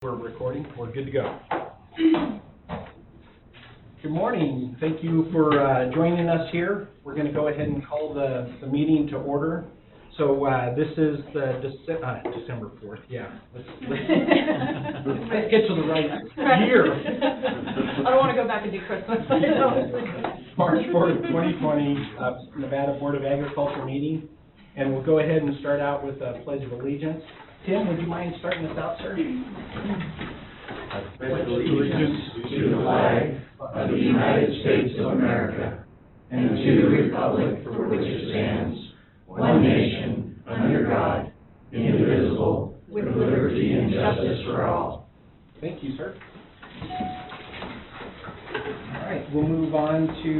We're recording. We're good to go. Good morning. Thank you for joining us here. We're going to go ahead and call the meeting to order. So this is the December 4th. Yeah. Let's get to the right year. I don't want to go back and do Christmas. March 4th, 2020, Nevada Board of Agriculture meeting. And we'll go ahead and start out with a Pledge of Allegiance. Tim, would you mind starting us out, sir? I pledge allegiance to the flag of the United States of America and to the republic for which it stands, one nation, under God, indivisible, with liberty and justice for all. Thank you, sir. All right, we'll move on to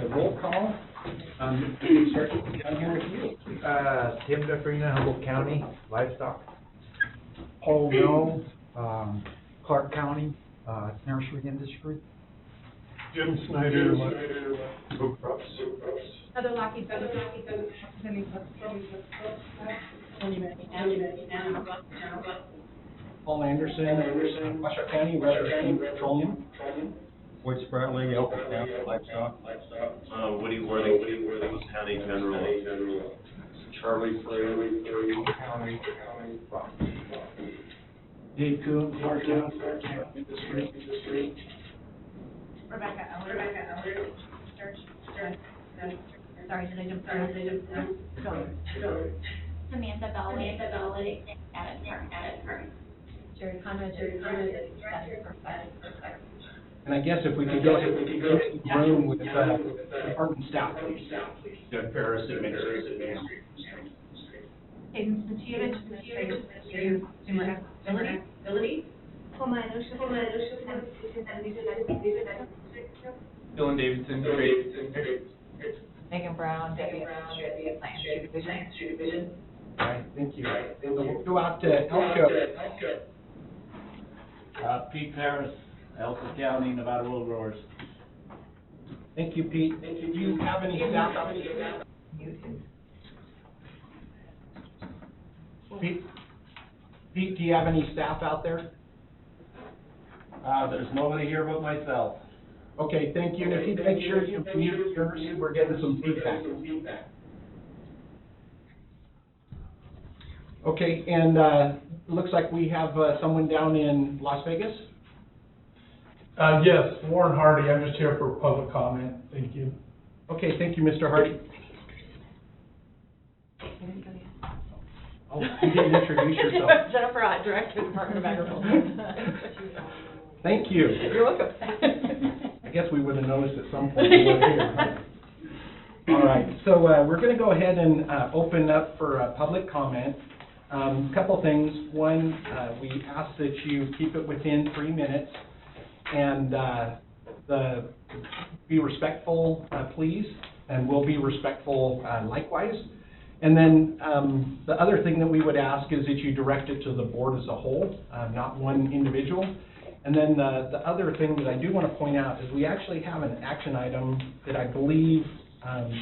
the roll call. We can start down here with you. Tim Defrina, Humboldt County, Livestock. Paul No, Clark County, Nursery Industry. Jim Snyder, Oak Crops. Heather Lackey, Paul Anderson, Washoe County, Representative Petroleum. Wade Spratling, Elko County, Livestock. Woody Worthing, Ellis County General. Charlie Fraley, County. Dave Coon, Clark County, Industry. Rebecca Ellen. Sorry, did I jump through? Samantha Bellway, Added Current. Jerry Conrad, And I guess if we could go ahead and go to the room with department staff, please. Doug Ferris, Administrator. Hayden Statievich, Consumer Ability. Dylan Davidson, Megan Brown, Debbie Plant, Division. All right, thank you. And we'll go out to Elko. Pete Paris, Elko County, Nevada Wool Growers. Thank you, Pete. Do you have any staff out there? Pete, do you have any staff out there? There's nobody here but myself. Okay, thank you. And if you make sure you mute yours, we're getting some feedback. Okay, and looks like we have someone down in Las Vegas. Yes, Warren Hardy, I'm just here for public comment. Thank you. Okay, thank you, Mr. Hardy. Oh, you didn't introduce yourself. Jennifer Ott, Director, Department of Agriculture. Thank you. You're welcome. I guess we would have noticed at some point you weren't here. All right, so we're going to go ahead and open up for public comment. A couple things. One, we ask that you keep it within 3 minutes, and be respectful, please, and we'll be respectful likewise. And then the other thing that we would ask is that you direct it to the board as a whole, not one individual. And then the other thing that I do want to point out is we actually have an action item that I believe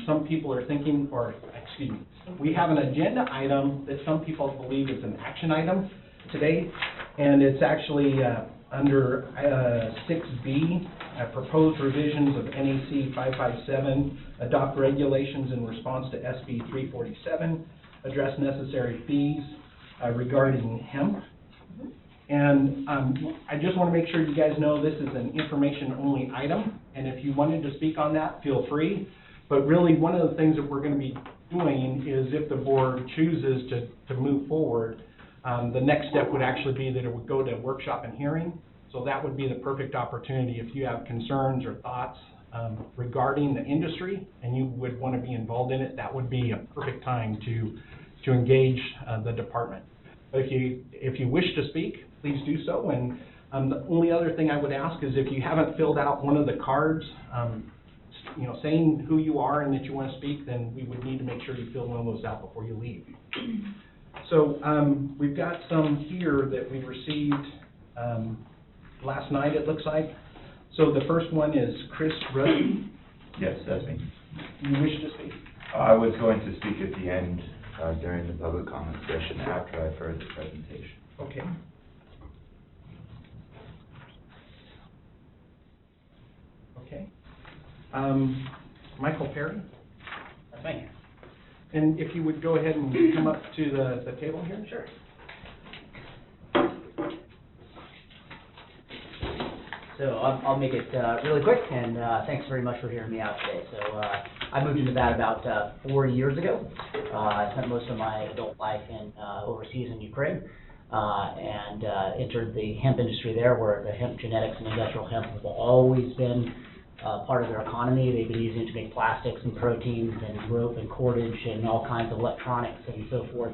some people are thinking, or excuse me, we have an agenda item that some people believe is an action item today, and it's actually under 6B, proposed revisions of NEC 557, adopt regulations in response to SB 347, address necessary fees regarding hemp. And I just want to make sure you guys know this is an information-only item, and if you wanted to speak on that, feel free. But really, one of the things that we're going to be doing is if the board chooses to move forward, the next step would actually be that it would go to workshop and hearing. So that would be the perfect opportunity if you have concerns or thoughts regarding the industry and you would want to be involved in it, that would be a perfect time to engage the department. But if you wish to speak, please do so. And the only other thing I would ask is if you haven't filled out one of the cards, saying who you are and that you want to speak, then we would need to make sure you fill one of those out before you leave. So we've got some here that we received last night, it looks like. So the first one is Chris Ruddy. Yes, that's me. You wish to speak? I was going to speak at the end during the public comment session after I've heard the presentation. Okay. Okay. Michael Perry, That's me. and if you would go ahead and come up to the table here? Sure. So I'll make it really quick, and thanks very much for hearing me out today. So I moved to Nevada about 4 years ago. I spent most of my adult life in overseas in Ukraine, and entered the hemp industry there, where the hemp genetics and industrial hemp have always been part of their economy. They've been using it to make plastics and proteins and rope and cordage and all kinds of electronics and so forth,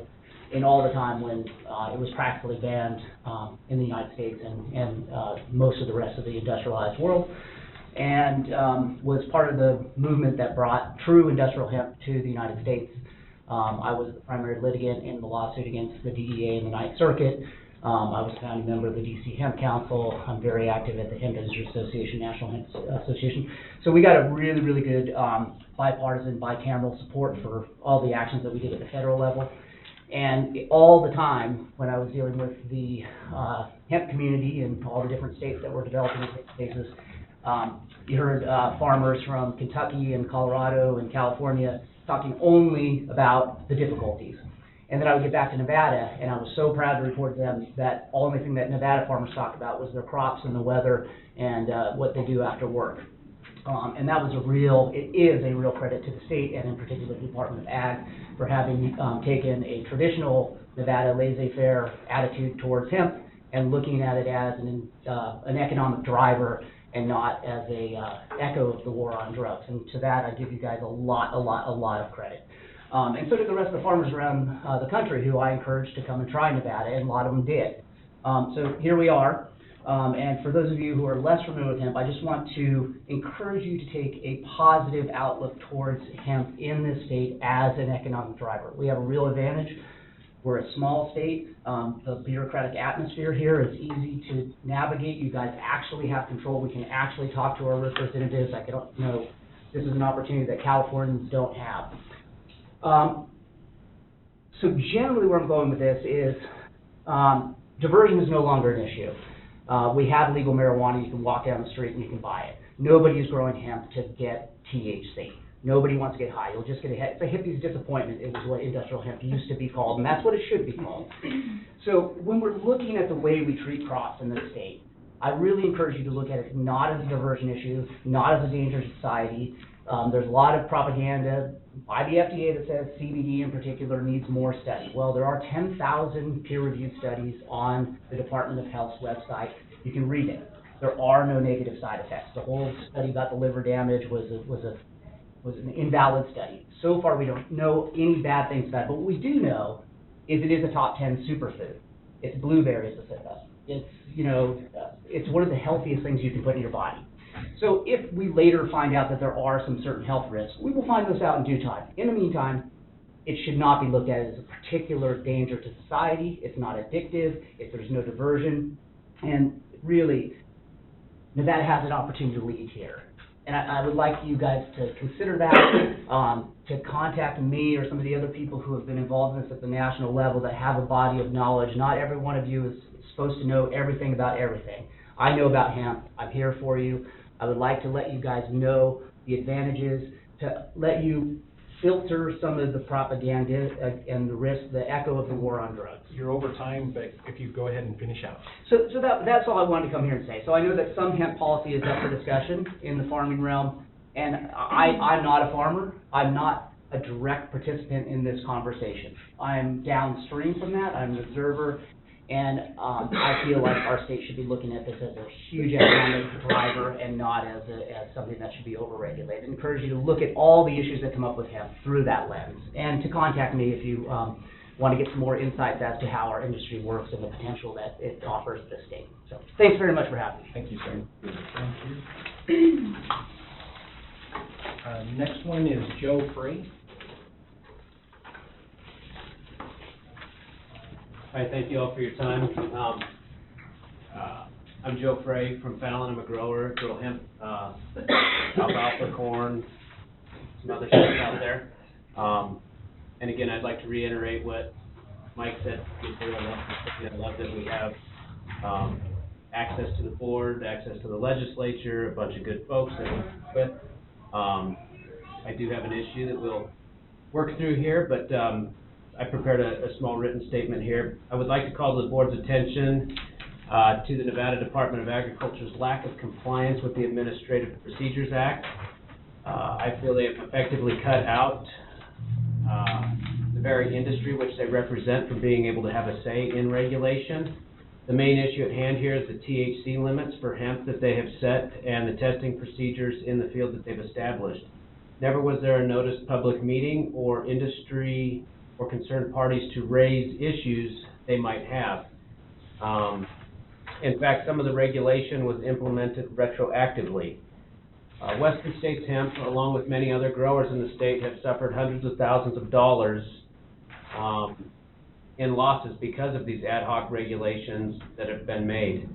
in all the time when it was practically banned in the United States and most of the rest of the industrialized world, and was part of the movement that brought true industrial hemp to the United States. I was the primary litigant in the lawsuit against the DEA and the Ninth Circuit. I was a founding member of the DC Hemp Council. I'm very active at the Hemp Industry Association, National Hemp Association. So we got a really, really good bipartisan, bicameral support for all the actions that we did at the federal level. And all the time, when I was dealing with the hemp community and all the different states that were developing spaces, you heard farmers from Kentucky and Colorado and California talking only about the difficulties. And then I would get back to Nevada, and I was so proud to report to them that the only thing that Nevada farmers talked about was their crops and the weather and what they do after work. And that was it is a real credit to the state, and in particular the Department of Ag, for having taken a traditional Nevada laissez-faire attitude towards hemp and looking at it as an economic driver and not as a echo of the war on drugs. And to that, I give you guys a lot of credit. And so did the rest of the farmers around the country who I encouraged to come and try Nevada, and a lot of them did. So here we are. And for those of you who are less familiar with hemp, I just want to encourage you to take a positive outlook towards hemp in this state as an economic driver. We have a real advantage. We're a small state. The bureaucratic atmosphere here is easy to navigate. You guys actually have control. We can actually talk to our representatives. This is an opportunity that Californians don't have. So generally where I'm going with this is diversion is no longer an issue. We have legal marijuana. You can walk down the street and you can buy it. Nobody is growing hemp to get THC. Nobody wants to get high. You'll just get it's a hippie's disappointment. It was what industrial hemp used to be called, and that's what it should be called. So when we're looking at the way we treat crops in this state, I really encourage you to look at it not as a diversion issue, not as a danger to society. There's a lot of propaganda by the FDA that says CBD in particular needs more study. Well, there are 10,000 peer-reviewed studies on the Department of Health's website. You can read it. There are no negative side effects. The whole study about the liver damage was an invalid study. So far, we don't know any bad things about it. But what we do know is it is a top 10 superfood. It's blueberries, it's one of the healthiest things you can put in your body. So if we later find out that there are some certain health risks, we will find those out in due time. In the meantime, it should not be looked at as a particular danger to society. It's not addictive. There's no diversion. And really, Nevada has an opportunity to lead here. And I would like you guys to consider that, to contact me or some of the other people who have been involved in this at the national level that have a body of knowledge. Not every one of you is supposed to know everything about everything. I know about hemp. I'm here for you. I would like to let you guys know the advantages, to let you filter some of the propaganda and the risk, the echo of the war on drugs. You're over time, but if you go ahead and finish out. So that's all I wanted to come here and say. So I know that some hemp policy is up for discussion in the farming realm, and I'm not a farmer. I'm not a direct participant in this conversation. I'm downstream from that. I'm an observer. And I feel like our state should be looking at this as a huge economic driver and not as something that should be overregulated. I encourage you to look at all the issues that come up with hemp through that lens, and to contact me if you want to get some more insights as to how our industry works and the potential that it offers the state. So thanks very much for having me. Thank you, sir. Thank you. Next one is Joe Frey. Hi, thank you all for your time. I'm Joe Frey from Fallon. I'm a grower, grow hemp, alfalfa, corn, some other stuff out there. And again, I'd like to reiterate what Mike said. I love that we have access to the board, access to the legislature, a bunch of good folks that we work with. I do have an issue that we'll work through here, but I prepared a small written statement here. I would like to call the board's attention to the Nevada Department of Agriculture's lack of compliance with the Administrative Procedures Act. I feel they have effectively cut out the very industry which they represent from being able to have a say in regulation. The main issue at hand here is the THC limits for hemp that they have set and the testing procedures in the field that they've established. Never was there a noticed public meeting or industry or concerned parties to raise issues they might have. In fact, some of the regulation was implemented retroactively. Western States Hemp, along with many other growers in the state, have suffered hundreds of thousands of dollars in losses because of these ad hoc regulations that have been made.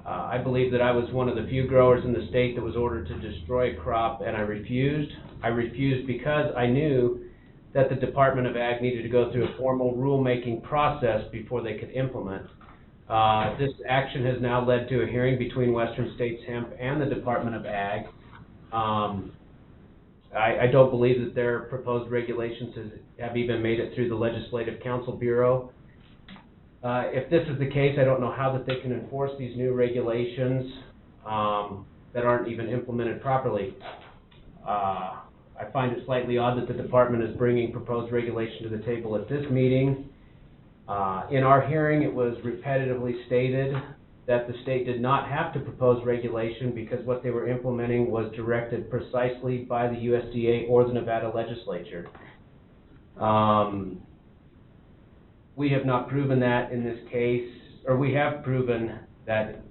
I believe that I was one of the few growers in the state that was ordered to destroy a crop, and I refused. I refused because I knew that the Department of Ag needed to go through a formal rulemaking process before they could implement. This action has now led to a hearing between Western States Hemp and the Department of Ag. I don't believe that their proposed regulations have even made it through the Legislative Council Bureau. If this is the case, I don't know how that they can enforce these new regulations that aren't even implemented properly. I find it slightly odd that the department is bringing proposed regulation to the table at this meeting. In our hearing, it was repetitively stated that the state did not have to propose regulation because what they were implementing was directed precisely by the USDA or the Nevada legislature. We have not proven that in this case, or we have proven that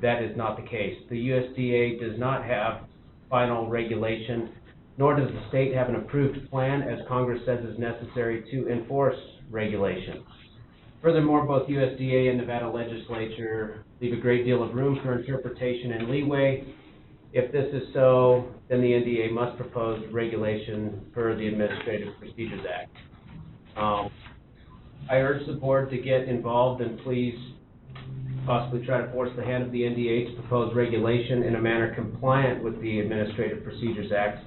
that is not the case. The USDA does not have final regulation, nor does the state have an approved plan, as Congress says is necessary to enforce regulation. Furthermore, both USDA and Nevada legislature leave a great deal of room for interpretation and leeway. If this is so, then the NDA must propose regulation per the Administrative Procedures Act. I urge the board to get involved and please possibly try to force the hand of the NDA to propose regulation in a manner compliant with the Administrative Procedures Act.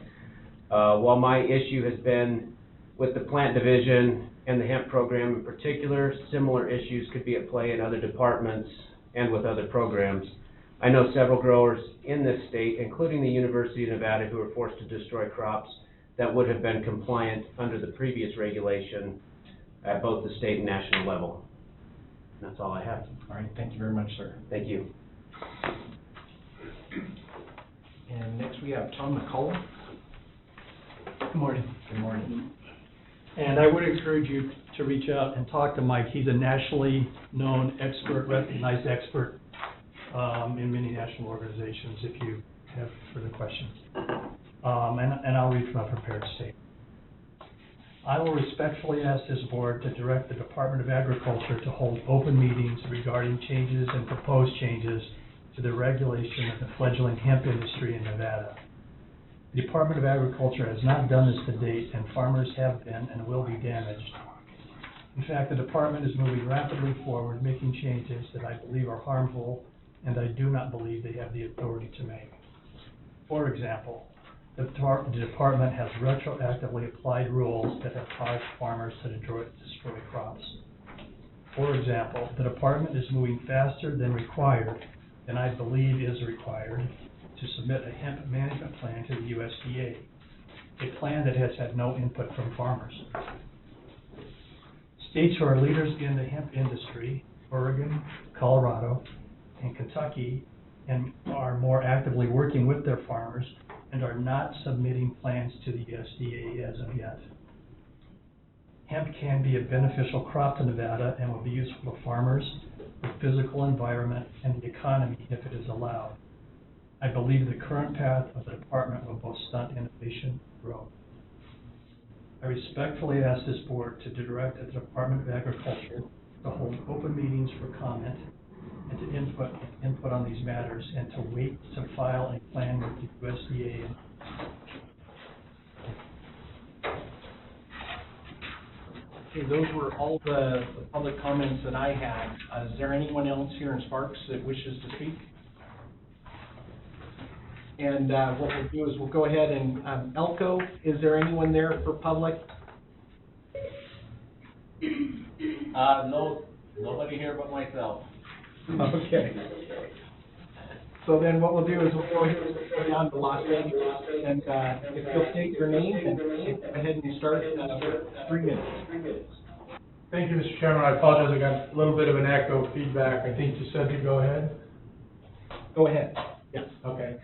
While my issue has been with the plant division and the hemp program in particular, similar issues could be at play in other departments and with other programs. I know several growers in this state, including the University of Nevada, who were forced to destroy crops that would have been compliant under the previous regulation at both the state and national level. And that's all I have. All right, thank you very much, sir. Thank you. And next we have Tom McCullough. Good morning. Good morning. And I would encourage you to reach out and talk to Mike. He's a nationally known expert, recognized expert in many national organizations if you have further questions. And I'll read from a prepared statement. I will respectfully ask this board to direct the Department of Agriculture to hold open meetings regarding changes and proposed changes to the regulation of the fledgling hemp industry in Nevada. The Department of Agriculture has not done this to date, and farmers have been and will be damaged. In fact, the department is moving rapidly forward, making changes that I believe are harmful, and I do not believe they have the authority to make. For example, the department has retroactively applied rules that have caused farmers to destroy crops. For example, the department is moving faster than required, and I believe is required, to submit a hemp management plan to the USDA, a plan that has had no input from farmers. States who are leaders in the hemp industry, Oregon, Colorado, and Kentucky, and are more actively working with their farmers and are not submitting plans to the USDA as of yet. Hemp can be a beneficial crop to Nevada and will be useful to farmers, the physical environment, and the economy if it is allowed. I believe the current path of the department will both stunt innovation and growth. I respectfully ask this board to direct the Department of Agriculture to hold open meetings for comment and to input on these matters, and to wait to file a plan with the USDA. Okay, those were all the public comments that I had. Is there anyone else here in Sparks that wishes to speak? And what we'll do is we'll go ahead and, Elko, is there anyone there for public? No, nobody here but myself. Okay. So then what we'll do is we'll go ahead and go down to Las Vegas, and if you'll state your name, and go ahead and start, 3 minutes. Thank you, Mr. Chairman. I apologize, I got a little bit of an echo feedback. I think you said to go ahead? Go ahead. Yes. Okay.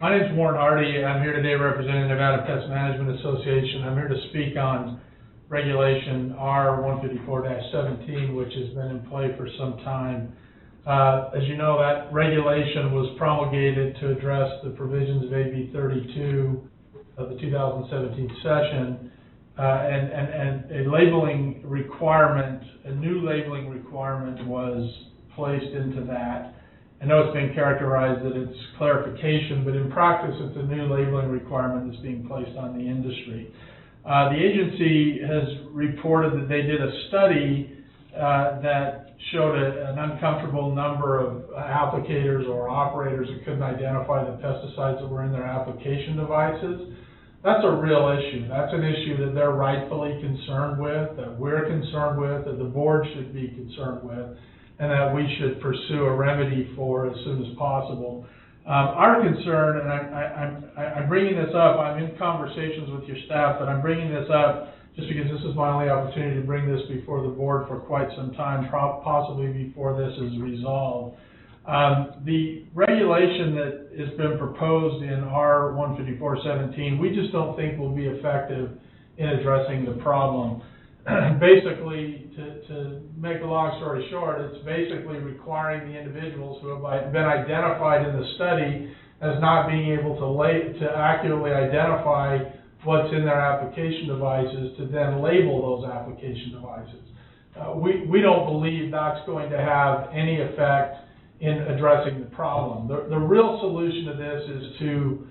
My name's Warren Hardy. I'm here today representing the Nevada Pest Management Association. I'm here to speak on Regulation R-154-17, which has been in play for some time. As you know, that regulation was promulgated to address the provisions of AB 32 of the 2017 session, and a labeling requirement, a new labeling requirement was placed into that. I know it's been characterized that it's clarification, but in practice, it's a new labeling requirement that's being placed on the industry. The agency has reported that they did a study that showed an uncomfortable number of applicators or operators that couldn't identify the pesticides that were in their application devices. That's a real issue. That's an issue that they're rightfully concerned with, that we're concerned with, that the board should be concerned with, and that we should pursue a remedy for as soon as possible. Our concern, and I'm bringing this up, I'm in conversations with your staff, but I'm bringing this up just because this is my only opportunity to bring this before the board for quite some time, possibly before this is resolved. The regulation that has been proposed in R-154-17, we just don't think will be effective in addressing the problem. Basically, to make a long story short, it's basically requiring the individuals who have been identified in the study as not being able to accurately identify what's in their application devices to then label those application devices. We don't believe that's going to have any effect in addressing the problem. The real solution to this is to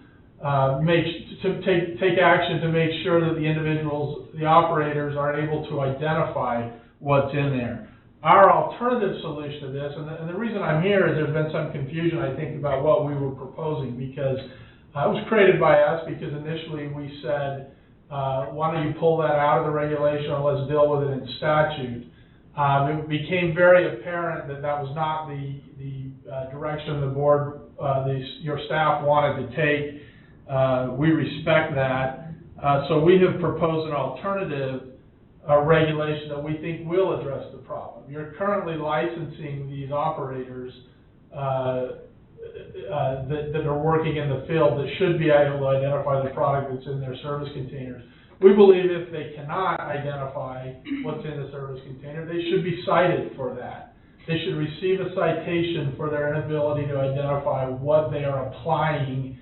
take action to make sure that the individuals, the operators, are able to identify what's in there. Our alternative solution to this, and the reason I'm here is there's been some confusion, I think, about what we were proposing, because it was created by us because initially we said, why don't you pull that out of the regulation or let's deal with it in statute. It became very apparent that that was not the direction the board, your staff wanted to take. We respect that. So we have proposed an alternative regulation that we think will address the problem. You're currently licensing these operators that are working in the field that should be able to identify the product that's in their service containers. We believe if they cannot identify what's in the service container, they should be cited for that. They should receive a citation for their inability to identify what they are applying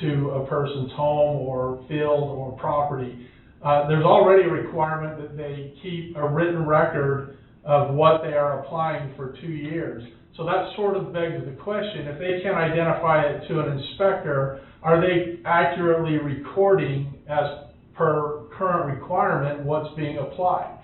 to a person's home or field or property. There's already a requirement that they keep a written record of what they are applying for 2 years. So that sort of begs the question, if they can't identify it to an inspector, are they accurately recording, as per current requirement, what's being applied?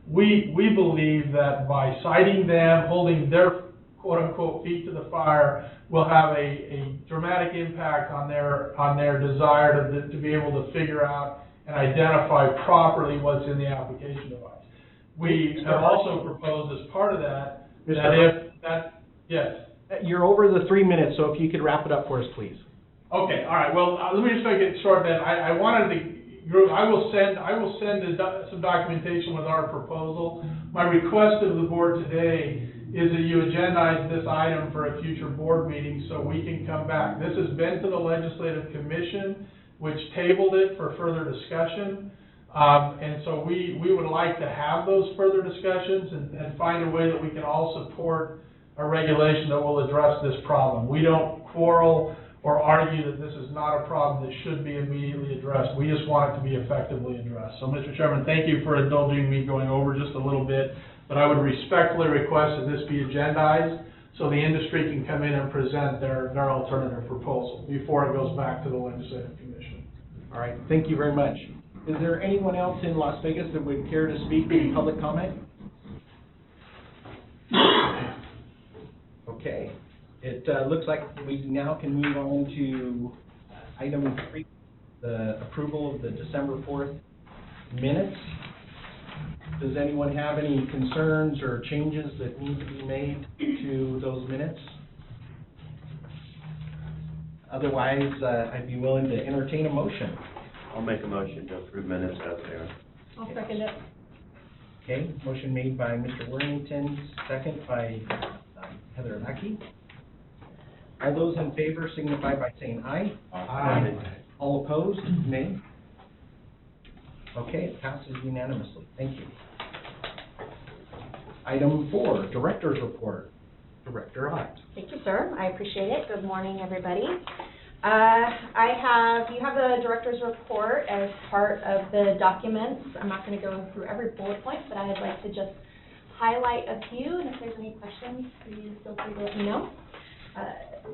We believe that by citing them, holding their quote-unquote feet to the fire, will have a dramatic impact on their desire to be able to figure out and identify properly what's in the application device. We have also proposed as part of that, yes. You're over the 3 minutes, so if you could wrap it up for us, please. Okay, all right. Well, let me just make it short then. I wanted to group. I will send some documentation with our proposal. My request of the board today is that you agendize this item for a future board meeting so we can come back. This has been to the Legislative Commission, which tabled it for further discussion. And so we would like to have those further discussions and find a way that we can all support a regulation that will address this problem. We don't quarrel or argue that this is not a problem that should be immediately addressed. We just want it to be effectively addressed. So, Mr. Chairman, thank you for indulging me going over just a little bit, but I would respectfully request that this be agendized so the industry can come in and present their alternative proposal before it goes back to the Legislative Commission. All right, thank you very much. Is there anyone else in Las Vegas that would care to speak in public comment? Okay, it looks like we now can move on to item 3, the approval of the December 4th minutes. Does anyone have any concerns or changes that need to be made to those minutes? Otherwise, I'd be willing to entertain a motion. I'll make a motion to approve minutes as they are. I'll second it. Okay, motion made by Mr. Worthington, second by Heather Lackey. All those in favor signify by saying aye. Aye. All opposed, nay. Okay, it passes unanimously. Thank you. Item 4, Director's Report. Director-elect. Thank you, sir. I appreciate it. Good morning, everybody. You have the director's report as part of the documents. I'm not going to go through every bullet point, but I'd like to just highlight a few, and if there's any questions, please feel free to let me know.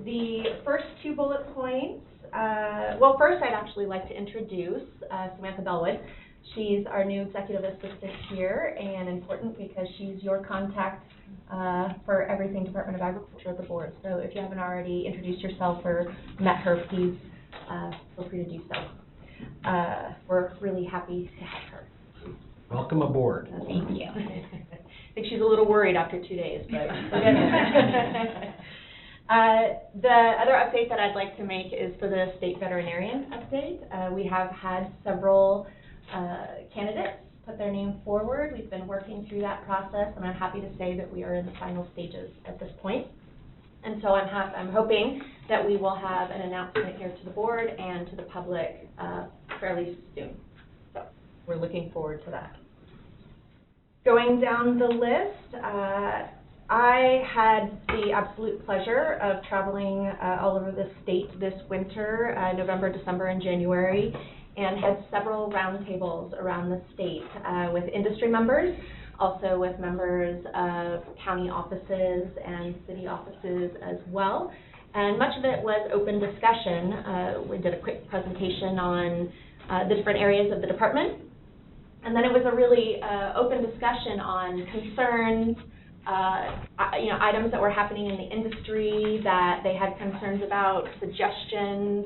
The first 2 bullet points, well, first I'd actually like to introduce Samantha Bellwood. She's our new executive assistant here, and important because she's your contact for everything Department of Agriculture at the board. So if you haven't already introduced yourself or met her, please feel free to do so. We're really happy to have her. Welcome aboard. Thank you. I think she's a little worried after 2 days, but the other update that I'd like to make is for the state veterinarian update. We have had several candidates put their name forward. We've been working through that process, and I'm happy to say that we are in the final stages at this point. And so I'm hoping that we will have an announcement here to the board and to the public fairly soon. So we're looking forward to that. Going down the list, I had the absolute pleasure of traveling all over the state this winter, November, December, and January, and had several roundtables around the state with industry members, also with members of county offices and city offices as well. And much of it was open discussion. We did a quick presentation on the different areas of the department. And then it was a really open discussion on concerns, items that were happening in the industry that they had concerns about, suggestions.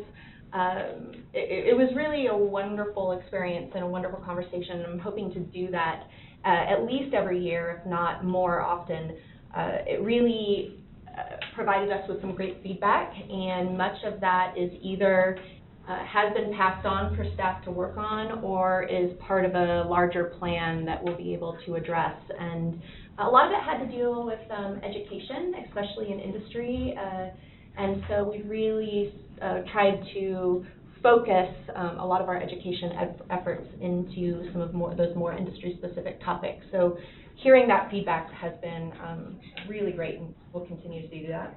It was really a wonderful experience and a wonderful conversation. I'm hoping to do that at least every year, if not more often. It really provided us with some great feedback, and much of that is either has been passed on for staff to work on or is part of a larger plan that we'll be able to address. And a lot of it had to deal with education, especially in industry, and so we've really tried to focus a lot of our education efforts into some of those more industry-specific topics. So hearing that feedback has been really great, and we'll continue to do that.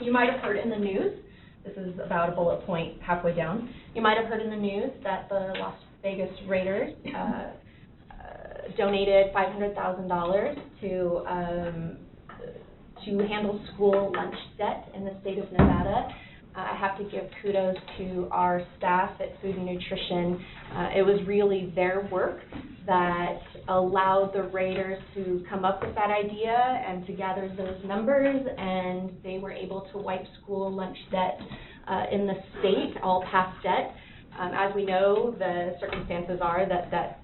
You might have heard in the news, this is about a bullet point halfway down, you might have heard in the news that the Las Vegas Raiders donated $500,000 to handle school lunch debt in the state of Nevada. I have to give kudos to our staff at Food and Nutrition. It was really their work that allowed the Raiders to come up with that idea and to gather those numbers, and they were able to wipe school lunch debt in the state, all past debt. As we know, the circumstances are that debt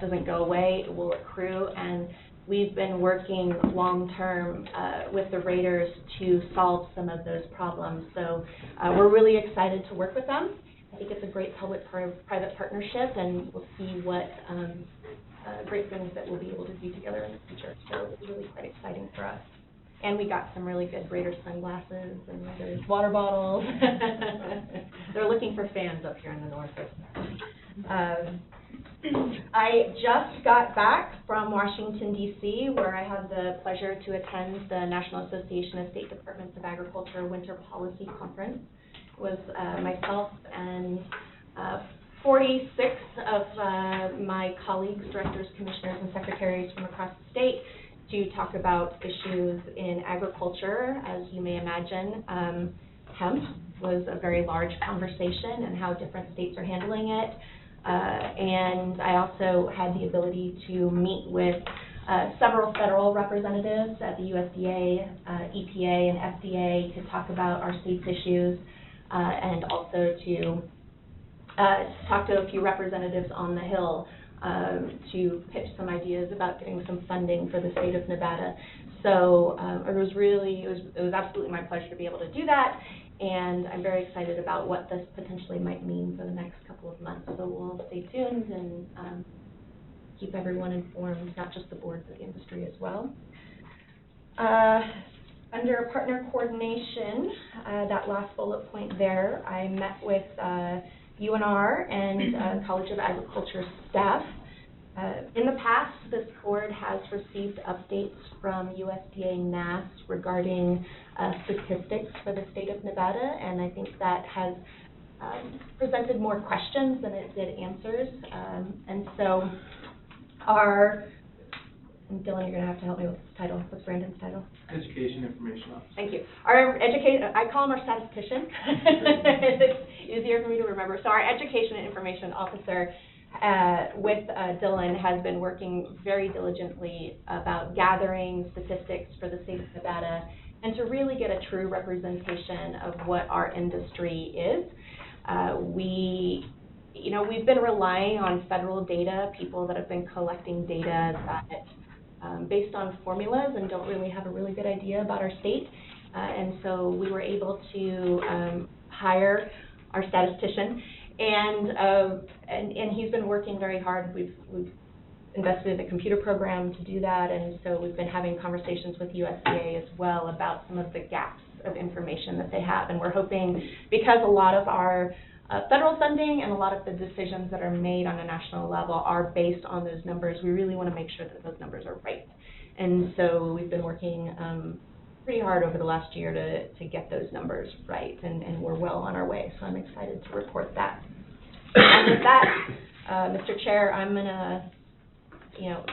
doesn't go away, it will accrue, and we've been working long-term with the Raiders to solve some of those problems. So we're really excited to work with them. I think it's a great public-private partnership, and we'll see what great things that we'll be able to do together in the future. So it's really quite exciting for us. And we got some really good Raiders sunglasses and Raiders water bottles. They're looking for fans up here in the north. I just got back from Washington, D.C., where I had the pleasure to attend the National Association of State Departments of Agriculture Winter Policy Conference. It was myself and 46 of my colleagues, directors, commissioners, and secretaries from across the state to talk about issues in agriculture. As you may imagine, hemp was a very large conversation and how different states are handling it. And I also had the ability to meet with several federal representatives at the USDA, EPA, and FDA to talk about our state's issues, and also to talk to a few representatives on the Hill to pitch some ideas about getting some funding for the state of Nevada. So it was absolutely my pleasure to be able to do that, and I'm very excited about what this potentially might mean for the next couple of months. So we'll stay tuned and keep everyone informed, not just the board, but the industry as well. Under partner coordination, that last bullet point there, I met with UNR and College of Agriculture staff. In the past, this board has received updates from USDA NASS regarding statistics for the state of Nevada, and I think that has presented more questions than it did answers. And so and Dylan, you're going to have to help me with this title. What's Brandon's title? Education Information Officer. Thank you. Our I call him our statistician. It's easier for me to remember. So our Education and Information Officer with Dylan has been working very diligently about gathering statistics for the state of Nevada and to really get a true representation of what our industry is. We've been relying on federal data, people that have been collecting data that based on formulas and don't really have a really good idea about our state. And so we were able to hire our statistician, and he's been working very hard. We've invested in a computer program to do that, and so we've been having conversations with USDA as well about some of the gaps of information that they have. And we're hoping, because a lot of our federal funding and a lot of the decisions that are made on a national level are based on those numbers, we really want to make sure that those numbers are right. And so we've been working pretty hard over the last year to get those numbers right, and we're well on our way, so I'm excited to report that. And with that, Mr. Chair, I'm going to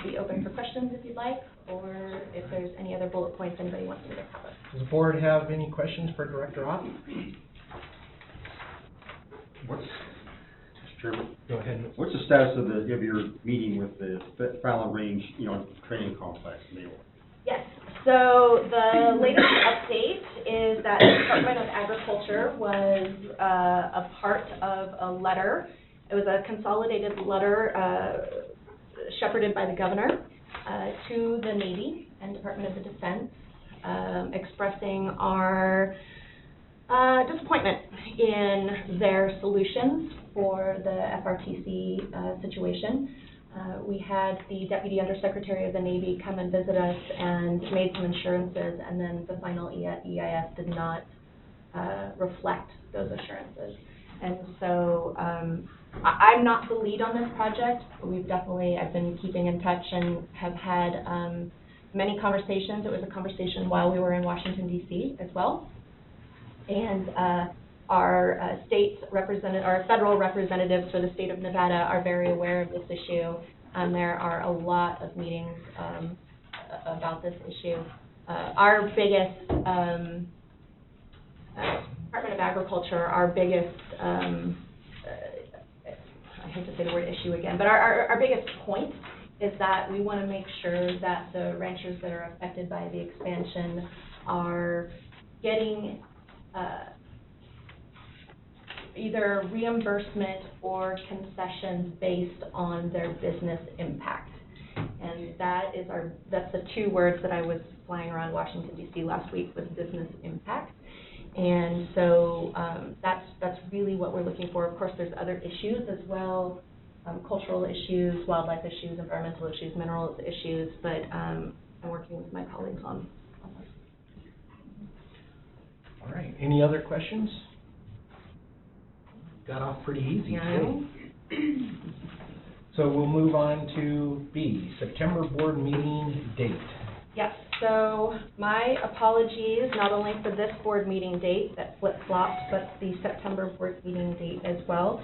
be open for questions if you'd like, or if there's any other bullet points anybody wants me to cover. Does the board have any questions for Director Ott? Mr. Chairman? Go ahead. What's the status of your meeting with the Fallon Range, training complex? Yes, so the latest update is that the Department of Agriculture was a part of a letter. It was a consolidated letter shepherded by the governor to the Navy and Department of the Defense, expressing our disappointment in their solutions for the FRTC situation. We had the Deputy Undersecretary of the Navy come and visit us and made some assurances, and then the final EIS did not reflect those assurances. And so I'm not the lead on this project. I've been keeping in touch and have had many conversations. It was a conversation while we were in Washington, D.C. as well. And our federal representatives for the state of Nevada are very aware of this issue. There are a lot of meetings about this issue. Our biggest, Department of Agriculture, our biggest, I hate to say the word issue again, but our biggest point is that we want to make sure that the ranchers that are affected by the expansion are getting either reimbursement or concessions based on their business impact. And that's the two words that I was flying around Washington, D.C. last week, was business impact. And so that's really what we're looking for. Of course, there's other issues as well, cultural issues, wildlife issues, environmental issues, minerals issues, but I'm working with my colleagues on this. All right, any other questions? Got off pretty easy. No. So we'll move on to B, September board meeting date. Yes, so my apologies, not only for this board meeting date that flip-flopped, but the September board meeting date as well.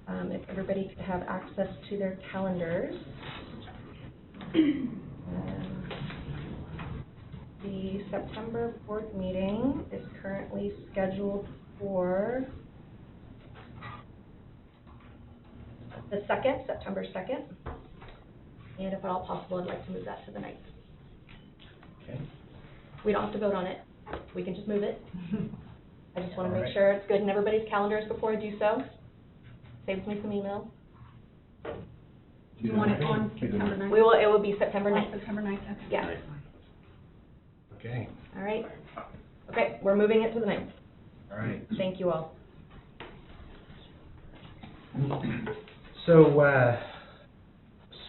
If everybody could have access to their calendars. The September board meeting is currently scheduled 2nd, September 2nd. And if at all possible, I'd like to move that to the 9th. Okay. We don't have to vote on it. We can just move it. I just want to All make right. sure it's good in everybody's calendars before I do so. Saves me some email. You want it on September 9th? It will be September 9th. September 9th, okay. Yeah. Okay, All right. Okay, we're moving it to the 9th. all right. Thank you all. So,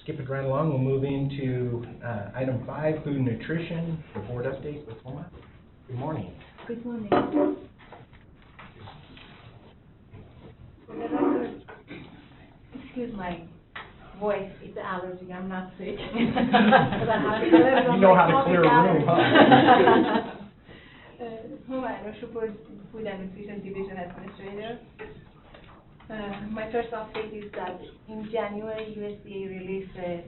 skipping right along, we'll move into, item 5, food and nutrition, the board update with Wilma. Good morning. Good morning. For the record, excuse my voice, it's an allergy, I'm not sick. You know how to clear a room, huh? Huma Anoshupur, Food and Nutrition Division Administrator. My first update is that in January, USDA released a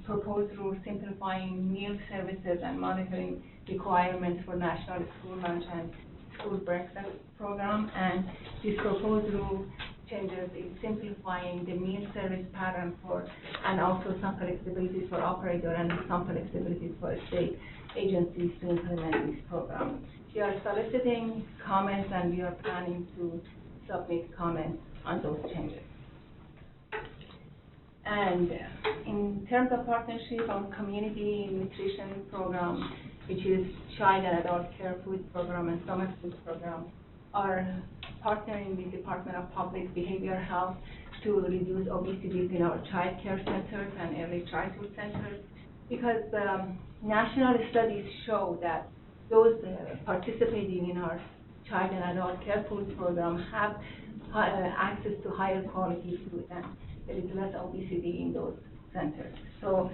proposed rule simplifying meal services and monitoring requirements for National School Lunch and School Breakfast Program. And this proposed rule changes is simplifying the meal service pattern and also some flexibilities for operator and some flexibilities for state agencies to implement this program. We are soliciting comments and we are planning to submit comments on those changes. And in terms of partnership on community nutrition program, which is child and adult care food program and summer food program, are partnering with Department of Public Behavior Health to reduce obesity in our child care centers and early childhood centers, because national studies show that those participating in our child and adult care food program have access to higher quality food and there is less obesity in those centers. So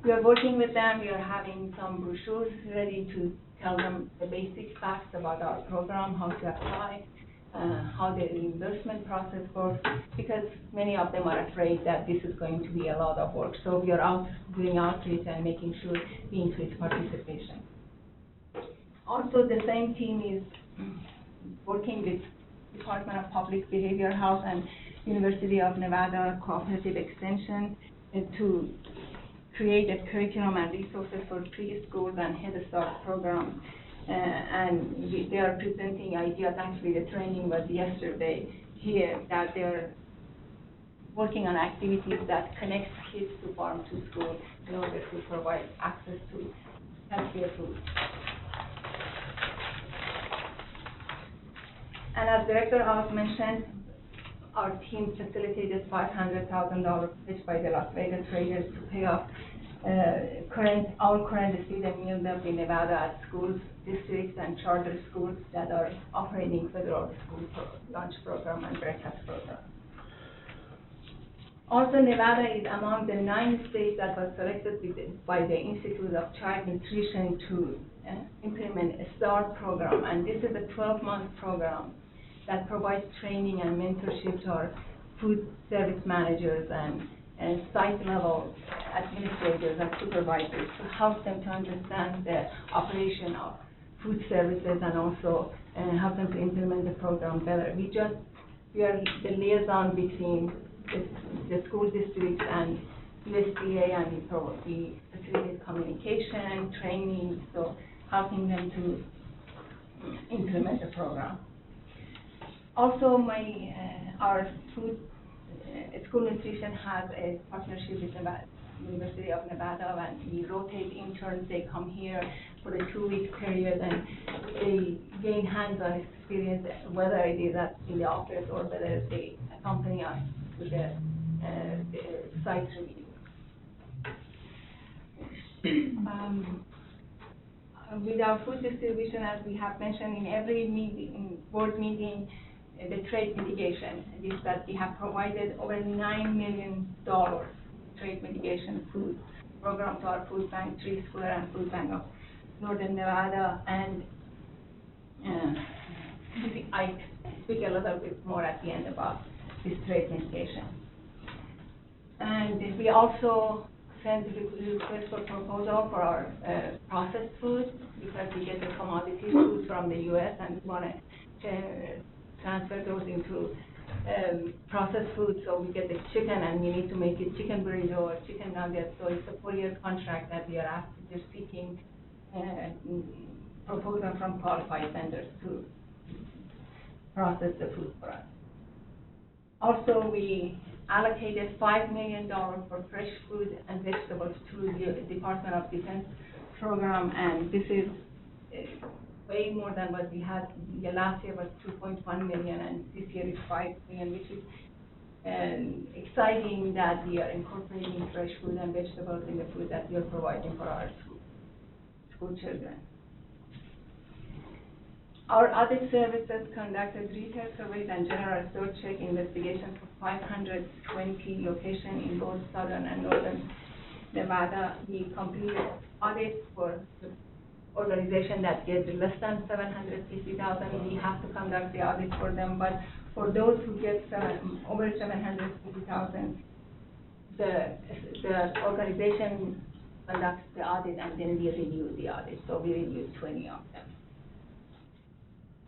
we are working with them. We are having some brochures ready to tell them the basic facts about our program, how to apply, how the reimbursement process works, because many of them are afraid that this is going to be a lot of work. So we are out doing outreach and making sure we increase participation. Also, the same team is working with Department of Public Behavior Health and University of Nevada Cooperative Extension to create a curriculum and resources for preschool and Head Start programs. They are presenting ideas. Actually, the training was yesterday here, that they're working on activities that connect kids to farm to school in order to provide access to healthier food. And as Director House mentioned, our team facilitated $500,000 pledged by the Las Vegas Raiders to pay off our current student meal debt in Nevada at schools, districts, and charter schools that are operating federal school lunch program and breakfast program. Also, Nevada is among the 9 states that was selected by the Institute of Child Nutrition to implement a START program, and this is a 12-month program that provides training and mentorship to our food service managers and site-level administrators and supervisors to help them to understand the operation of food services and also help them to implement the program better. We are the liaison between the school districts and USDA, and we facilitate communication, training, so helping them to implement the program. Also, our school nutrition has a partnership with the University of Nevada, and we rotate interns. They come here for a 2-week period, and they gain hands-on experience, whether it is in the office or whether they accompany us with the site review. With our food distribution, as we have mentioned in every board meeting, the trade mitigation is that we have provided over $9 million trade mitigation food program to our food bank, Tree Square and Food Bank of Northern Nevada, and I speak a little bit more at the end about this trade mitigation. And we also send request for proposal for our processed food, because we get the commodity food from the U.S. and we want to transfer those into processed food, so we get the chicken and we need to make a chicken burrito or chicken nuggets, so it's a 4-year contract that we are asking, they're seeking proposal from qualified vendors to process the food for us. Also, we allocated $5 million for fresh food and vegetables to the Department of Defense program, and this is way more than what we had. Last year was 2.1 million, and this year is 5 million, which is exciting that we are incorporating fresh food and vegetables in the food that we are providing for our school children. Our audit services conducted retail surveys and general store check investigations for 520 locations in both southern and northern Nevada. We completed audits for the organization that gets less than 750,000. We have to conduct the audit for them, but for those who get over 750,000, the organization conducts the audit and then we review the audit. So we reviewed 20 of them.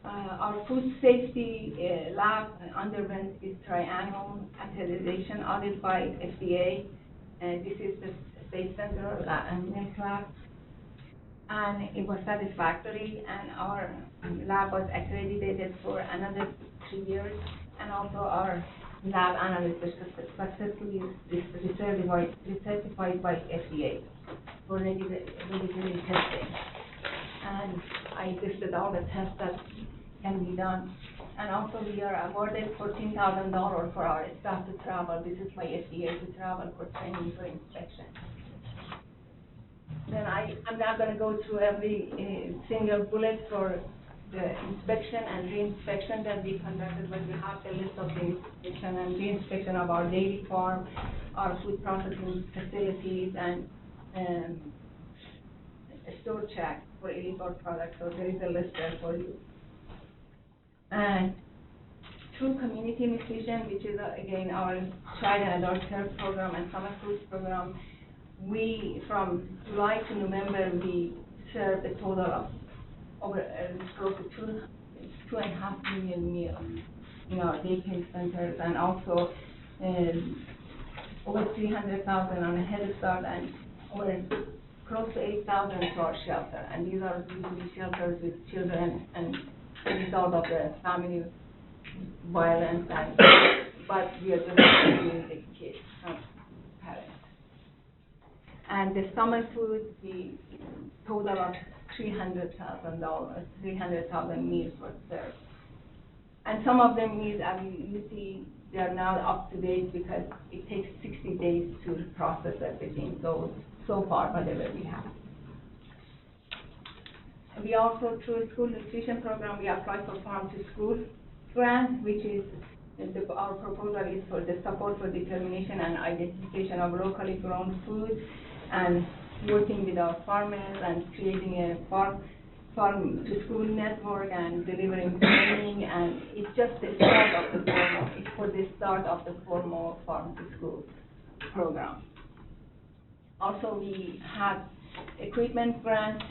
Our food safety lab underwent its triannual accreditation audit by FDA. This is the State Central Milk Lab, and it was satisfactory, and our lab was accredited for another 3 years, and also our lab analysts were successfully recertified by FDA for regulatory testing. And I listed all the tests that can be done. And also we are awarded $14,000 for our staff to travel. This is by FDA to travel for training for inspection. Then I'm not going to go through every single bullet for the inspection and re-inspection that we conducted, but we have the list of the inspection and re-inspection of our dairy farm, our food processing facilities, and a store check for illicit products. So there is a list there for you. And through community nutrition, which is again our child and adult care program and summer food program, we, from July to November, we served a total of over close to 2.5 million meals in our daycare centers, and also over 300,000 on a Head Start, and over close to 8,000 to our shelter. And these are usually shelters with children and the result of the family violence, and but we are just doing the kids, not parents. And the summer food, the total of $300,000 meals were served. And some of them meals, you see, they are now up to date because it takes 60 days to process everything. So far, whatever we have. We also, through a school nutrition program, we applied for Farm to School grant, which is, our proposal is for the support for determination and identification of locally grown food, and working with our farmers and creating a farm to school network and delivering training, and it's just the start of the formal, it's for the start of the formal Farm to School program. Also, we had equipment grant,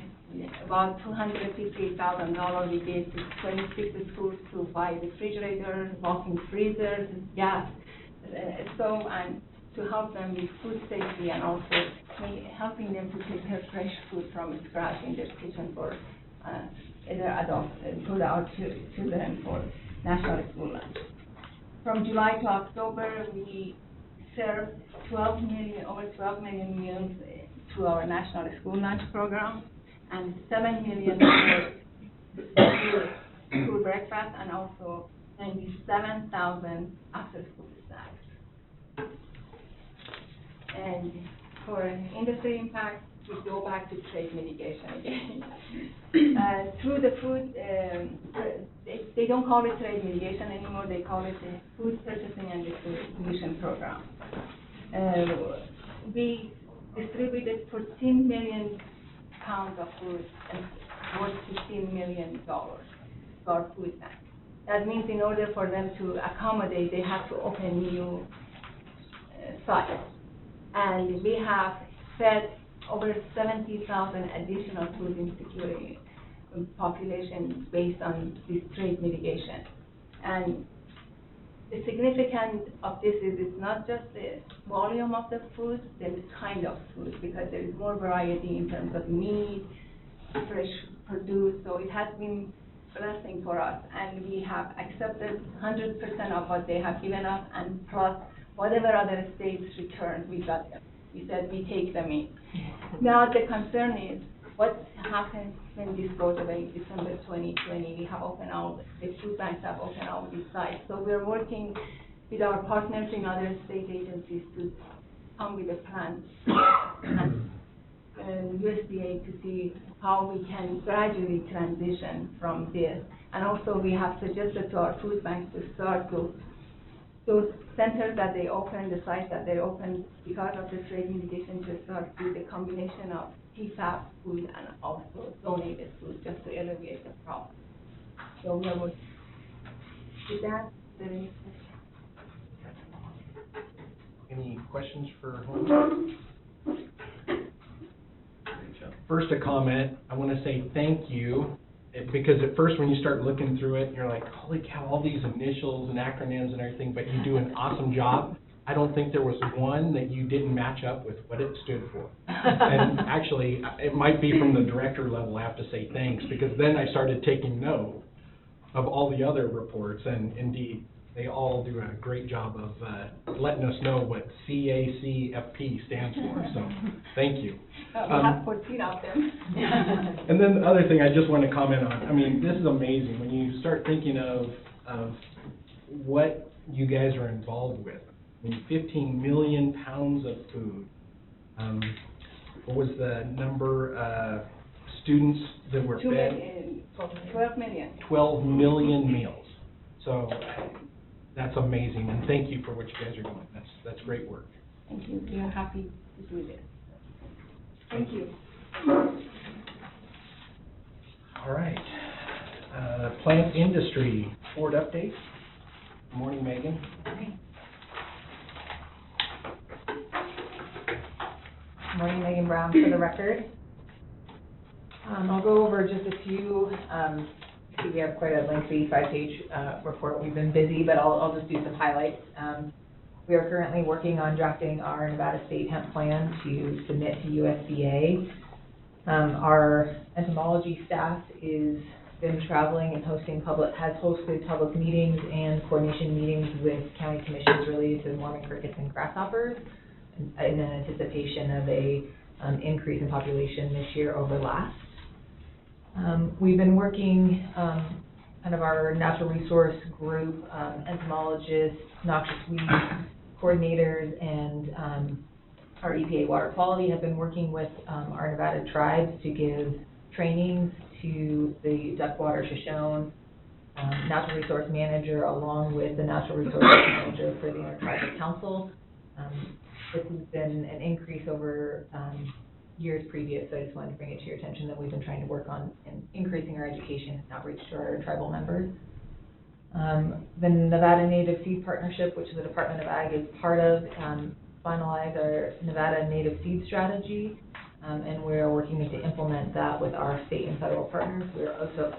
about $258,000 we gave to 26 schools to buy refrigerators, walk-in freezers, gas stove, and to help them with food safety, and also helping them to prepare fresh food from scratch in their kitchen for either adults, for our children for National School Lunch. From July to October, we served over 12 million meals through our National School Lunch program, and 7 million for school breakfast, and also 97,000 after-school snacks. And for industry impact, we go back to trade mitigation again. Through the food, they don't call it trade mitigation anymore, they call it the Food Purchasing and Distribution Program. We distributed 14 million pounds of food and worth $15 million for our food bank. That means in order for them to accommodate, they have to open new sites. And we have fed over 70,000 additional food insecurity population based on this trade mitigation. And the significance of this is it's not just the volume of the food, the kind of food, because there is more variety in terms of meat, fresh produce, so it has been a blessing for us, and we have accepted 100% of what they have given us, and plus whatever other states returned, we got them. We said we take them in. Now the concern is what happens when this goes away, December 2020, we have opened out, the food banks have opened out these sites. So we're working with our partners in other state agencies to come with a plan and USDA to see how we can gradually transition from this. And also we have suggested to our food banks to start those centers that they open, the sites that they open because of the trade mitigation, to start with the combination of PFAS food and also donated food, just to alleviate the problem. So we are working with that. Any questions for Juan? First, a comment. I want to say thank you, because at first when you start looking through it, you're like, holy cow, all these initials and acronyms and everything, but you do an awesome job. I don't think there was one that you didn't match up with what it stood for. And actually, it might be from the director level I have to say thanks, because then I started taking note of all the other reports, and indeed, they all do a great job of letting us know what CACFP stands for, so thank you. We have 14 of them. And then the other thing I just want to comment on, I mean, this is amazing, when you start thinking of what you guys are involved with. I mean, 15 million pounds of food. What was the number, students that were fed? 12 million. 12 million meals. So that's amazing, and thank you for what you guys are doing. That's great work. Thank you. We are happy to do this. Thank you. All right. Plant industry board update. Good morning, Megan. Good morning, Megan Brown for the record. I'll go over just a few, we have quite a lengthy 5-page report. We've been busy, but I'll just do some highlights. We are currently working on drafting our Nevada State Hemp Plan to submit to USDA. Our entomology staff is been traveling and has hosted public meetings and coordination meetings with county commissions related to Mormon crickets and grasshoppers in anticipation of a increase in population this year over last. We've been working, kind of our natural resource group, entomologists, noxious weed coordinators, and our EPA water quality have been working with our Nevada tribes to give trainings to the Duckwater Shoshone natural resource manager, along with the natural resource manager for the Intertribal Council. This has been an increase over years previous, so I just wanted to bring it to your attention that we've been trying to work on increasing our education and outreach to our tribal members. The Nevada Native Seed Partnership, which the Department of Ag is part of, finalized our Nevada Native Seed Strategy, and we're working to implement that with our state and federal partners. We're also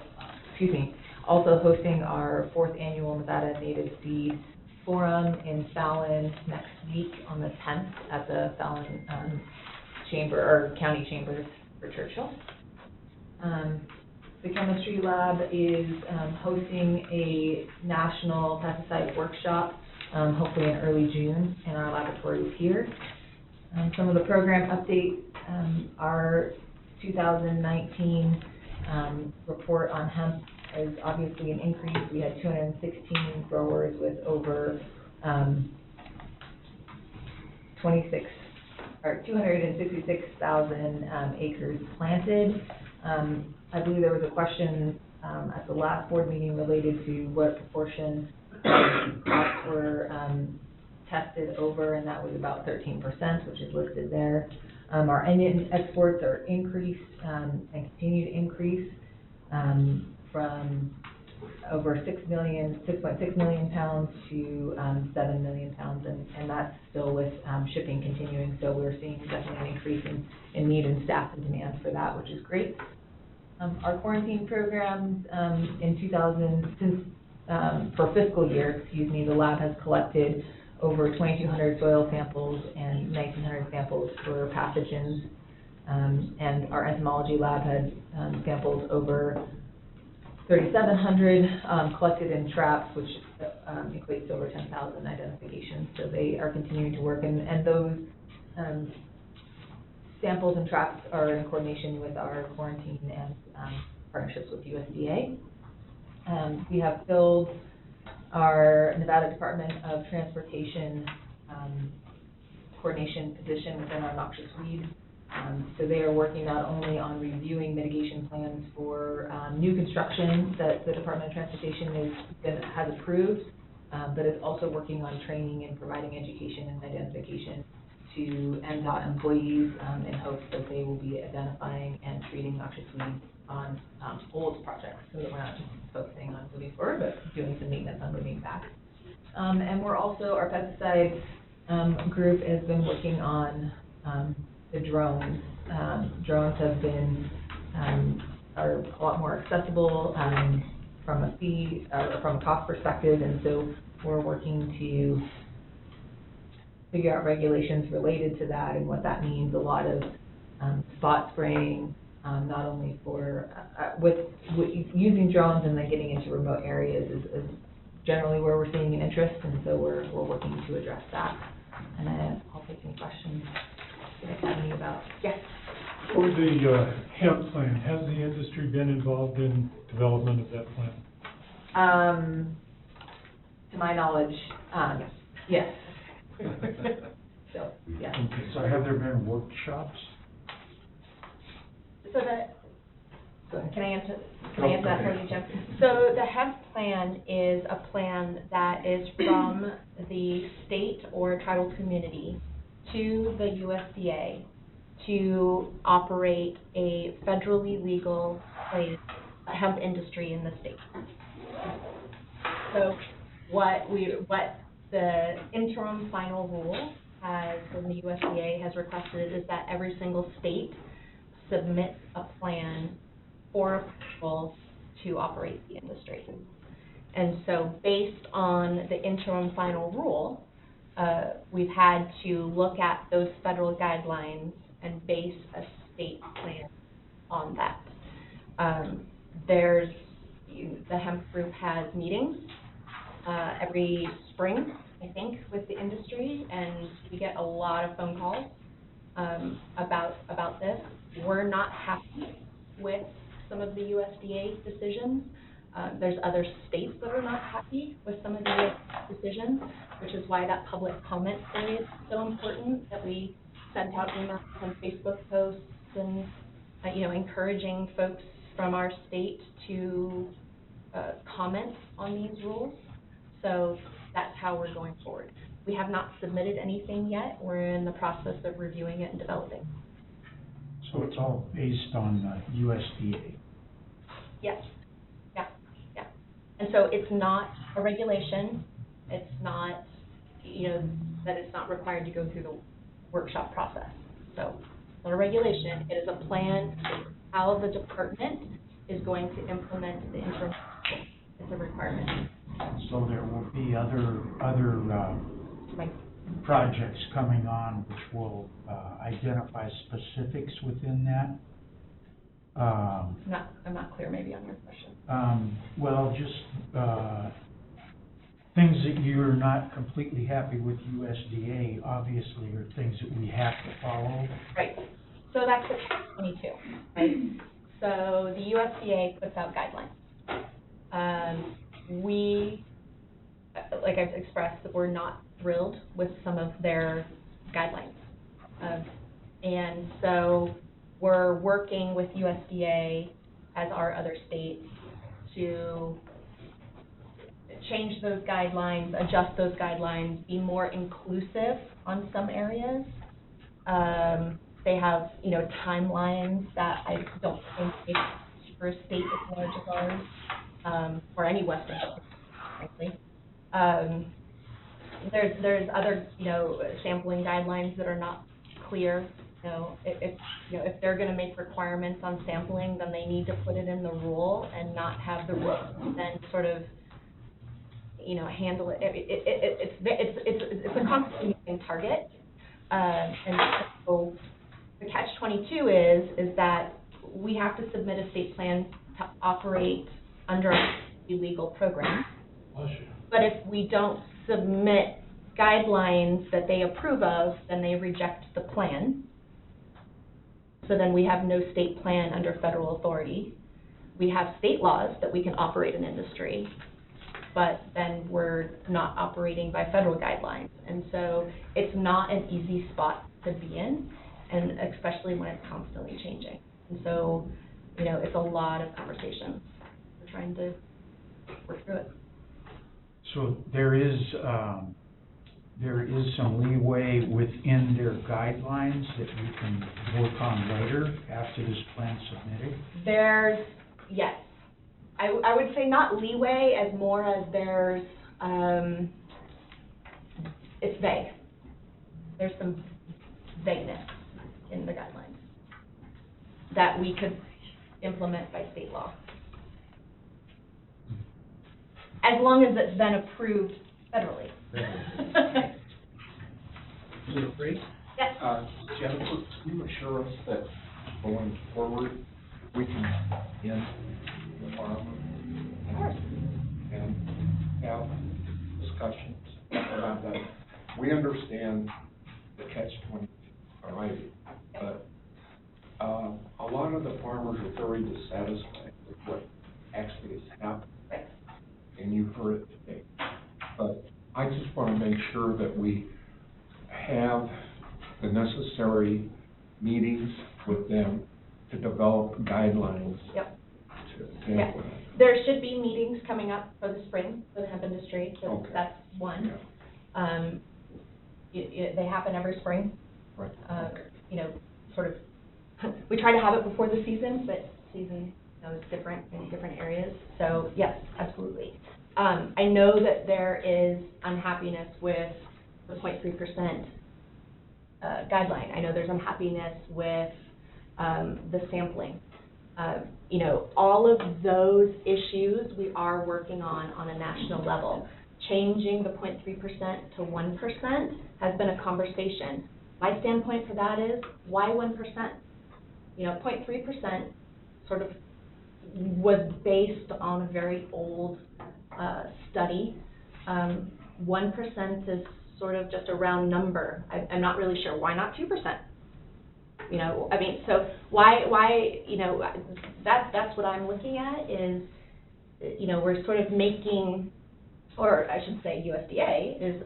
hosting our 4th annual Nevada Native Seed Forum in Fallon next week on the 10th at the Fallon Chamber, or County Chambers for Churchill. The Chemistry Lab is hosting a national pesticide workshop, hopefully in early June, in our laboratories here. Some of the program updates, our 2019 report on hemp is obviously an increase. We had 216 growers with over 266,000 acres planted. I believe there was a question at the last board meeting related to what proportion of crops were tested over, and that was about 13%, which is listed there. Our onion exports are increased and continue to increase from over 6.6 million pounds to 7 million pounds, and that's still with shipping continuing. So we're seeing definitely an increase in need and staff and demand for that, which is great. Our quarantine programs since for fiscal year, the lab has collected over 2,200 soil samples and 1,900 samples for pathogens. And our entomology lab had sampled over 3,700 collected in traps, which equates to over 10,000 identifications. So they are continuing to work, and those samples and traps are in coordination with our quarantine and partnerships with USDA. We have filled our Nevada Department of Transportation coordination position within our noxious weed. So they are working not only on reviewing mitigation plans for new construction that the Department of Transportation has approved, but is also working on training and providing education and identification to NDOT employees in hopes that they will be identifying and treating noxious weeds on old projects, so that we're not just focusing on moving forward, but doing some maintenance on moving back. And we're also, our pesticide group has been working on the drones. Drones have been, are a lot more accessible from a fee, from a cost perspective, and so we're working to figure out regulations related to that and what that means. A lot of spot spraying, not only for, with using drones and then getting into remote areas is generally where we're seeing an interest, and so we're working to address that. And I'll take any questions about. Yes. For the hemp plan, has the industry been involved in development of that plan? To my knowledge, yes. So, yeah. Okay, so have there been workshops? So can I answer that for you, Jim? So the hemp plan is a plan that is from the state or tribal community to the USDA to operate a federally legal hemp industry in the state. So what the interim final rule from the USDA has requested is that every single state submit a plan for approval to operate the industry. And so based on the interim final rule, we've had to look at those federal guidelines and base a state plan on that. The hemp group has meetings every spring, I think, with the industry, and we get a lot of phone calls about this. We're not happy with some of the USDA decisions. There's other states that are not happy with some of the USDA decisions, which is why that public comment period is so important, that we sent out emails and Facebook posts and, encouraging folks from our state to comment on these rules. So that's how we're going forward. We have not submitted anything yet. We're in the process of reviewing it and developing. So it's all based on USDA? Yes. Yeah. And so it's not a regulation. It's not, that it's not required to go through the workshop process. So it's not a regulation. It is a plan how the department is going to implement the interim. It's a requirement. So there will be other projects coming on which will identify specifics within that? I'm not clear maybe on your question. Well, just things that you're not completely happy with USDA, obviously, are things that we have to follow. Right. So that's the catch-22, right? So the USDA puts out guidelines. We, like I've expressed, that we're not thrilled with some of their guidelines. And so we're working with USDA, as are other states, to change those guidelines, adjust those guidelines, be more inclusive on some areas. They have, timelines that I don't think make for a state as large as ours, or any Western state, frankly. There's other, sampling guidelines that are not clear. If they're going to make requirements on sampling, then they need to put it in the rule and not have the rule then sort of handle it. It's a constantly moving target. And so the catch-22 is that we have to submit a state plan to operate under a legal program. But if we don't submit guidelines that they approve of, then they reject the plan. So then we have no state plan under federal authority. We have state laws that we can operate an industry, but then we're not operating by federal guidelines. And so it's not an easy spot to be in, and especially when it's constantly changing. And so, it's a lot of conversations. We're trying to work through it. So there is some leeway within their guidelines that we can work on later after this plan's submitted? Yes. I would say not leeway as more as there's, it's vague. There's some vagueness in the guidelines that we could implement by state law. As long as it's then approved federally. Mr. Free? Yes. Jennifer, can you assure us that going forward, we can end the farm and have discussions about that? We understand the catch-22, all right, but a lot of the farmers are very dissatisfied with what actually has happened, and you heard it today. But I just want to make sure that we have the necessary meetings with them to develop guidelines to implement. There should be meetings coming up for the spring for the hemp industry, so Okay. that's one. They happen every spring. Right. Sort of, we try to have it before the season, but season is different in different areas. So yes, absolutely. I know that there is unhappiness with the 0.3% guideline. I know there's unhappiness with the sampling. All of those issues we are working on a national level. Changing the 0.3% to 1% has been a conversation. My standpoint for that is, why 1%? 0.3% sort of was based on a very old study. 1% is sort of just a round number. I'm not really sure. Why not 2%? So why, that's what I'm looking at is, we're sort of making, or I should say USDA is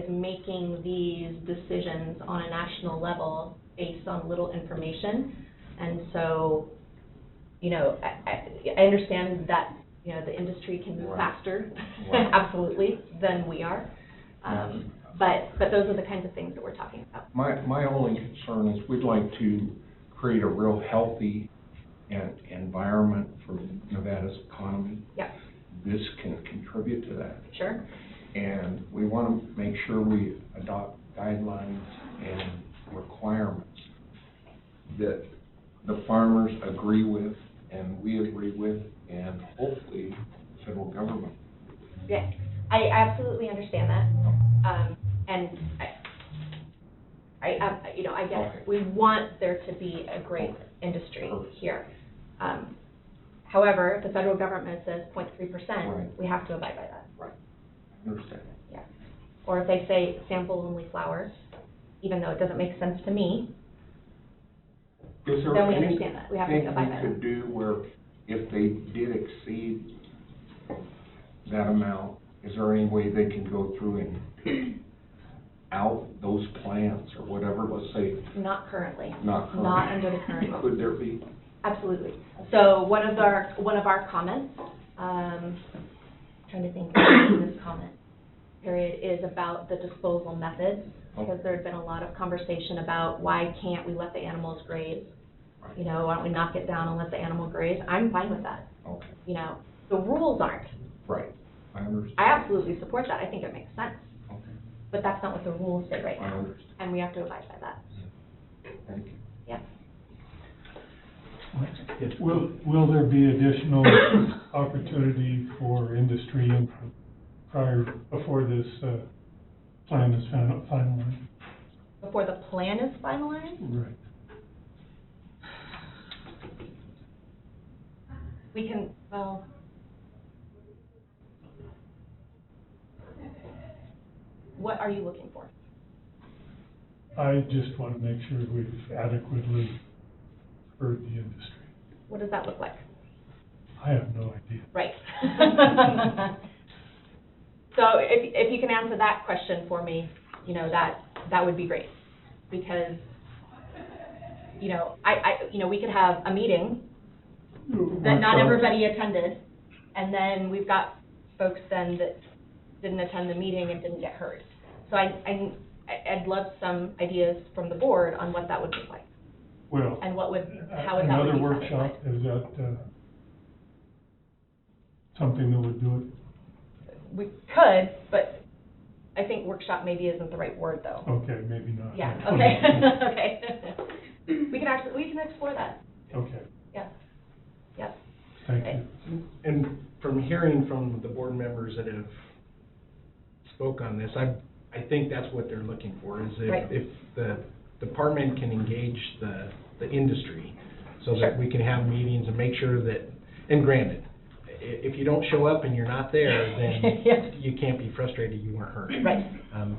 making these decisions on a national level based on little information. And so, I understand that, the industry can move faster, absolutely, than we are. But those are the kinds of things that we're talking about. My only concern is we'd like to create a real healthy environment for Nevada's economy. Yeah. This can contribute to that. Sure. And we want to make sure we adopt guidelines and requirements that the farmers agree with and we agree with, and hopefully the federal government. Yeah, I absolutely understand that. And I get it. We want there to be a great industry here. However, if the federal government says 0.3%, we have to abide by that. Right. I understand. Yeah. Or if they say sample only flowers, even though it doesn't make sense to me, Is there then we understand that. We have to anything abide by we that. could do where if they did exceed that amount, is there any way they can go through and pick out those plants or whatever, let's say? Not currently. Not currently. Not under the current law. Could there be? Absolutely. So one of our comments, trying to think of this comment period, is about the disposal methods, because there had been a lot of conversation about why can't we let the animals graze? Why don't we knock it down and let the animal graze? I'm fine with that. Okay. The rules aren't. Right. I understand. I absolutely support that. I think it makes sense. Okay. But that's not what the rules say right I now. understand. And we have to abide by that. Thank you. Yes. Will there be additional opportunity for industry input before this, plan is finalized. Before the plan is finalized? Right. We can, well, what are you looking for? I just want to make sure we've adequately heard the industry. What does that look like? I have no idea. Right. So if you can answer that question for me, you know, that would be great. Because, you know, we could have a meeting that not everybody attended, and then we've got folks then that didn't attend the meeting and didn't get heard. So I'd love some ideas from the board on what that would look like. Well, And how would that would another be workshop, satisfied. is that, something that would do it? We could, but I think workshop maybe isn't the right word, though. Okay, maybe not. Yeah, okay, okay. We can explore that, Okay, yeah, yep. thank you. And from hearing from the board members that have spoke on this, I think that's what they're looking for, is Right. if the department can engage the industry so Sure. that we can have meetings and make sure that, and granted, if you don't show up and you're not there, then Yeah. you can't be frustrated you weren't heard. Right.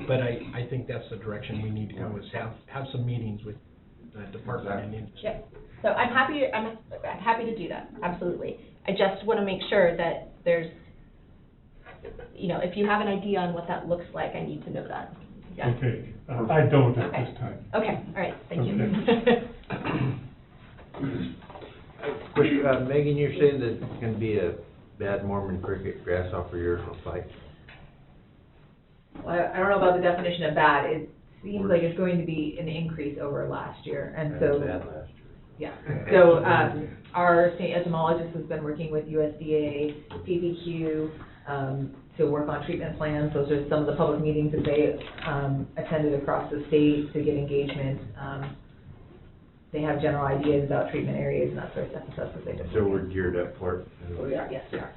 But I think that's the direction we need to go, is have some meetings with the department and industry. Yep. So I'm happy to do that, absolutely. I just want to make sure that there's, you know, if you have an idea on what that looks like, I need to know that. Yeah. Okay, I don't at Okay. this time. Okay, all right, thank you. Megan, you're saying that it's gonna be a bad Mormon cricket grasshopper year for fights? Well, I don't know about the definition of bad. It seems like it's going to be an increase over last year, and so. Bad last year. Yeah, so, our state entomologist has been working with USDA, PPQ, to work on treatment plans. Those are some of the public meetings that they, attended across the state to get engagement. They have general ideas about treatment areas and that sort of stuff, and that's what they've been. So we're geared up for it? We are, yes, we are.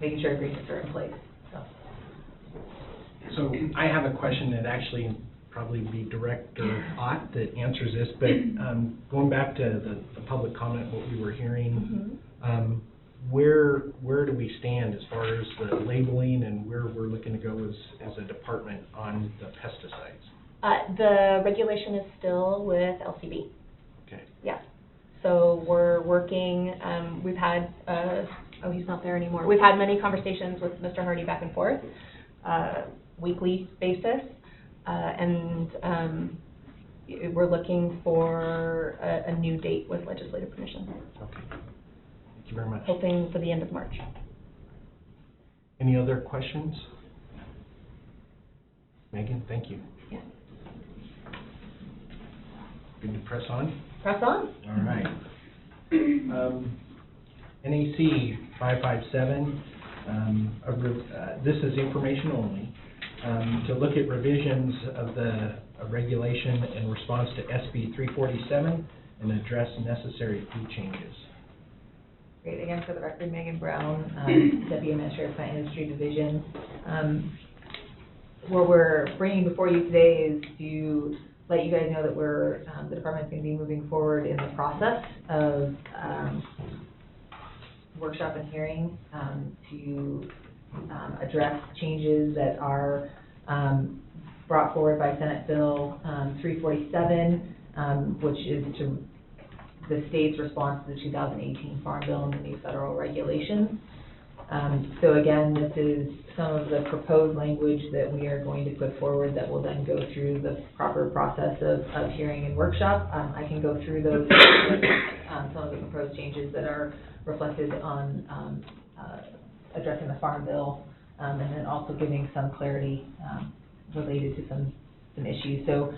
Making sure agreements are in place, so. So I have a question that actually probably be Director Ott that answers this, but going back to the public comment, what we were hearing, where do we stand as far as the labeling and where we're looking to go as a department on the pesticides? The regulation is still with LCB. Okay. Yeah. So we're working, we've had, he's not there anymore. We've had many conversations with Mr. Hardy back and forth, weekly basis, and we're looking for a new date with legislative permission. Okay. Thank you very much. Hoping for the end of March. Any other questions? Megan, thank you. Yeah. Good to press on? Press on. All right. NAC 557, this is information only, to look at revisions of the regulation in response to SB 347 and address necessary fee changes. Great, again, for the record, Megan Brown, Deputy Administrator of Plant Industry Division. What we're bringing before you today is to let you guys know that the department's going to be moving forward in the process of workshop and hearing to address changes that are brought forward by Senate Bill 347, which is to the state's response to the 2018 Farm Bill and the new federal regulations. So again, this is some of the proposed language that we are going to put forward that will then go through the proper process of hearing and workshop. I can go through those, some of the proposed changes that are reflected on addressing the Farm Bill, and then also giving some clarity related to some issues. So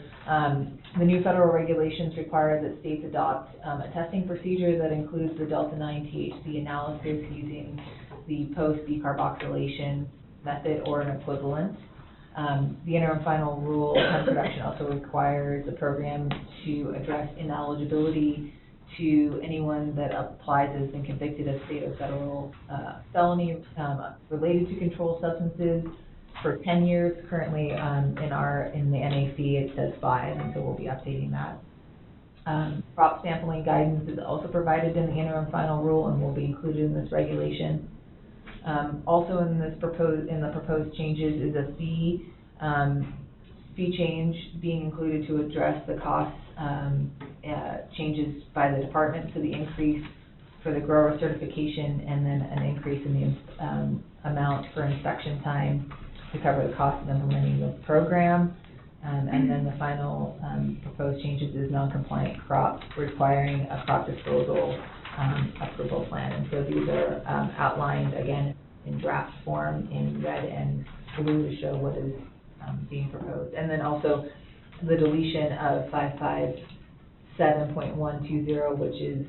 the new federal regulations require that states adopt a testing procedure that includes the Delta-9 THC analysis using the post-decarboxylation method or an equivalent. The interim final rule of hemp production also requires the program to address ineligibility to anyone that applies has been convicted of state or federal felony related to controlled substances for 10 years. Currently, in the NAC, it says 5, and so we'll be updating that. Crop sampling guidance is also provided in the interim final rule and will be included in this regulation. Also in the proposed changes is a fee change being included to address the costs changes by the department, so the increase for the grower certification and then an increase in the amount for inspection time to cover the cost of implementing the program. And then the final proposed changes is non-compliant crops requiring a crop disposal approval plan. And so these are outlined again in draft form in red and blue to show what is being proposed. And then also the deletion of 557.120, which is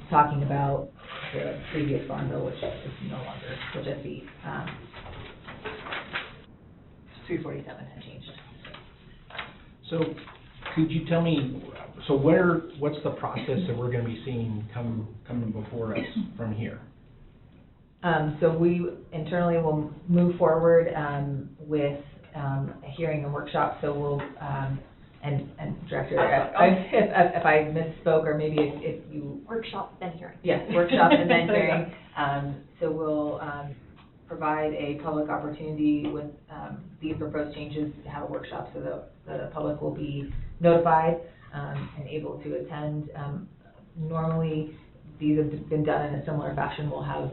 talking about the previous farm bill, which is no longer, which is the 347 has changed. So could you tell me, so what's the process that we're going to be seeing coming before us from here? So we internally will move forward with a hearing and workshop. So we'll and Director, if I misspoke, or maybe if you Workshop, then hearing. yes, workshop and then hearing. So we'll provide a public opportunity with these proposed changes to have a workshop, so the public will be notified and able to attend. Normally, these have been done in a similar fashion. We'll have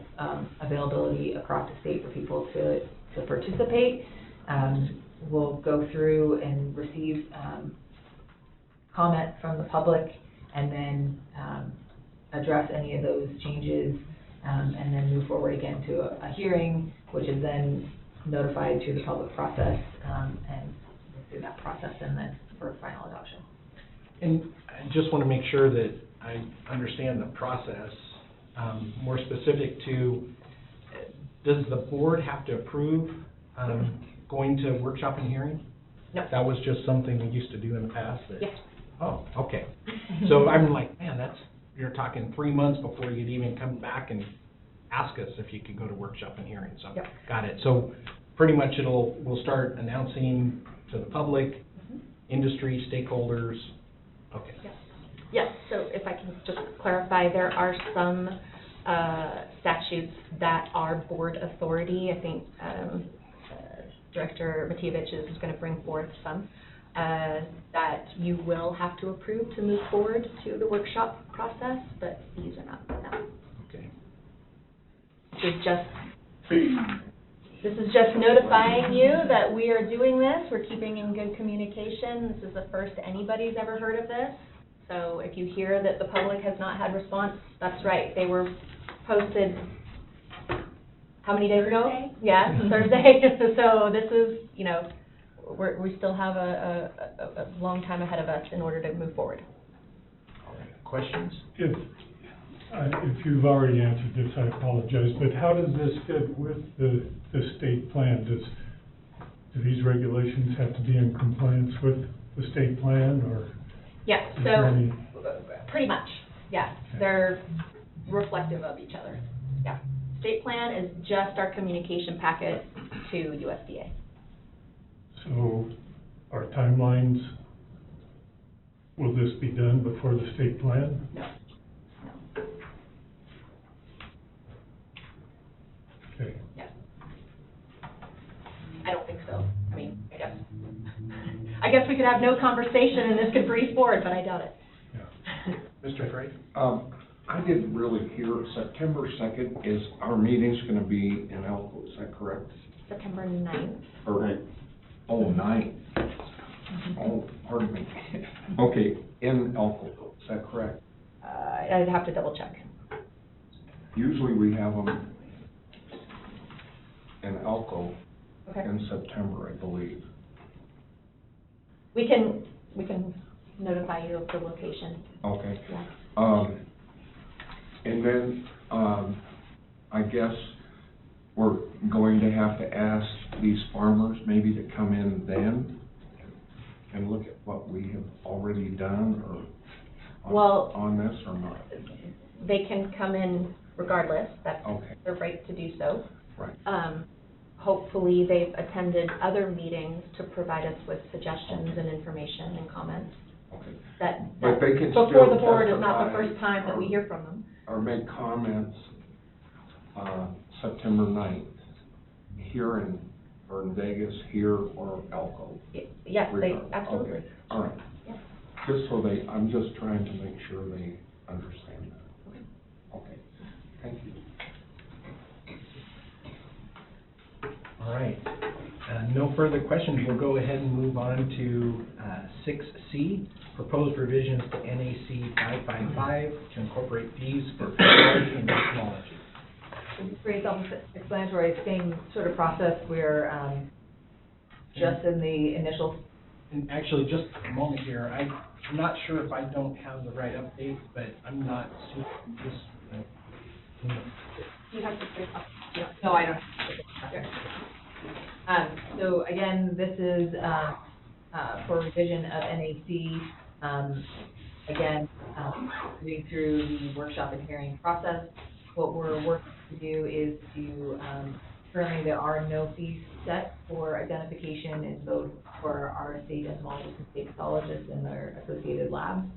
availability across the state for people to participate. We'll go through and receive comment from the public, and then address any of those changes, and then move forward again to a hearing, which is then notified to the public process, and through that process, and then for final adoption. And I just want to make sure that I understand the process, more specific to, does the board have to approve going to workshop and hearing? No. That was just something we used to do in the past? Yes. Oh, okay. So I'm like, man, you're talking 3 months before you'd even come back and ask us if you could go to workshop and hearing. So, yep. Got it. So pretty much we'll start announcing to the public, industry, stakeholders. Okay. Yes. Yes, so if I can just clarify, there are some statutes that are board authority. I think Director Matievich is going to bring forth some that you will have to approve to move forward to the workshop process, but these are not. No. Okay. This is just notifying you that we are doing this. We're keeping in good communication. This is the first anybody's ever heard of this. So if you hear that the public has not had response, that's right. They were posted how many days ago? Thursday. Yeah, Thursday. So this is, we still have a long time ahead of us in order to move forward. All right. Questions? If you've already answered this, I apologize, but how does this fit with the state plan? Do these regulations have to be in compliance with the state plan, or? Yeah, so pretty much, yeah. They're reflective of each other. Yeah. State plan is just our communication packet to USDA. So our timelines, will this be done before the state plan? No. Okay. Yeah. I don't think so. I mean, I guess we could have no conversation and this could breeze forward, but I doubt it. Yeah. Mr. Frey? I didn't really hear, September 2nd, is our meeting's going to be in Elko, is that correct? September 9th. Or, 9th. Oh, pardon me. Okay, in Elko, is that correct? I'd have to double check. Usually we have them in Elko Okay. in September, I believe. We can notify you of the location. Okay. Yeah. And then, I guess we're going to have to ask these farmers maybe to come in then and look at what we have already done, or Well- on this or not? They can come in regardless, that's Okay, their right to do so. right. Hopefully, they've attended other meetings to provide us with suggestions and information and comments. Okay. That, But they can before still the board is not the testify first time that we or- hear from them. Or make comments, September 9th, here in Vegas, here or Elko. Yes, they, Regardless. absolutely. Okay, all right. Yeah. Just so I'm just trying to make sure they understand that. Okay, thank you. All right. No further questions. We'll go ahead and move on to 6C, proposed revisions to NAC 555 to incorporate fees for pathology and technology. Pretty self-explanatory, same sort of process. We're just in the initial. And actually, just a moment here, I'm not sure if I don't have the right update, but I'm not super, You have to say, No, I don't. So again, this is for revision of NAC. Again, moving through the workshop and hearing process. What we're working to do is to, currently there are no fees set for identification in both for our state entomologists and state pathologists and their associated labs.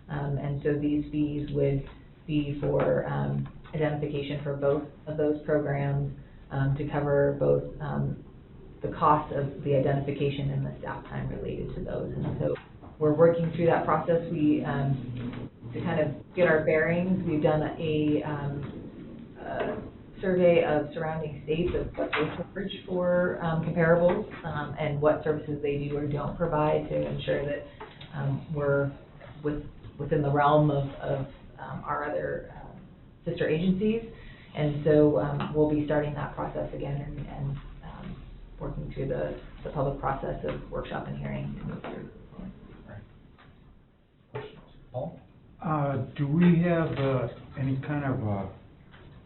And so these fees would be for identification for both of those programs, to cover both the cost of the identification and the staff time related to those. And so we're working through that process. We, to kind of get our bearings, we've done a survey of surrounding states of what they charge for comparables, and what services they do or don't provide to ensure that we're within the realm of our other sister agencies. And so we'll be starting that process again and working through the public process of workshop and hearing to move through. Paul? Do we have any kind of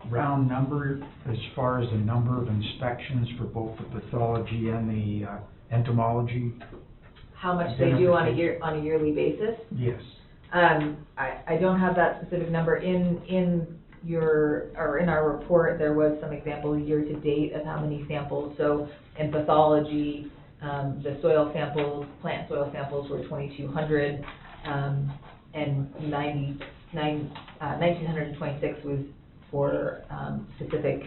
round number as far as the number of inspections for both the pathology and the entomology? How much they do on a yearly basis? Yes. I don't have that specific number in our report. There was some example year to date of how many samples. So in pathology, the soil samples, plant soil samples were 2,200, and 1,926 was for specific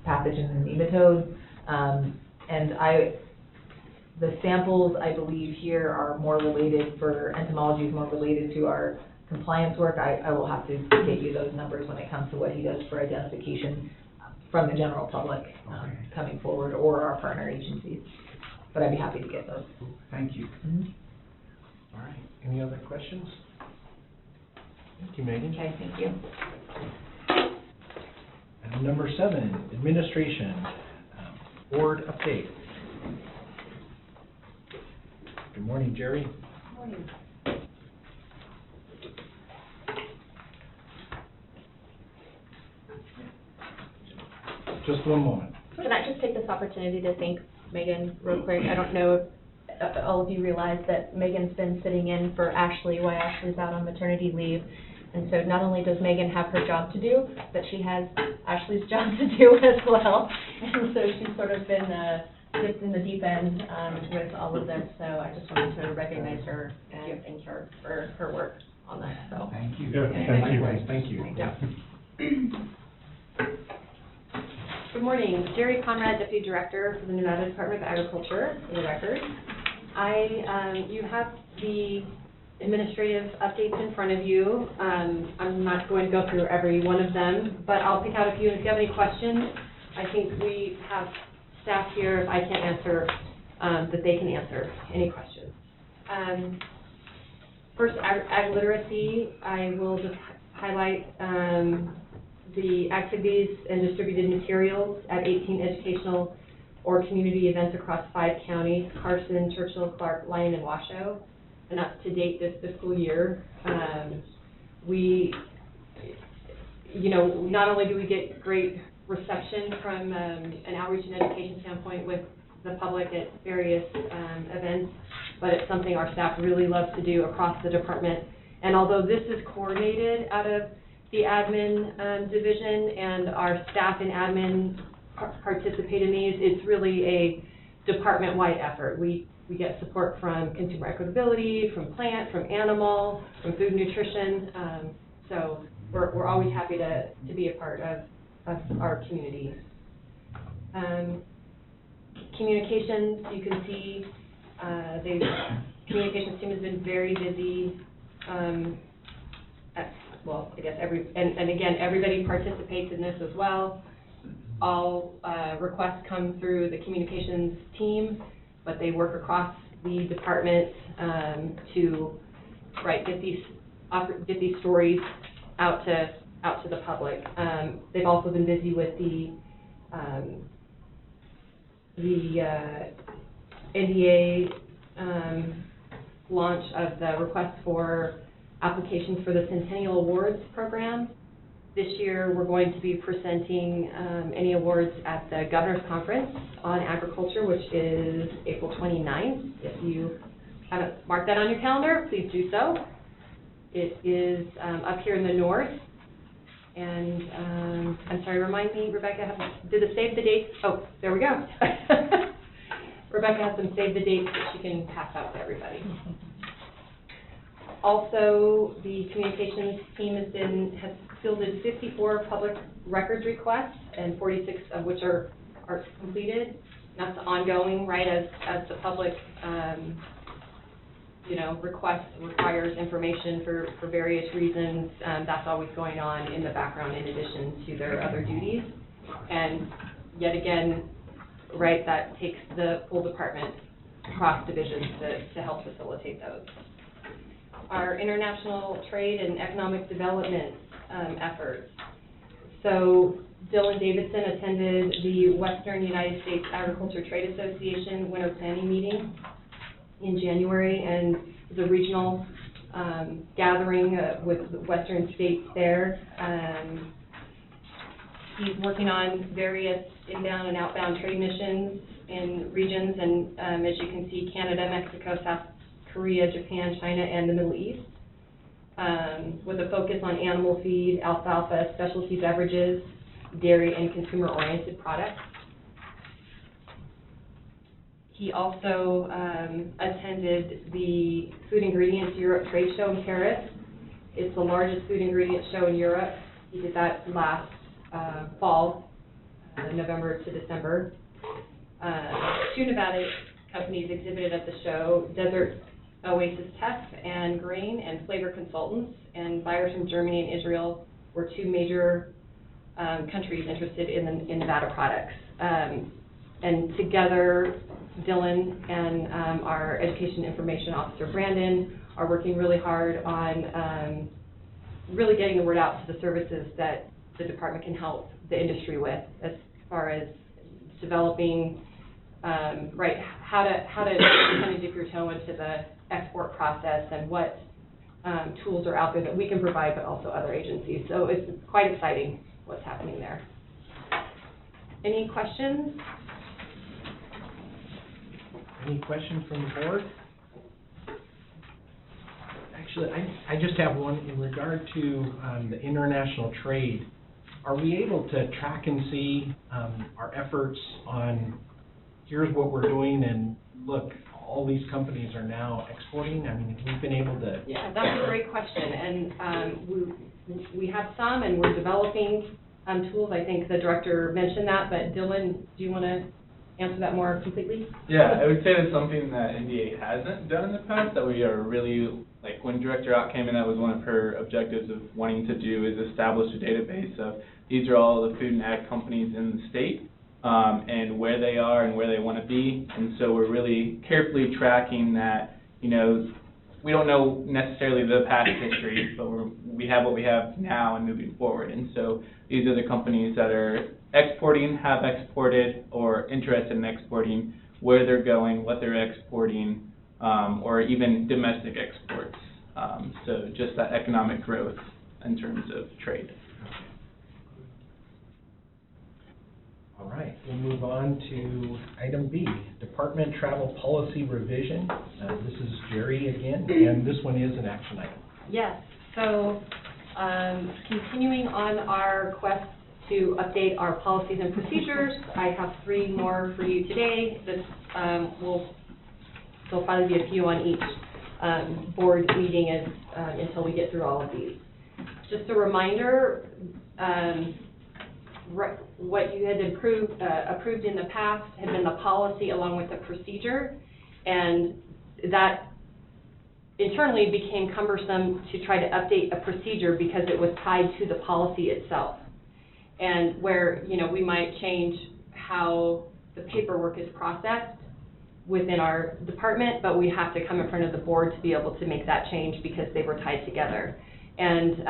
pathogens and nematodes. And the samples, I believe, here are more related, for entomology is more related to our compliance work. I will have to get you those numbers when it comes to what he does for identification from the general public coming forward, or our partner agencies. But I'd be happy to get those. Thank you. Mm-hmm. All right. Any other questions? Thank you, Megan. Okay, thank you. And number 7, administration, board update. Good morning, Jerry. Good morning. Just one moment. Can I just take this opportunity to thank Megan real quick? I don't know if all of you realize that Megan's been sitting in for Ashley while Ashley's out on maternity leave. And so not only does Megan have her job to do, but she has Ashley's job to do as well. And so she's sort of been dipped in the deep end with all of this. So I just wanted to recognize her and thank her for her work on this. So Thank you. Yeah, thank you. Likewise, thank you. yeah. Good morning, Jerry Conrad, Deputy Director for the Nevada Department of Agriculture, for the record. You have the administrative updates in front of you. I'm not going to go through every one of them, but I'll pick out a few. If you have any questions, I think we have staff here, if I can't answer, that they can answer any questions. First, ag literacy, I will just highlight the activities and distributed materials at 18 educational or community events across 5 counties, Carson, Churchill, Clark, Lyon, and Washoe, and up to date this fiscal year. We, not only do we get great reception from an outreach and education standpoint with the public at various events, but it's something our staff really loves to do across the department, And although this is coordinated out of the admin division and our staff and admin participate in these, it's really a department-wide effort. We get support from consumer equitability, from plant, from animal, from food and nutrition. So we're always happy to be a part of our community. Communications, you can see, communications team has been very busy. Well, I guess and again, everybody participates in this as well. All requests come through the communications team, but they work across the department to get these stories out to the public. They've also been busy with the NDA launch of the request for applications for the Centennial Awards program. This year, we're going to be presenting any awards at the Governor's Conference on Agriculture, which is April 29th. If you haven't marked that on your calendar, please do so. It is up here in the north. And I'm sorry, remind me, Rebecca, did the save the dates? Oh, there we go. Rebecca has some save the dates that she can pass out to everybody. Also, the communications team has fielded 54 public records requests, and 46 of which are completed. And that's ongoing, right, as the public, requires information for various reasons. That's always going on in the background in addition to their other duties. And yet again, right, that takes the full department across divisions to help facilitate those. Our international trade and economic development efforts. So Dylan Davidson attended the Western United States Agriculture Trade Association Winter Planning Meeting in January, and the regional gathering with Western states there. He's working on various inbound and outbound trade missions in regions, and as you can see, Canada, Mexico, South Korea, Japan, China, and the Middle East, with a focus on animal feed, alfalfa, specialty beverages, dairy, and consumer-oriented products. He also attended the Food Ingredients Europe trade show in Paris. It's the largest food ingredient show in Europe. He did that last fall, November to December. 2 Nevada companies exhibited at the show: Desert Oasis Test and Grain and Flavor Consultants, and buyers from Germany and Israel were 2 major countries interested in the Nevada products. And together, Dylan and our Education Information Officer, Brandon, are working really hard on really getting the word out to the services that the department can help the industry with, as far as developing, how to kind of dip your toe into the export process and what tools are out there that we can provide, but also other agencies. So it's quite exciting what's happening there. Any questions? Any questions from the board? Actually, I just have one in regard to the international trade. Are we able to track and see our efforts on, here's what we're doing, and look, all these companies are now exporting? I mean, we've been able to... Yeah, that's a great question, and we have some, and we're developing tools. I think the director mentioned that, but Dylan, do you want to answer that more completely? Yeah, I would say that's something that NDA hasn't done in the past, that we are really, like when Director Ott came in, that was one of her objectives of wanting to do, is establish a database of these are all the food and ag companies in the state, and where they are and where they want to be. And so we're really carefully tracking that. You know, we don't know necessarily the past history, but we have what we have now and moving forward. And so these are the companies that are exporting, have exported, or interested in exporting, where they're going, what they're exporting, or even domestic exports. So just that economic growth in terms of trade. All right, we'll move on to item B, Department Travel Policy Revision. This is Jerry again, and this one is an action item. Yes, so, continuing on our quest to update our policies and procedures, I have 3 more for you today. This, there'll probably be a few on each, board meeting as, until we get through all of these. Just a reminder, what you had approved in the past had been the policy along with the procedure, and that internally became cumbersome to try to update a procedure because it was tied to the policy itself. And where, we might change how the paperwork is processed within our department, but we have to come in front of the board to be able to make that change because they were tied together. And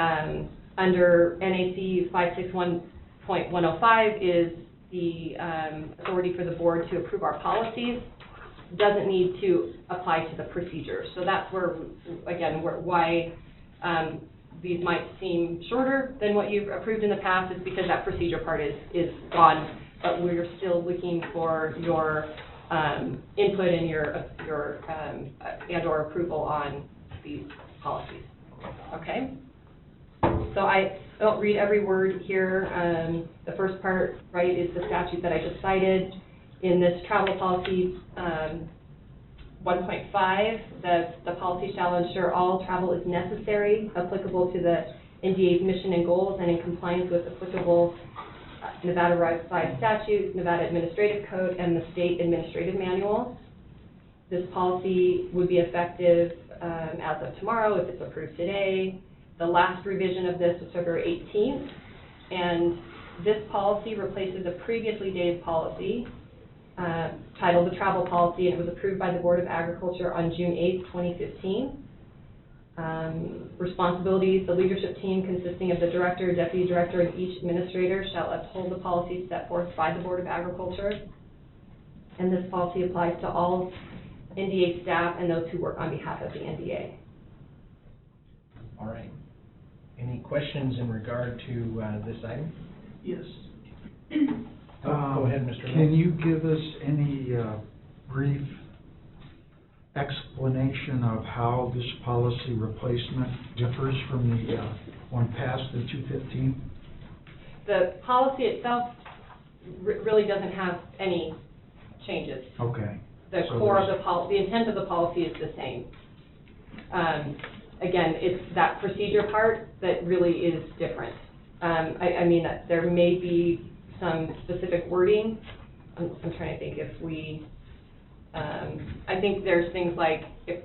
under NAC 561.105 is the authority for the board to approve our policies, doesn't need to apply to the procedure. So that's where, again, why these might seem shorter than what you've approved in the past is because that procedure part is gone, but we're still looking for your input and your and/or approval on these policies. Okay? So I don't read every word here. The first part, right, is the statute that I just cited. In this travel policy 1.5, the policy shall ensure all travel is necessary, applicable to the NDA's mission and goals, and in compliance with applicable Nevada Revised Statutes, Nevada Administrative Code, and the State Administrative Manual. This policy would be effective as of tomorrow if it's approved today. The last revision of this was February 18th, and this policy replaces a previously dated policy titled the Travel Policy, and it was approved by the Board of Agriculture on June 8th, 2015. Responsibilities: the leadership team consisting of the director, deputy director, and each administrator shall uphold the policies set forth by the Board of Agriculture. And this policy applies to all NDA staff and those who work on behalf of the NDA. All right. Any questions in regard to this item? Yes. Go ahead, Mr. Can you give us any brief explanation of how this policy replacement differs from the one passed in 2015? The policy itself really doesn't have any changes. Okay. The core of the policy, the intent of the policy is the same. Again, it's that procedure part that really is different. I mean, there may be some specific wording. I'm trying to think if we, I think there's things like, if,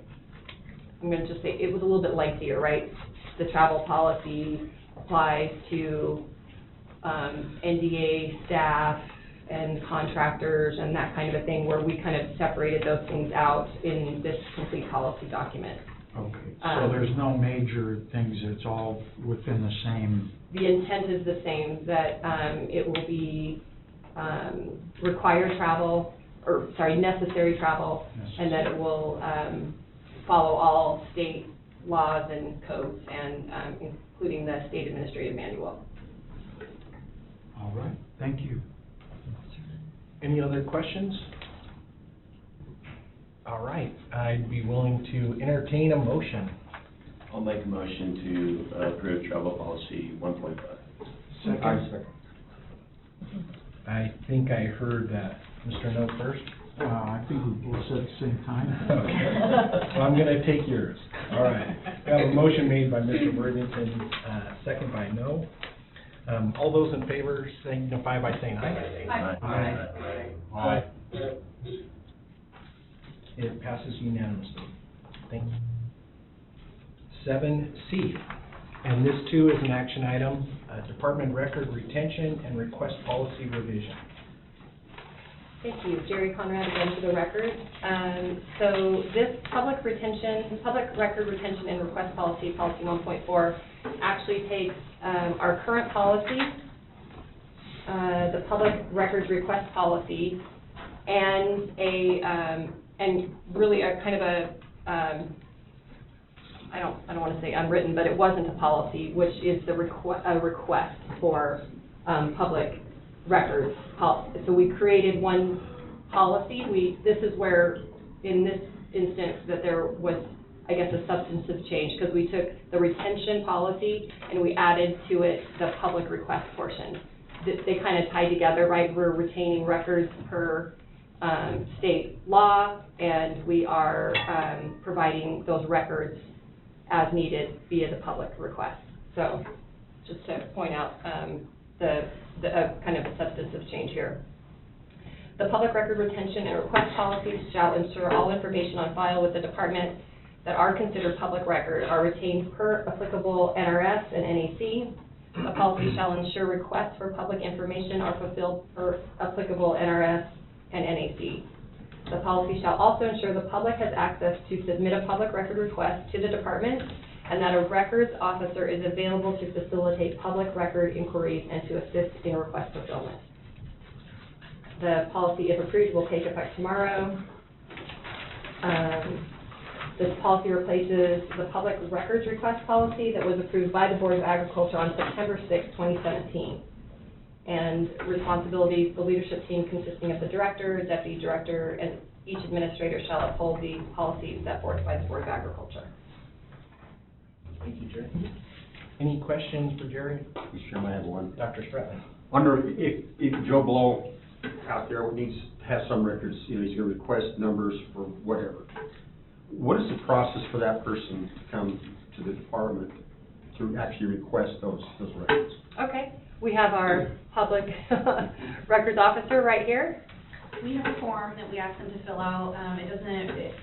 I'm going to just say, it was a little bit lengthier, right? The travel policy applies to NDA staff and contractors and that kind of a thing, where we kind of separated those things out in this complete policy document. Okay, so there's no major things, it's all within the same... The intent is the same, that it will be required travel, or sorry, necessary travel, and that it will follow all state laws and codes, and including the State Administrative Manual. All right, thank you. Any other questions? All right, I'd be willing to entertain a motion. I'll make a motion to approve travel policy 1.5. Second. I think I heard Mr. No first. I think we both said at the same time. Okay. Well, I'm going to take yours. All right. We have a motion made by Mr. Worthington, second by No. All those in favor signify by saying aye. Aye. Aye. It passes unanimously. Thank you. 7C, and this too is an action item, Department Record Retention and Request Policy Revision. Thank you. Jerry Conrad again for the record. So this public record retention and request policy, policy 1.4, actually takes our current policy, the public records request policy, and really a kind of a I don't want to say unwritten, but it wasn't a policy, which is a request for public records policy. So we created one policy. This is where, in this instance, that there was I guess, a substantive change, because we took the retention policy and we added to it the public request portion. They kind of tie together, right? We're retaining records per state law, and we are providing those records as needed via the public request. So just to point out the kind of a substantive change here. The public record retention and request policies shall ensure all information on file with the department that are considered public record are retained per applicable NRS and NAC. The policy shall ensure requests for public information are fulfilled per applicable NRS and NAC. The policy shall also ensure the public has access to submit a public record request to the department, and that a records officer is available to facilitate public record inquiries and to assist in request fulfillment. The policy, if approved, will take effect tomorrow. This policy replaces the public records request policy that was approved by the Board of Agriculture on September 6, 2017. And responsibilities, the leadership team consisting of the director, deputy director, and each administrator shall uphold the policies set forth by the Board of Agriculture. Thank you, Jerry. Any questions for Jerry? Sure, I have one. Dr. Stratton? Wonder if Joe Blow out there needs to have some records, you know, he's gonna request numbers for whatever. What is the process for that person to come to the department to actually request those records? Okay, we have our public records officer right here. We have a form that we ask them to fill out.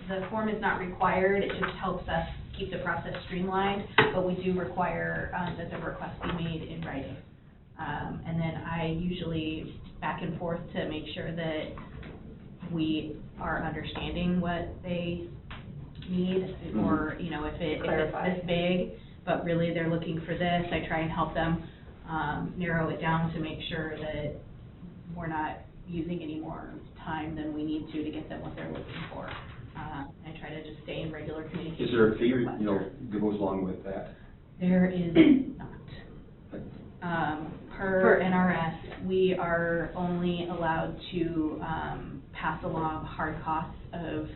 The form is not required, it just helps us keep the process streamlined, but we do require that the request be made in writing. And then I usually back and forth to make sure that we are understanding what they need, or, you know, if it's this big, but really they're looking for this, I try and help them narrow it down to make sure that we're not using any more time than we need to get them what they're looking for. I try to just stay in regular communication. Is there a fee, you know, that goes along with that? There is not. Per NRS, we are only allowed to pass along hard costs of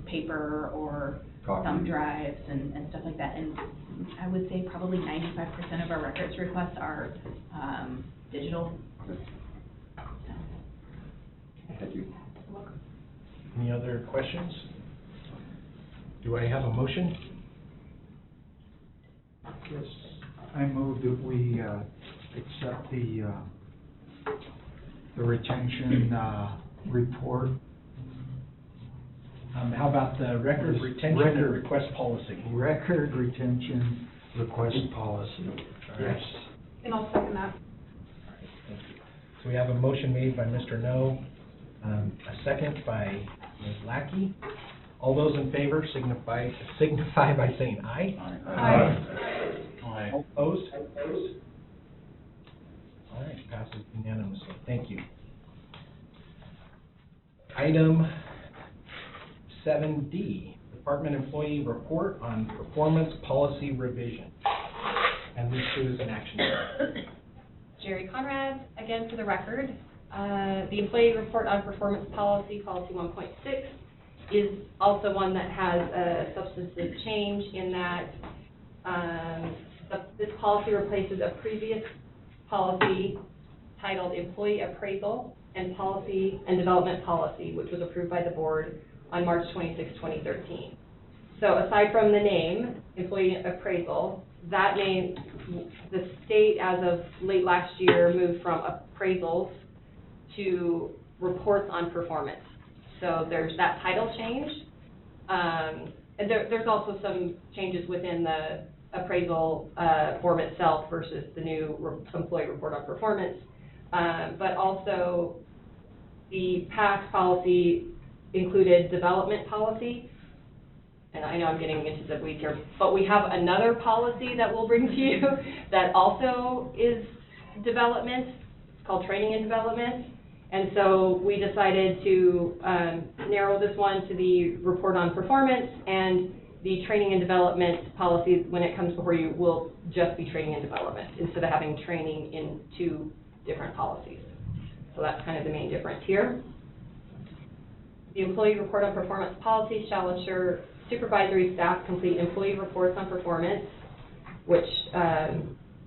paper or thumb drives and stuff like that. And I would say probably 95% of our records requests are digital. Thank you. Any other questions? Do I have a motion? Yes, I move that we accept the retention report. How about the record retention and request policy? Record retention request policy. Yes. And I'll second that. Thank you. So we have a motion made by Mr. No, a second by Ms. Lackey. All those in favor signify by saying aye. Aye. All opposed? All right, passes unanimously. Thank you. Item 7D, Department Employee Report on Performance Policy Revision. And this is an action item. Jerry Conrad, again for the record. The Employee Report on Performance Policy, Policy 1.6, is also one that has a substantive change in that this policy replaces a previous policy titled Employee Appraisal and Policy and Development Policy, which was approved by the board on March 26, 2013. So aside from the name, Employee Appraisal, that name, the state as of late last year moved from appraisals to reports on performance. So there's that title change. And there's also some changes within the appraisal form itself versus the new employee report on performance. But also the past policy included development policy. And I know I'm getting into the weeds here, but we have another policy that we'll bring to you that also is development. It's called training and development. And so we decided to narrow this one to the report on performance, and the training and development policy, when it comes before you, will just be training and development instead of having training in two different policies. So that's kind of the main difference here. The employee report on performance policy shall ensure supervisory staff complete employee reports on performance, which,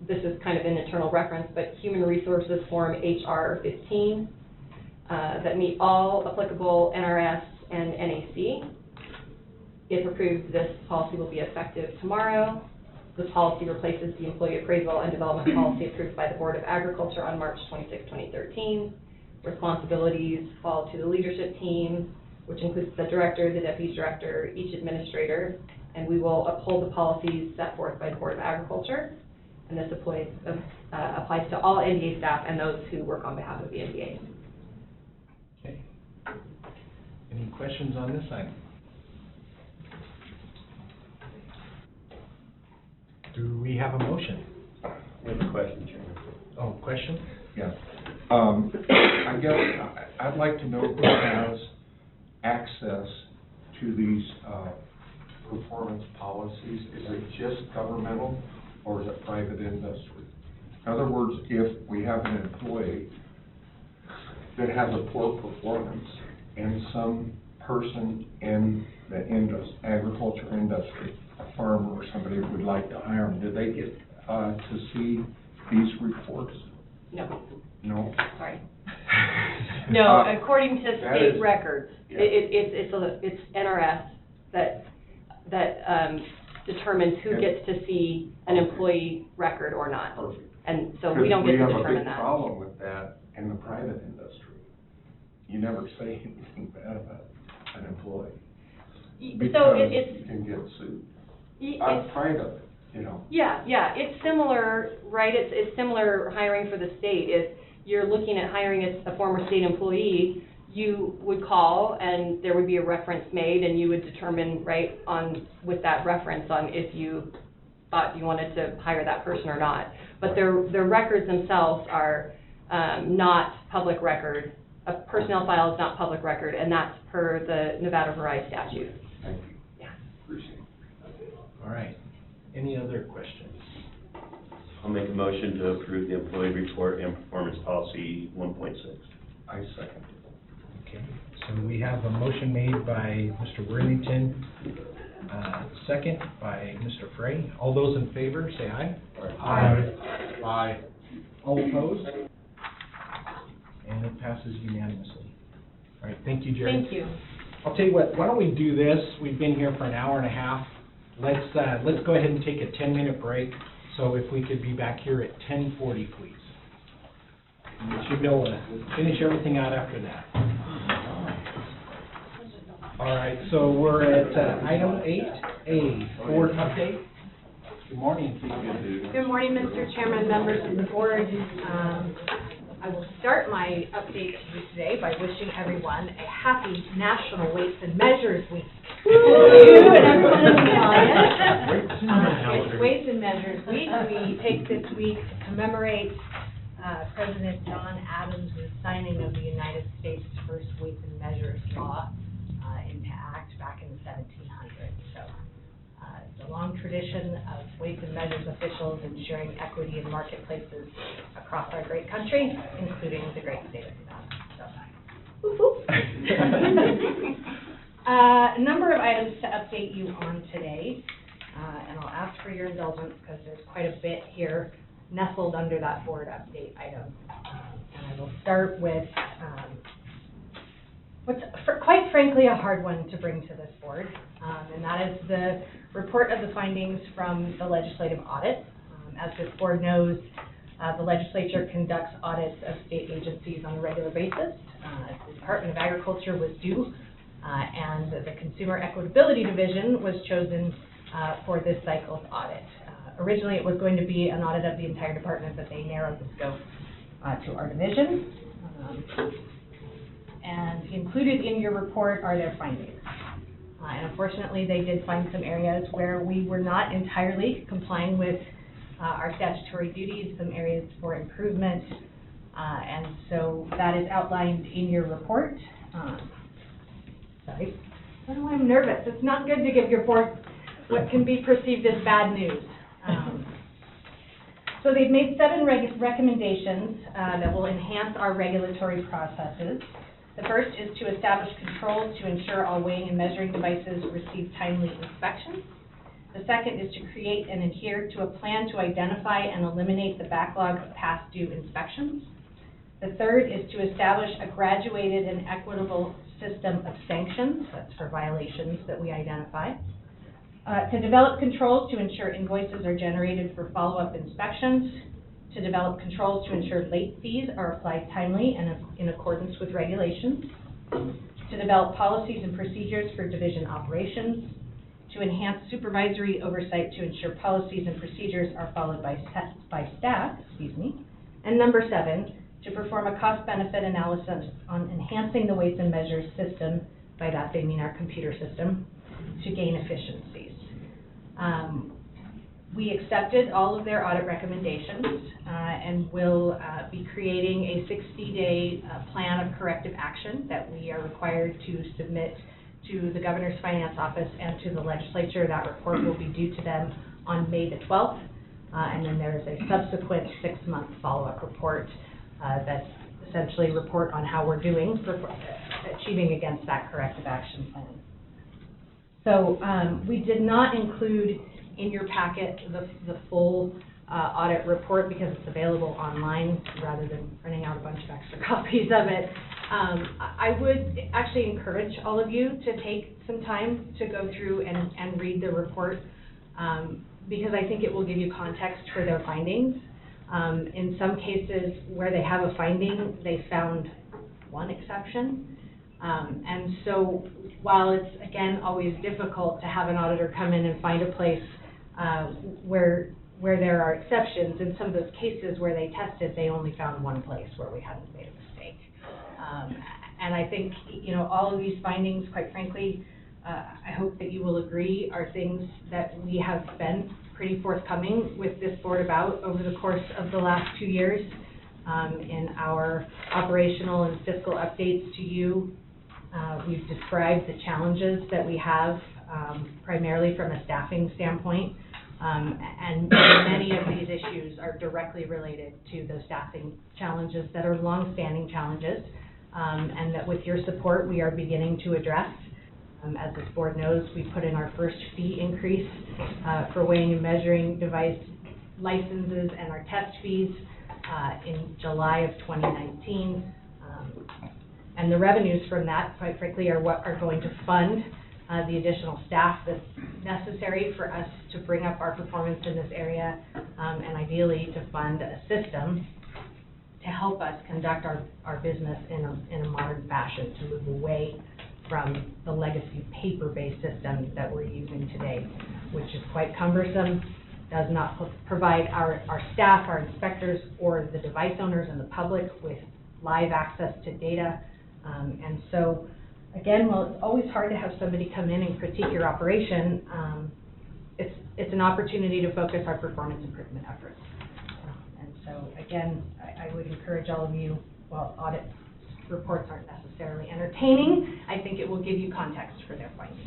this is kind of an internal reference, but Human Resources Form HR 15, that meet all applicable NRS and NAC. If approved, this policy will be effective tomorrow. This policy replaces the employee appraisal and development policy approved by the Board of Agriculture on March 26, 2013. Responsibilities fall to the leadership team, which includes the director, the deputy director, each administrator, and we will uphold the policies set forth by the Board of Agriculture. And this applies to all NDA staff and those who work on behalf of the NDA. Okay. Any questions on this item? Do we have a motion? I have a question, Chairman. Oh, question? Yeah. I guess I'd like to know who has access to these performance policies. Is it just governmental or is it private industry? In other words, if we have an employee that has a poor performance and some person in the agriculture industry, a farmer or somebody would like to hire them, do they get to see these reports? No. No? Sorry. No, according to that state is- records, yeah. it's NRS that determines who And- gets to see an employee record or not. Perfect. And so we don't get to determine We have a big that. problem with that in the private industry. You never say anything bad about an employee. So Because it's, you can get sued. it's, I'm afraid of it, you know. yeah, it's similar, right? It's similar hiring for the state. If you're looking at hiring a former state employee, you would call and there would be a reference made and you would determine, right, with that reference on if you thought you wanted to hire that person or not. But their records themselves are not public record. A personnel file is not public record, and that's per the Nevada Verizon statute. Thank you. Yeah. Appreciate it. All right. Any other questions? I'll make a motion to approve the employee report and performance policy 1.6. I second it. Okay, so we have a motion made by Mr. Worthington, second by Mr. Frey. All those in favor, say aye. Aye. Aye. All opposed? And it passes unanimously. All right, thank you, Jerry. Thank you. I'll tell you what, why don't we do this? We've been here for an hour and a half. Let's go ahead and take a 10-minute break. So if we could be back here at 10:40, please. And we should be able to finish everything out after that. All right, so we're at item 8A, board update. Good morning. Good morning, Mr. Chairman, members of the board. I will start my update to you today by wishing everyone a happy National Weights and Measures Week. You and everyone in the audience. It's Weights and Measures Week. We take this week to commemorate President John Adams' signing of the United States' first Weights and Measures Law into act back in the 1700s. So it's a long tradition of weights and measures officials ensuring equity in marketplaces across our great country, including the great state of Nevada. So, woo-hoo. A number of items to update you on today, and I'll ask for your indulgence because there's quite a bit here nestled under that board update item. And I will start with what's quite frankly a hard one to bring to this board, and that is the report of the findings from the legislative audit. As this board knows, the legislature conducts audits of state agencies on a regular basis. The Department of Agriculture was due, and the Consumer Equitability Division was chosen for this cycle's audit. Originally, it was going to be an audit of the entire department, but they narrowed the scope to our division. And included in your report are their findings. And unfortunately, they did find some areas where we were not entirely complying with our statutory duties, some areas for improvement. And so that is outlined in your report. Sorry, I don't know why I'm nervous. It's not good to give your board what can be perceived as bad news. So they've made 7 recommendations that will enhance our regulatory processes. The first is to establish controls to ensure all weighing and measuring devices receive timely inspections. The second is to create and adhere to a plan to identify and eliminate the backlog of past due inspections. The third is to establish a graduated and equitable system of sanctions, that's for violations that we identify. To develop controls to ensure invoices are generated for follow-up inspections. To develop controls to ensure late fees are applied timely and in accordance with regulations. To develop policies and procedures for division operations. To enhance supervisory oversight to ensure policies and procedures are followed by staff, And number 7, to perform a cost-benefit analysis on enhancing the weights and measures system, by that they mean our computer system, to gain efficiencies. We accepted all of their audit recommendations and will be creating a 60-day plan of corrective action that we are required to submit to the Governor's Finance Office and to the Legislature. That report will be due to them on May the 12th, and then there is a subsequent 6-month follow-up report that's essentially a report on how we're doing for achieving against that corrective action plan. So we did not include in your packet the full audit report because it's available online rather than printing out a bunch of extra copies of it. I would actually encourage all of you to take some time to go through and read the report because I think it will give you context for their findings. In some cases where they have a finding, they found one exception. And so while it's, again, always difficult to have an auditor come in and find a place where there are exceptions, in some of those cases where they tested, they only found one place where we hadn't made a mistake. And I think, all of these findings, quite frankly, I hope that you will agree, are things that we have been pretty forthcoming with this board about over the course of the last 2 years in our operational and fiscal updates to you. We've described the challenges that we have primarily from a staffing standpoint, and many of these issues are directly related to those staffing challenges that are long-standing challenges, and that with your support we are beginning to address. As this board knows, we put in our first fee increase for weighing and measuring device licenses and our test fees in July of 2019. And the revenues from that, quite frankly, are what are going to fund the additional staff that's necessary for us to bring up our performance in this area, and ideally to fund a system to help us conduct our business in a modern fashion, to move away from the legacy paper-based system that we're using today, which is quite cumbersome, does not provide our staff, our inspectors, or the device owners and the public with live access to data. And so, again, while it's always hard to have somebody come in and critique your operation, it's an opportunity to focus our performance improvement efforts. And so, again, I would encourage all of you, while audit reports aren't necessarily entertaining, I think it will give you context for their findings.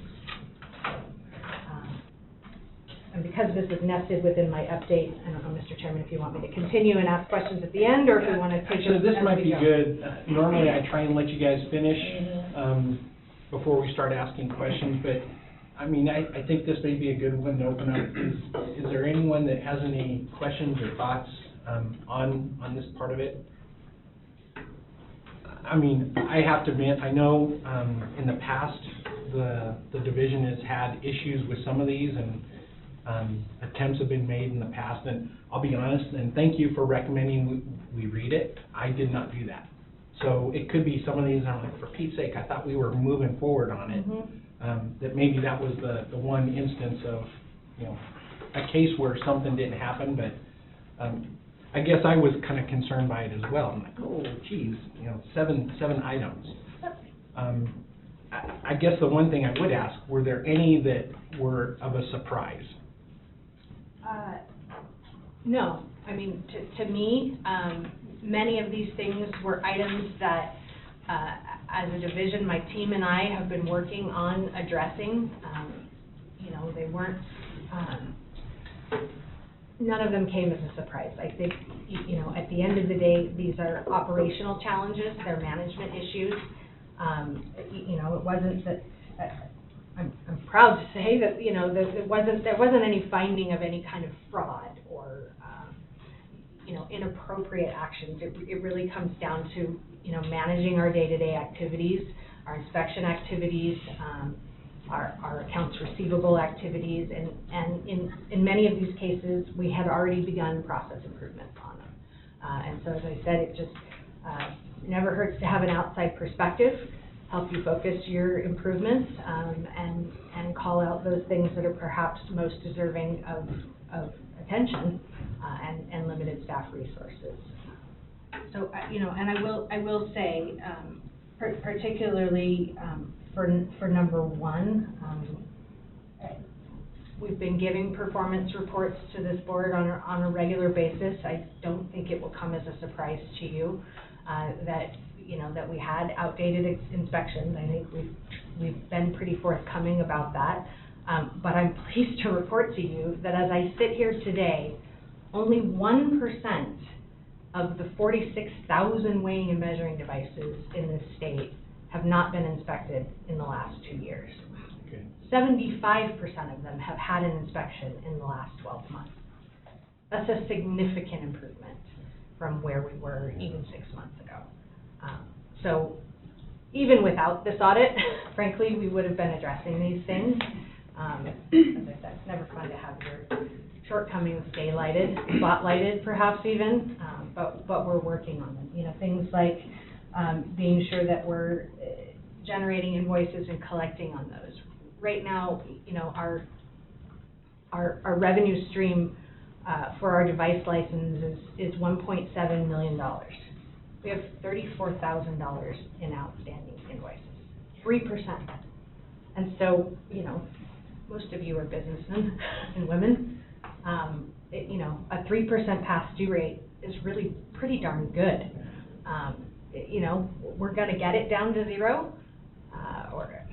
And because this is nested within my update, I don't know, Mr. Chairman, if you want me to continue and ask questions at the end, or if you want to take Actually, this as might we be go. good. Normally, I try and let you guys finish before we start asking questions, but I mean, I think this may be a good one to open up. Is there anyone that has any questions or thoughts on this part of it? I mean, I have to admit, I know in the past the division has had issues with some of these, and attempts have been made in the past, and I'll be honest, and thank you for recommending we read it. I did not do that. So it could be some of these, I'm like, for Pete's sake, I thought we were moving forward on it. That maybe that was the one instance of, a case where something didn't happen, but I guess I was kind of concerned by it as well. I'm like, oh, geez, 7 items. I guess the one thing I would ask, were there any that were of a surprise? No. I mean, to me, many of these things were items that, as a division, my team and I have been working on addressing. They weren't, none of them came as a surprise. I think, at the end of the day, these are operational challenges, they're management issues. It wasn't that, I'm proud to say that, there wasn't any finding of any kind of fraud or, inappropriate actions. It really comes down to, managing our day-to-day activities, our inspection activities, our accounts receivable activities, and in many of these cases, we had already begun process improvements on them. And so, as I said, it just never hurts to have an outside perspective, help you focus your improvements, and call out those things that are perhaps most deserving of attention and limited staff resources. So, and I will say, particularly for number one, we've been giving performance reports to this board on a regular basis. I don't think it will come as a surprise to you that we had outdated inspections. I think we've been pretty forthcoming about that. But I'm pleased to report to you that as I sit here today, only 1% of the 46,000 weighing and measuring devices in this state have not been inspected in the last 2 years. Okay. 75% of them have had an inspection in the last 12 months. That's a significant improvement from where we were even 6 months ago. So even without this audit, frankly, we would have been addressing these things. As I said, it's never fun to have your shortcomings spotlighted perhaps even, but we're working on them. Things like being sure that we're generating invoices and collecting on those. Right now, our revenue stream for our device licenses is $1.7 million. We have $34,000 in outstanding invoices, 3%. And so, most of you are businessmen and women. A 3% past due rate is really pretty darn good. We're going to get it down to zero, or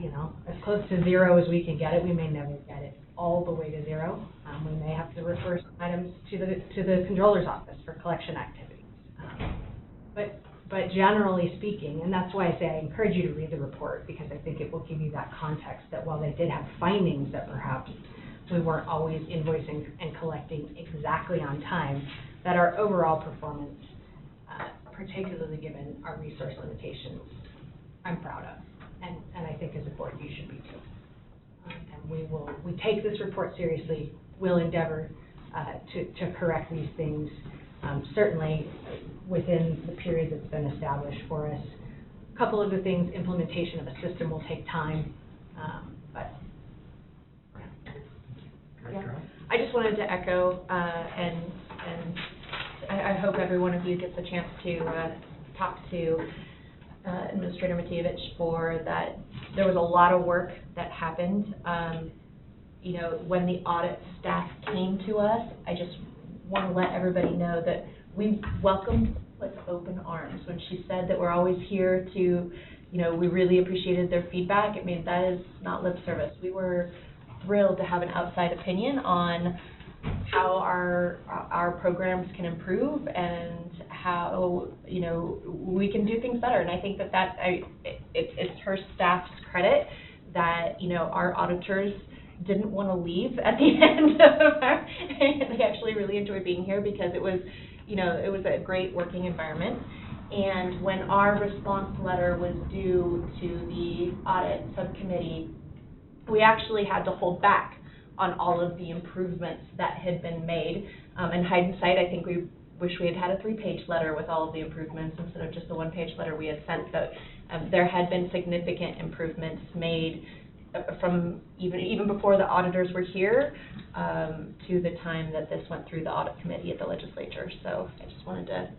as close to zero as we can get it. We may never get it all the way to zero. We may have to refer some items to the controller's office for collection activities. But generally speaking, and that's why I say I encourage you to read the report, because I think it will give you that context that while they did have findings that perhaps we weren't always invoicing and collecting exactly on time, that our overall performance, particularly given our resource limitations, I'm proud of. And I think as a board you should be too. And we take this report seriously. We'll endeavor to correct these things, certainly within the period that's been established for us. A couple of the things, implementation of a system will take time, but yeah. I just wanted to echo, and I hope every one of you gets a chance to talk to Administrator Matijevich for that. There was a lot of work that happened. When the audit staff came to us, I just want to let everybody know that we welcomed with open arms. When she said that we're always here to, we really appreciated their feedback. I mean, that is not lip service. We were thrilled to have an outside opinion on how our programs can improve and how, we can do things better. And I think it's her staff's credit that, our auditors didn't want to leave at the end of our, they actually really enjoyed being here because it was a great working environment. And when our response letter was due to the audit subcommittee, we actually had to hold back on all of the improvements that had been made. In hindsight, I think we wish we had had a 3-page letter with all of the improvements instead of just the 1-page letter we had sent. But there had been significant improvements made from even before the auditors were here to the time that this went through the audit committee at the legislature. So I just wanted to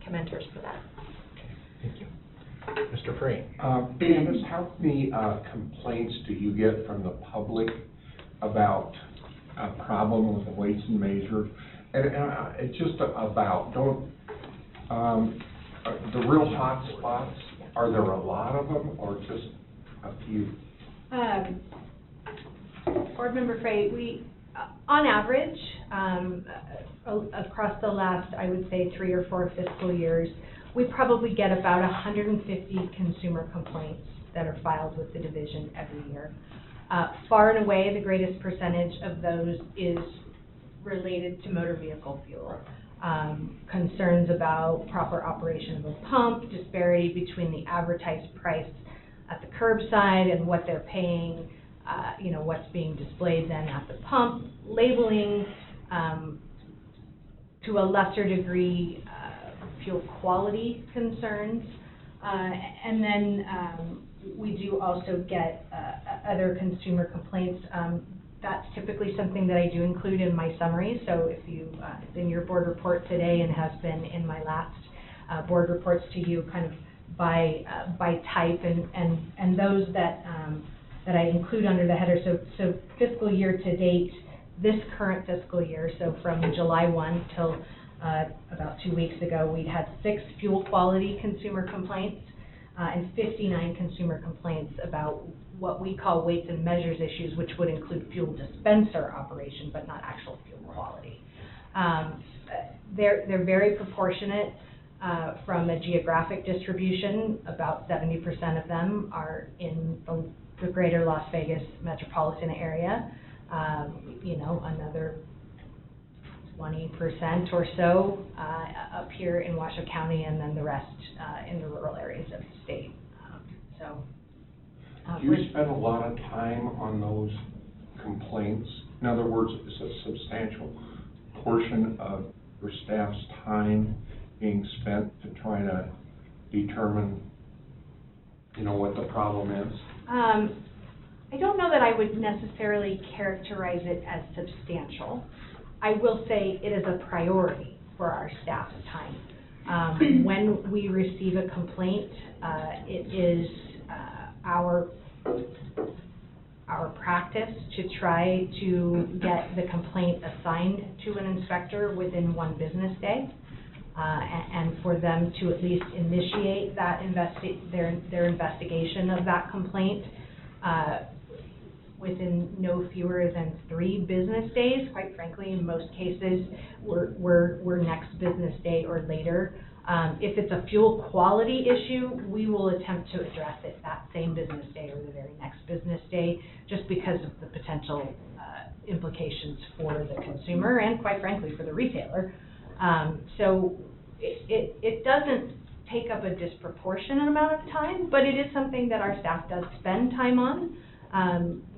commend her for that. Thank you. Mr. Frey. Candace, how many complaints do you get from the public about a problem with the weights and measures? And it's just about, the real hot spots, are there a lot of them or just a few? Board Member Frey, we, on average, across the last, I would say, 3 or 4 fiscal years, we probably get about 150 consumer complaints that are filed with the division every year. Far and away, the greatest percentage of those is related to motor vehicle fuel. Concerns about proper operation of a pump, disparity between the advertised price at the curbside and what they're paying, what's being displayed then at the pump, labeling, to a lesser degree, fuel quality concerns. And then we do also get other consumer complaints. That's typically something that I do include in my summary. So if it's in your board report today and has been in my last board reports to you, kind of by type, and those that I include under the header. So fiscal year to date, this current fiscal year, so from July 1 till about 2 weeks ago, we'd had 6 fuel quality consumer complaints and 59 consumer complaints about what we call weights and measures issues, which would include fuel dispenser operation, but not actual fuel quality. They're very proportionate from a geographic distribution. About 70% of them are in the greater Las Vegas metropolitan area. Another 20% or so up here in Washoe County, and then the rest in the rural areas of the state. Do you spend a lot of time on those complaints? In other words, is a substantial portion of your staff's time being spent to try to determine, what the problem is? I don't know that I would necessarily characterize it as substantial. I will say it is a priority for our staff's time. When we receive a complaint, it is our practice to try to get the complaint assigned to an inspector within 1 business day, and for them to at least initiate that their investigation of that complaint within no fewer than 3 business days. Quite frankly, in most cases, we're next business day or later. If it's a fuel quality issue, we will attempt to address it that same business day or the very next business day, just because of the potential implications for the consumer and, quite frankly, for the retailer. So it doesn't take up a disproportionate amount of time, but it is something that our staff does spend time on.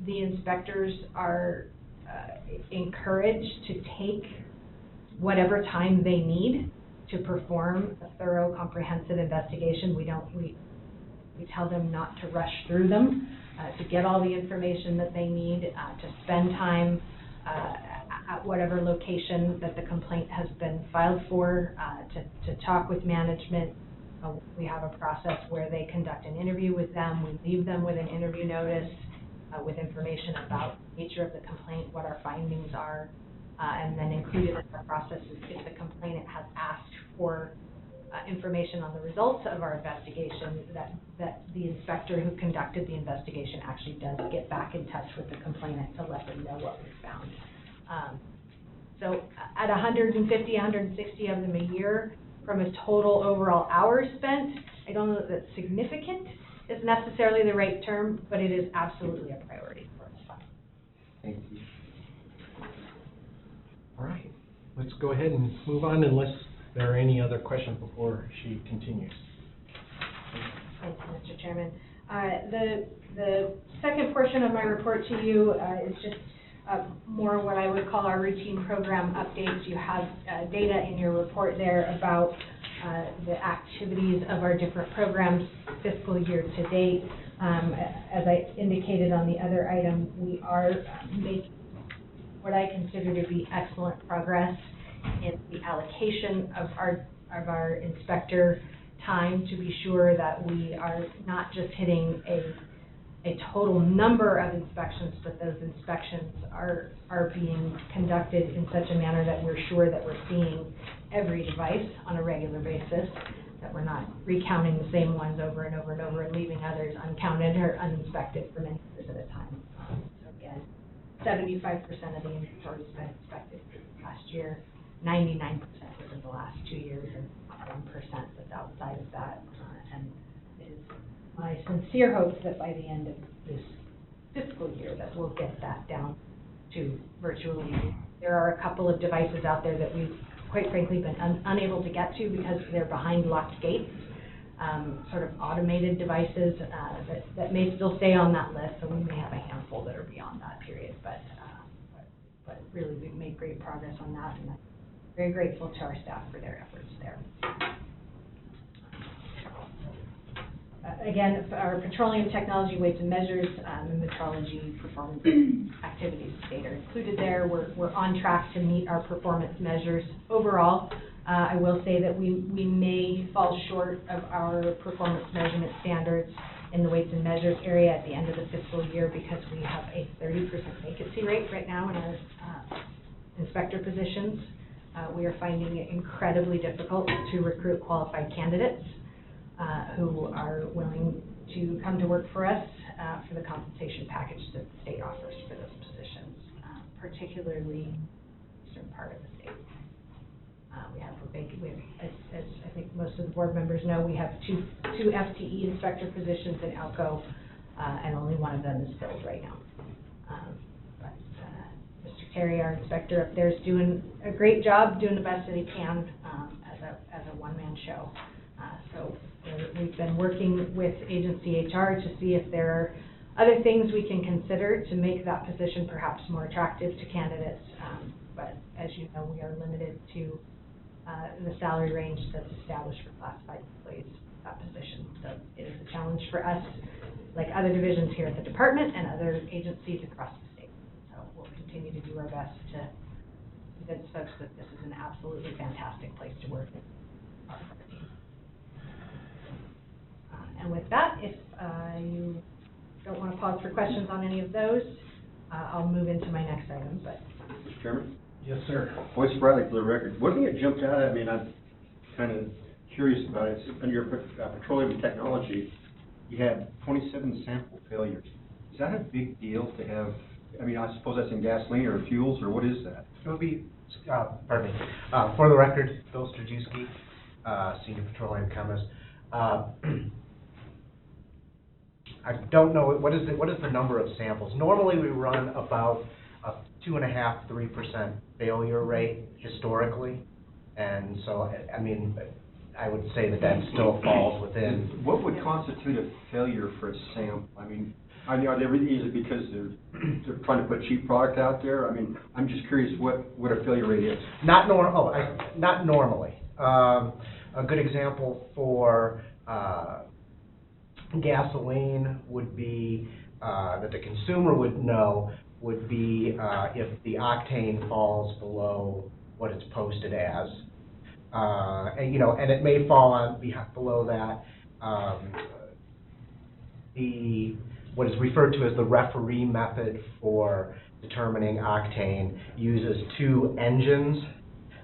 The inspectors are encouraged to take whatever time they need to perform a thorough, comprehensive investigation. We tell them not to rush through them, to get all the information that they need, to spend time at whatever location that the complaint has been filed for, to talk with management. We have a process where they conduct an interview with them. We leave them with an interview notice with information about the nature of the complaint, what our findings are, and then included in our process is if the complainant has asked for information on the results of our investigation, that the inspector who conducted the investigation actually does get back in touch with the complainant to let them know what we found. So at 150, 160 of them a year, from a total overall hours spent, I don't know that that's significant is necessarily the right term, but it is absolutely a priority for us. Thank you. All right, let's go ahead and move on unless there are any other questions before she continues. Thank you, Mr. Chairman. The second portion of my report to you is just more what I would call our routine program updates. You have data in your report there about the activities of our different programs fiscal year to date. As I indicated on the other item, we are making what I consider to be excellent progress in the allocation of our inspector time to be sure that we are not just hitting a total number of inspections, but those inspections are being conducted in such a manner that we're sure that we're seeing every device on a regular basis, that we're not recounting the same ones over and over and over and leaving others uncounted or uninspected for many years at a time. So again, 75% of the inventory has been inspected last year, 99% within the last 2 years, and 1%, that's outside of that. And it is my sincere hope that by the end of this fiscal year that we'll get that down to virtually. There are a couple of devices out there that we've quite frankly been unable to get to because they're behind locked gates, sort of automated devices that may still stay on that list, so we may have a handful that are beyond that period, but really we've made great progress on that, and I'm very grateful to our staff for their efforts there. Again, our petroleum technology weights and measures and metrology performance activities data are included there. We're on track to meet our performance measures overall. I will say that we may fall short of our performance measurement standards in the weights and measures area at the end of the fiscal year because we have a 30% vacancy rate right now in our inspector positions. We are finding it incredibly difficult to recruit qualified candidates who are willing to come to work for us for the compensation package that the state offers for those positions, particularly in the eastern part of the state. As I think most of the board members know, we have two FTE inspector positions in ALCO, and only one of them is filled right now. Mr. Terry, our inspector up there, is doing a great job, doing the best that he can as a one-man show. So we've been working with agency HR to see if there are other things we can consider to make that position perhaps more attractive to candidates. But as you know, we are limited to the salary range that's established for classified employees for that position. So it is a challenge for us, like other divisions here at the department and other agencies across the state. So we'll continue to do our best to convince folks that this is an absolutely fantastic place to work. And with that, if you don't want to pause for questions on any of those, I'll move into my next item. But Mr. Chairman? Yes, sir. Boyce Bradley for the record. One thing that jumped out at me, and I'm kind of curious about it, is under your petroleum technology, you had 27 sample failures. Is that a big deal to have? I mean, I suppose that's in gasoline or fuels, or what is that? It would be, pardon me, for the record, Bill Strajewski, Senior Petroleum Chemist. I don't know, what is the number of samples? Normally we run about a 2.5% to 3% failure rate historically, and so, I mean, I would say that still falls within. What would constitute a failure for a sample? I mean, are they really, is it because they're trying to put cheap product out there? I mean, I'm just curious what a failure rate is. Not normally. A good example for gasoline would be that the consumer would know would be if the octane falls below what it's posted as, and it may fall on below that. What is referred to as the referee method for determining octane uses two engines,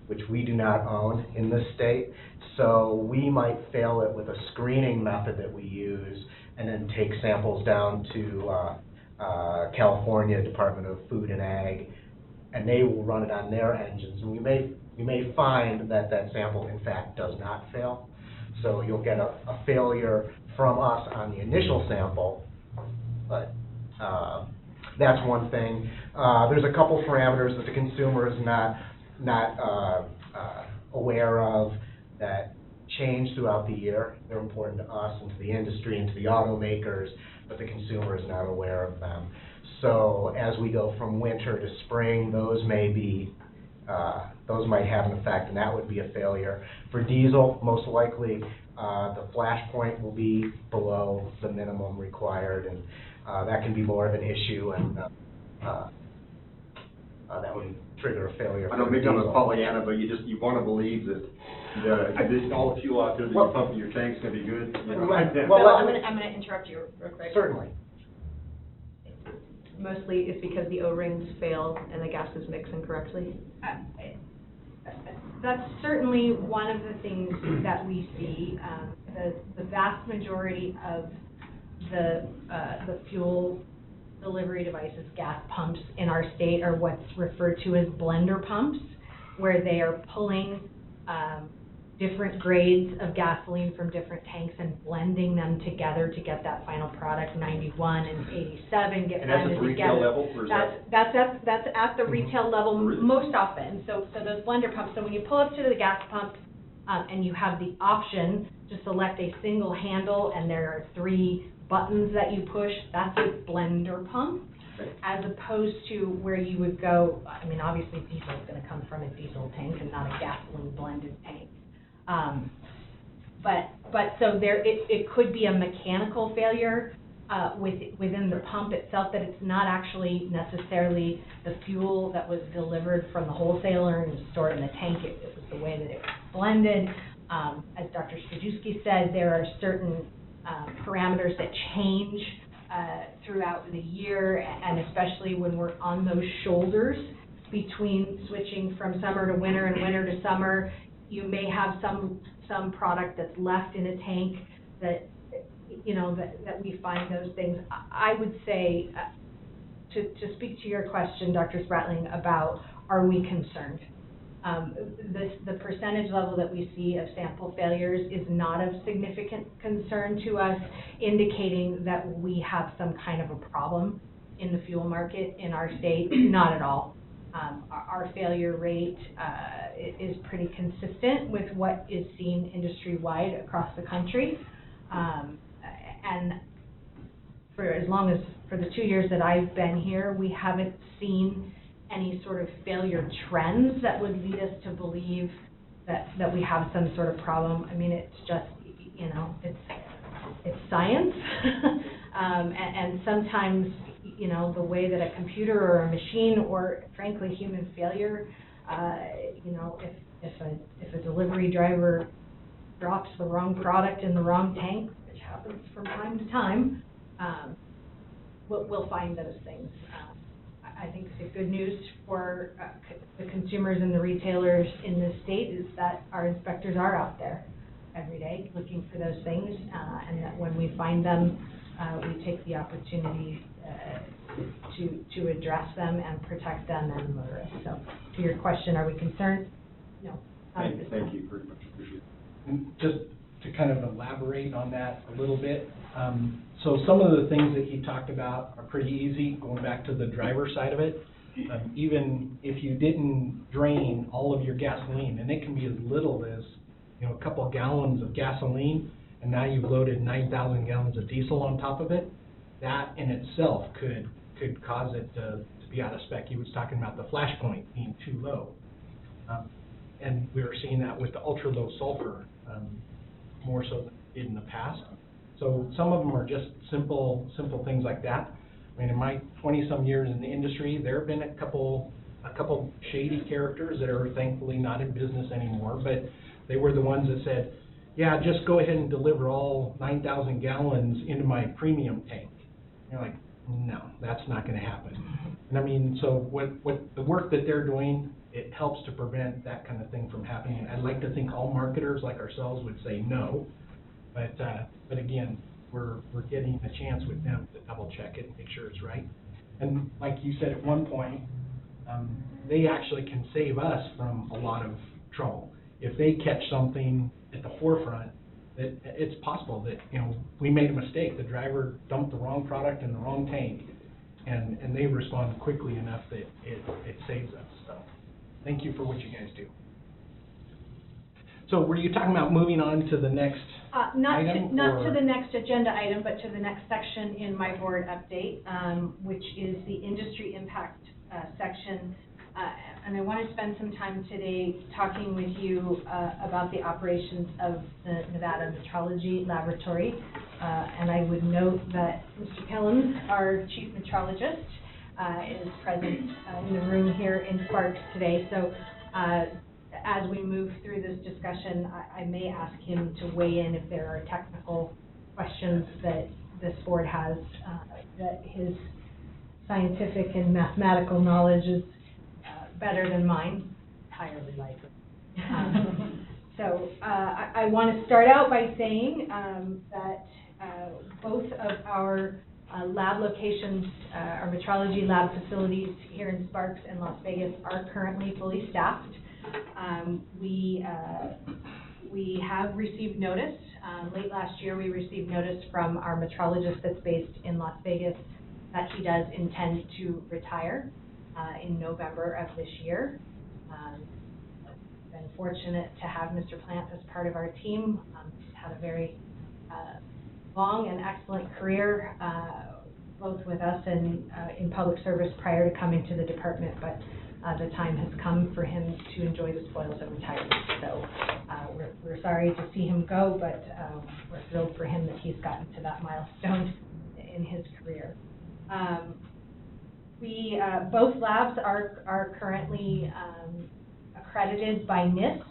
which we do not own in this state. So we might fail it with a screening method that we use and then take samples down to California Department of Food and Ag, and they will run it on their engines. And we may find that sample, in fact, does not fail. So you'll get a failure from us on the initial sample, but that's one thing. There's a couple parameters that the consumer is not aware of that change throughout the year. They're important to us and to the industry and to the automakers, but the consumer is not aware of them. So as we go from winter to spring, those might have an effect, and that would be a failure. For diesel, most likely, the flash point will be below the minimum required, and that can be more of an issue, and that would trigger a failure. I don't think I'm a Pollyanna, but you want to believe that all the fuel out there that you pump in your tank's going to be good. Right. Well, I'm going to interrupt you real quick. Certainly. mostly it's because the O-rings fail and the gases mix incorrectly? That's certainly one of the things that we see. The vast majority of the fuel delivery devices, gas pumps in our state, are what's referred to as blender pumps, where they are pulling different grades of gasoline from different tanks and blending them together to get that final product, 91 and 87, get And that's at blended the retail together. level, or is that? That's at the retail level most often. So those blender pumps, so when you pull up to the gas pump, and you have the option to select a single handle, and there are 3 buttons that you push, that's a blender pump, as opposed to where you would go, I mean, obviously diesel is gonna come from a diesel tank and not a gasoline blended tank. But so there, it could be a mechanical failure, within the pump itself, that it's not actually necessarily the fuel that was delivered from the wholesaler and stored in the tank. It was the way that it was blended. As Dr. Strajewski said, there are certain parameters that change throughout the year, and especially when we're on those shoulders between switching from summer to winter and winter to summer. You may have some product that's left in a tank that, you know, that we find those things. I would say, to speak to your question, Dr. Spratling, about are we concerned? The percentage level that we see of sample failures is not of significant concern to us, indicating that we have some kind of a problem in the fuel market in our state. Not at all. Our failure rate is pretty consistent with what is seen industry-wide across the country. And for the 2 years that I've been here, we haven't seen any sort of failure trends that would lead us to believe that we have some sort of problem. I mean, it's just, you know, it's science. And sometimes, you know, the way that a computer or a machine, or frankly human failure, you know, if a delivery driver drops the wrong product in the wrong tank, which happens from time to time, we'll find those things. I think the good news for the consumers and the retailers in this state is that our inspectors are out there every day looking for those things, and that when we find them, we take the opportunity to address them and protect them and motorists. So, to your question, are we concerned? No. Thank you very much. Appreciate it. And just to kind of elaborate on that a little bit, so some of the things that he talked about are pretty easy, going back to the driver side of it. Even if you didn't drain all of your gasoline, and it can be as little as, you know, a couple of gallons of gasoline, and now you've loaded 9,000 gallons of diesel on top of it, that in itself could cause it to be out of spec. He was talking about the flash point being too low. And we were seeing that with the ultra-low sulfur, more so than we did in the past. So some of them are just simple things like that. I mean, in my 20-some years in the industry, there have been a couple shady characters that are thankfully not in business anymore, but they were the ones that said, yeah, just go ahead and deliver all 9,000 gallons into my premium tank. And you're like, no, that's not going to happen. And I mean, so what the work that they're doing, it helps to prevent that kind of thing from happening. I'd like to think all marketers like ourselves would say no, but again, we're getting a chance with them to double check it and make sure it's right. And like you said at one point, they actually can save us from a lot of trouble. If they catch something at the forefront, that it's possible that, you know, we made a mistake. The driver dumped the wrong product in the wrong tank, and they respond quickly enough that it saves us. So thank you for what you guys do. So were you talking about moving on to the next Not item? to the next agenda item, but to the next section in my board update, which is the industry impact section. And I want to spend some time today talking with you about the operations of the Nevada Metrology Laboratory. And I would note that Mr. Kellum, our chief metrologist, is present in the room here in Sparks today. So as we move through this discussion, I may ask him to weigh in if there are technical questions that this board has, that his scientific and mathematical knowledge is better than mine, entirely likely. So I want to start out by saying that both of our lab locations, our metrology lab facilities here in Sparks and Las Vegas, are currently fully staffed. We have received notice. Late last year, we received notice from our metrologist that's based in Las Vegas that he does intend to retire in November of this year. We've been fortunate to have Mr. Plant as part of our team. He's had a very long and excellent career, both with us and in public service prior to coming to the department, but the time has come for him to enjoy the spoils of retirement. So we're sorry to see him go, but we're thrilled for him that he's gotten to that milestone in his career. Both labs are currently accredited by NIST.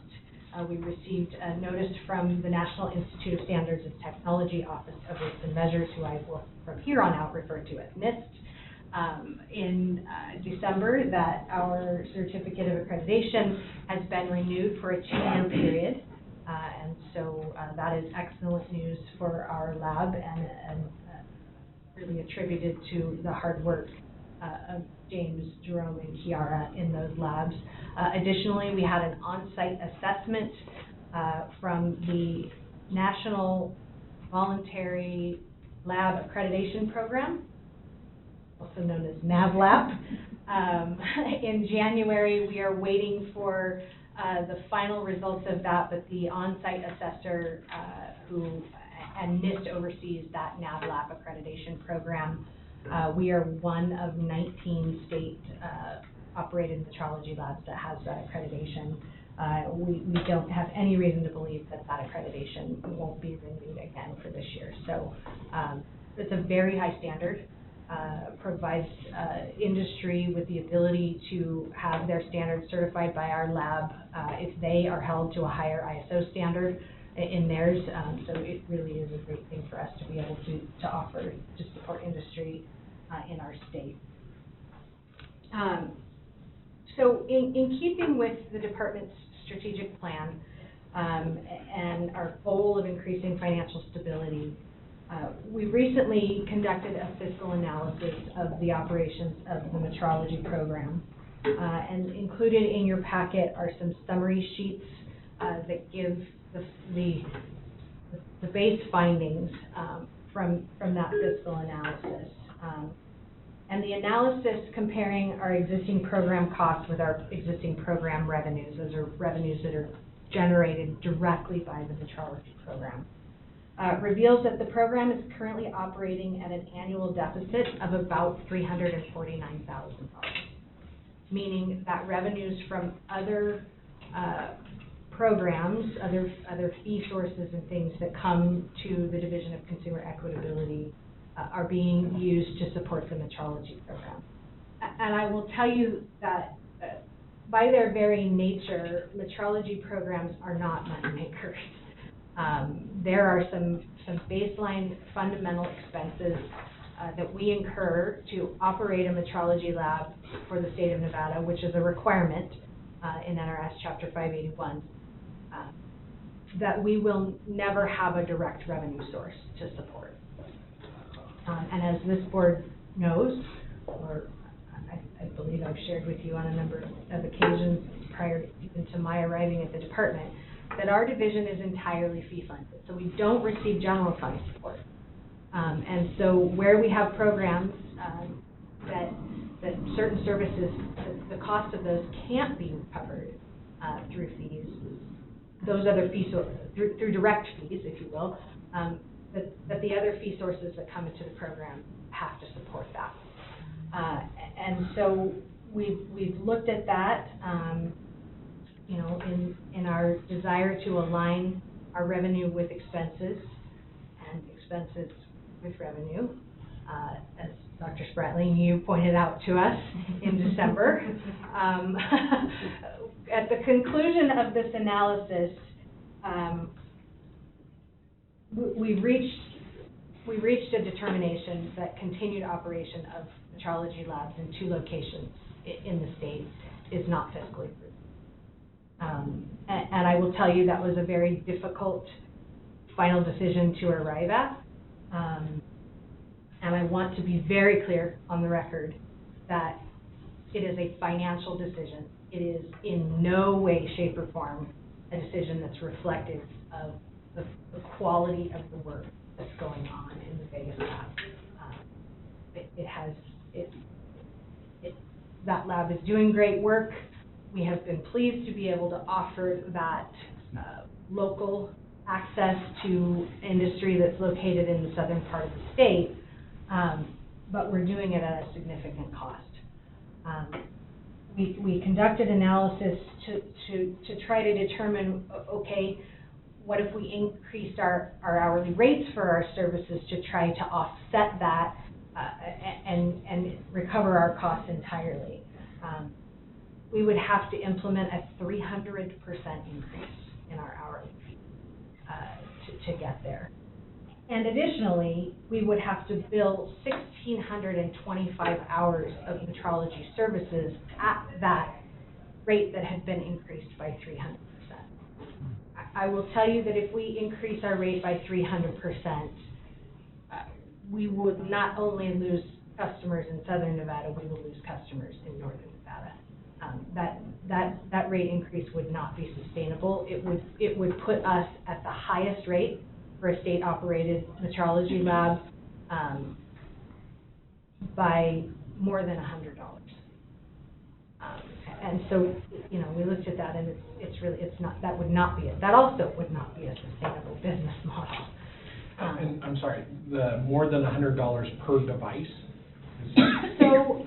We received a notice from the National Institute of Standards and Technology Office of Weights and Measures, who I will from here on out refer to as NIST, in December, that our certificate of accreditation has been renewed for a 2-year period. And so that is excellent news for our lab and really attributed to the hard work of James, Jerome, and Kiara in those labs. Additionally, we had an on-site assessment from the National Voluntary Lab Accreditation Program, also known as NAVLAP. In January, we are waiting for the final results of that, but the on-site assessor and NIST oversees that NAVLAP accreditation program. We are one of 19 state-operated metrology labs that has that accreditation. We don't have any reason to believe that accreditation won't be renewed again for this year. So it's a very high standard, provides industry with the ability to have their standards certified by our lab if they are held to a higher ISO standard in theirs. So it really is a great thing for us to be able to offer to support industry in our state. So in keeping with the department's strategic plan and our goal of increasing financial stability, we recently conducted a fiscal analysis of the operations of the metrology program. And included in your packet are some summary sheets that give the base findings from that fiscal analysis. And the analysis comparing our existing program costs with our existing program revenues, those are revenues that are generated directly by the metrology program, reveals that the program is currently operating at an annual deficit of about $349,000, meaning that revenues from other programs, other fee sources and things that come to the Division of Consumer Equitability are being used to support the metrology program. And I will tell you that by their very nature, metrology programs are not money makers. There are some baseline fundamental expenses that we incur to operate a metrology lab for the state of Nevada, which is a requirement in NRS Chapter 581, that we will never have a direct revenue source to support. And as this board knows, or I believe I've shared with you on a number of occasions prior even to my arriving at the department, that our division is entirely fee-funded. So we don't receive general fund support. And so where we have programs that certain services, the cost of those can't be recovered through fees, those other fee sources, through direct fees, if you will, that the other fee sources that come into the program have to support that. And so we've looked at that, in our desire to align our revenue with expenses and expenses with revenue, as Dr. Spratling, you pointed out to us in December. At the conclusion of this analysis, we reached a determination that continued operation of metrology labs in 2 locations in the state is not fiscally prudent. And I will tell you that was a very difficult final decision to arrive at. And I want to be very clear on the record that it is a financial decision. It is in no way, shape, or form a decision that's reflective of the quality of the work that's going on in the Vegas lab. That lab is doing great work. We have been pleased to be able to offer that local access to industry that's located in the southern part of the state, but we're doing it at a significant cost. We conducted analysis to try to determine, okay, what if we increased our hourly rates for our services to try to offset that and recover our costs entirely. We would have to implement a 300% increase in our hourly fee to get there. And additionally, we would have to bill 1,625 hours of metrology services at that rate that had been increased by 300%. I will tell you that if we increase our rate by 300%, we would not only lose customers in southern Nevada, we will lose customers in northern Nevada. That rate increase would not be sustainable. It would put us at the highest rate for a state-operated metrology lab by more than $100. And so, you know, we looked at that, and that would not be it. That also would not be a sustainable business model. And I'm sorry, the more than $100 per device? So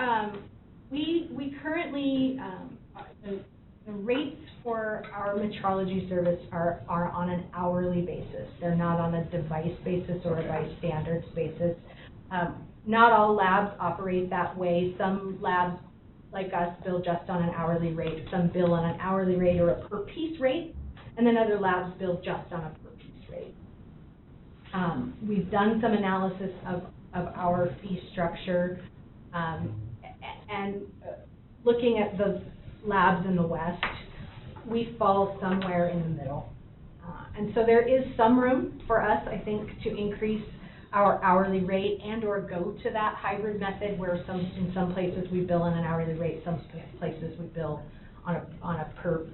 we currently, the rates for our metrology service are on an hourly basis. They're not on a device basis or a by standards basis. Not all labs operate that way. Some labs, like us, bill just on an hourly rate. Some bill on an hourly rate or a per piece rate, and then other labs bill just on a per piece rate. We've done some analysis of our fee structure, and looking at the labs in the West, we fall somewhere in the middle. And so there is some room for us, I think, to increase our hourly rate and or go to that hybrid method where in some places we bill on an hourly rate, some places we bill on a per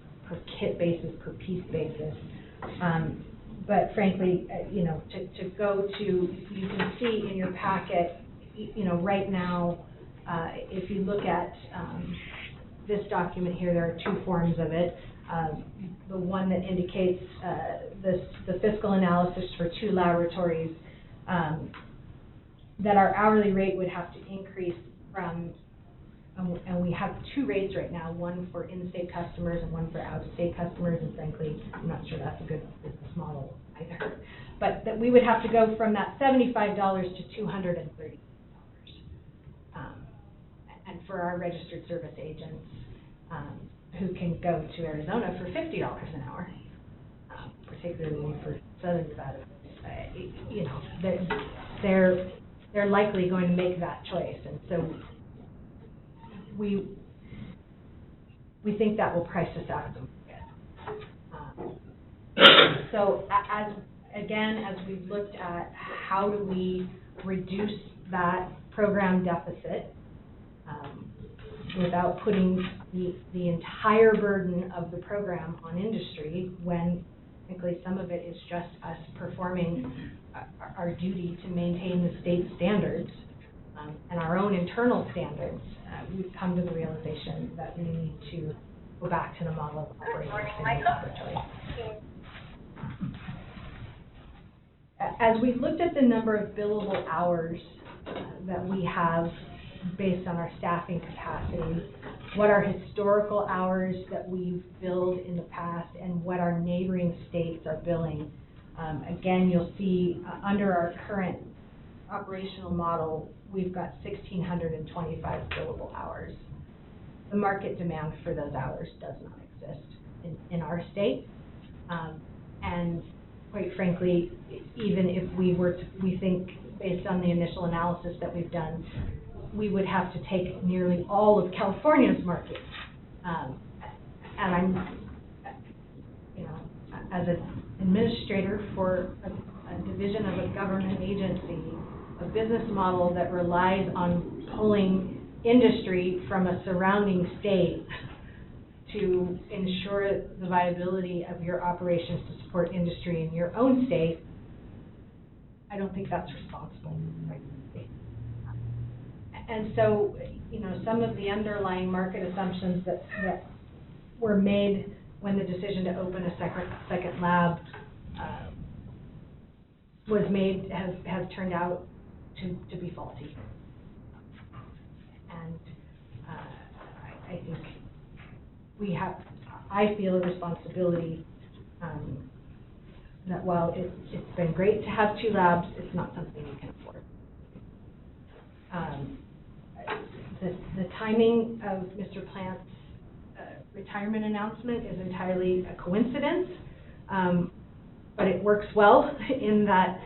kit basis, per piece basis. But frankly, you know, to go to, you can see in your packet, you know, right now, if you look at this document here, there are two forms of it. The one that indicates the fiscal analysis for two laboratories, that our hourly rate would have to increase from, and we have two rates right now, one for in-state customers and one for out-of-state customers, and frankly, I'm not sure that's a good business model either. But that we would have to go from that $75 to $230. And for our registered service agents, who can go to Arizona for $50 an hour, particularly for Southern Nevada, you know, they're likely going to make that choice, and so we think that will price us out of the market. So as we've looked at how do we reduce that program deficit without putting the entire burden of the program on industry, when frankly some of it is just us performing our duty to maintain the state standards and our own internal standards, we've come to the realization that we need to go back to the model of operating a single laboratory. As we looked at the number of billable hours that we have based on our staffing capacity, what our historical hours that we've billed in the past, and what our neighboring states are billing, again, you'll see under our current operational model, we've got 1,625 billable hours. The market demand for those hours does not exist in our state, and quite frankly, even if we think based on the initial analysis that we've done, we would have to take nearly all of California's market. And I'm, you know, as an administrator for a division of a government agency, a business model that relies on pulling industry from a surrounding state to ensure the viability of your operations to support industry in your own state, I don't think that's responsible, right? And so, you know, some of the underlying market assumptions that were made when the decision to open a second lab was made has turned out to be faulty. And I think I feel a responsibility that while it's been great to have 2 labs, it's not something you can afford. The timing of Mr. Plant's retirement announcement is entirely a coincidence, but it works well in that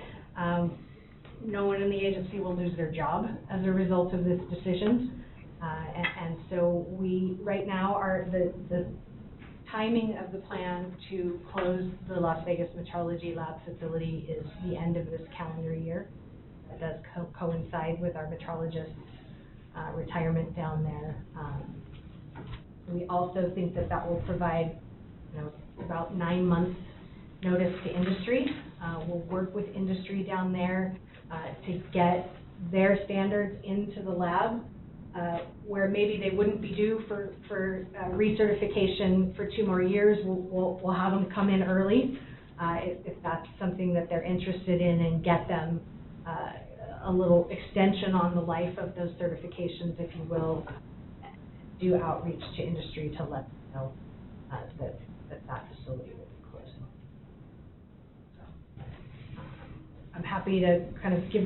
no one in the agency will lose their job as a result of this decision. And so we, right now, the timing of the plan to close the Las Vegas Metrology Lab facility is the end of this calendar year. That does coincide with our metrologist's retirement down there. We also think that will provide, you know, about 9 months notice to industry. We'll work with industry down there to get their standards into the lab, where maybe they wouldn't be due for recertification for 2 more years. We'll have them come in early if that's something that they're interested in, and get them a little extension on the life of those certifications, if you will. Do outreach to industry to let them know that facility will be closing. So, I'm happy to kind of give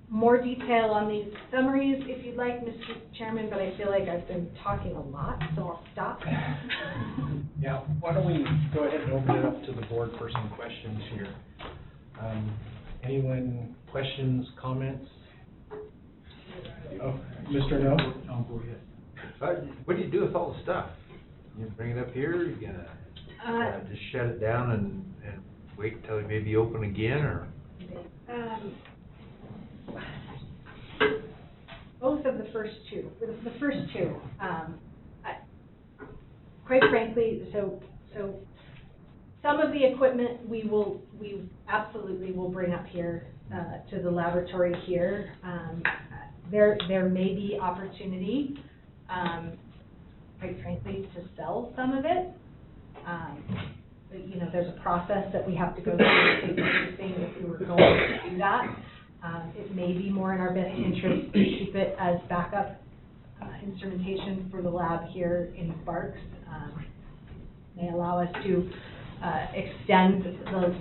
more detail on these summaries if you'd like, Mr. Chairman, but I feel like I've been talking a lot, so I'll stop. Yeah, why don't we go ahead and open it up to the board for some questions here. Anyone, questions, comments? Oh, Mr. No? No, go ahead. What do you do with all the stuff? You bring it up here, you gonna just shut it down and wait until it maybe open again, or? Both of the first two. The first two, quite frankly, so some of the equipment we absolutely will bring up here to the laboratory here. There may be opportunity, quite frankly, to sell some of it. But, you know, there's a process that we have to go through to purchasing if we were going to do that. It may be more in our best interest to keep it as backup instrumentation for the lab here in Sparks. May allow us to extend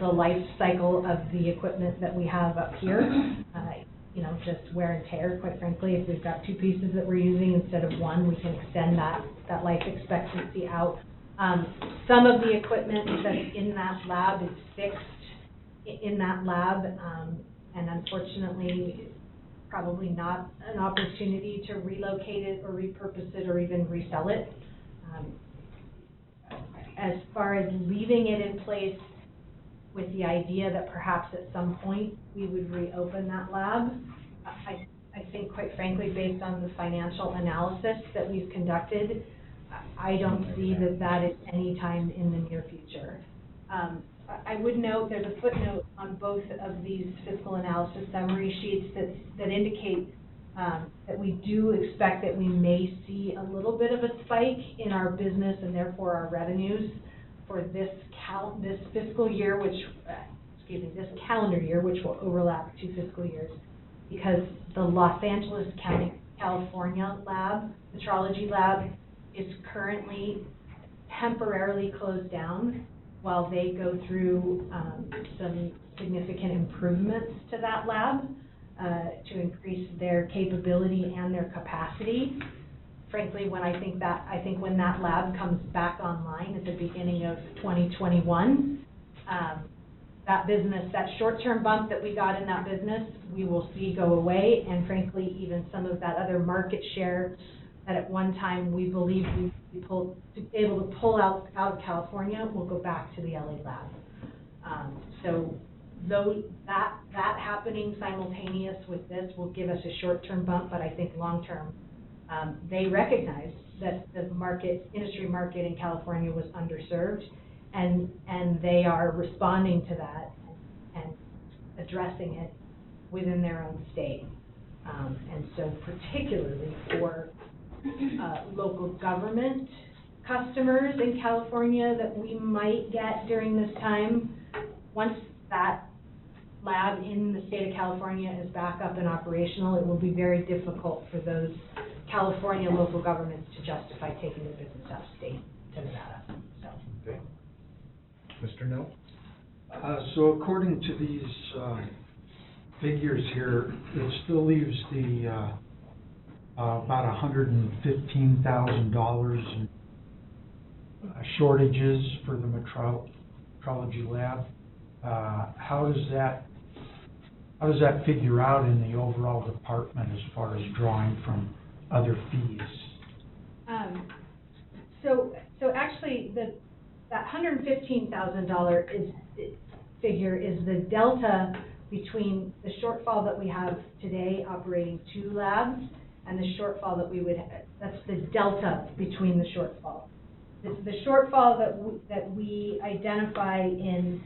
the life cycle of the equipment that we have up here. You know, just wear and tear, quite frankly. If we've got 2 pieces that we're using instead of 1, we can extend that life expectancy out. Some of the equipment that's in that lab is fixed in that lab, and unfortunately, probably not an opportunity to relocate it or repurpose it or even resell it. As far as leaving it in place with the idea that perhaps at some point we would reopen that lab, I think, quite frankly, based on the financial analysis that we've conducted, I don't see that is any time in the near future. I would note there's a footnote on both of these fiscal analysis summary sheets that indicate that we do expect that we may see a little bit of a spike in our business and therefore our revenues for this fiscal year, this calendar year, which will overlap 2 fiscal years, because the Los Angeles County, California lab, metrology lab, is currently temporarily closed down while they go through some significant improvements to that lab to increase their capability and their capacity. Frankly, I think when that lab comes back online at the beginning of 2021, that business, that short-term bump that we got in that business, we will see go away, and frankly, even some of that other market share that at one time we believe we able to pull out of California will go back to the LA lab. So that happening simultaneous with this will give us a short-term bump, but I think long-term They recognized that the industry market in California was underserved, and they are responding to that and addressing it within their own state. And so particularly for local government customers in California that we might get during this time, once that lab in the state of California is back up and operational, it will be very difficult for those California local governments to justify taking their business out of state to Nevada. So. Okay. Mr. Nell? So according to these figures here, it still leaves the about $115,000 in shortages for the metrology lab. How does that figure out in the overall department as far as drawing from other fees? So actually, that $115,000 figure is the delta between the shortfall that we have today operating 2 labs and the shortfall that we would have. That's the delta between the shortfall. The shortfall that we identify in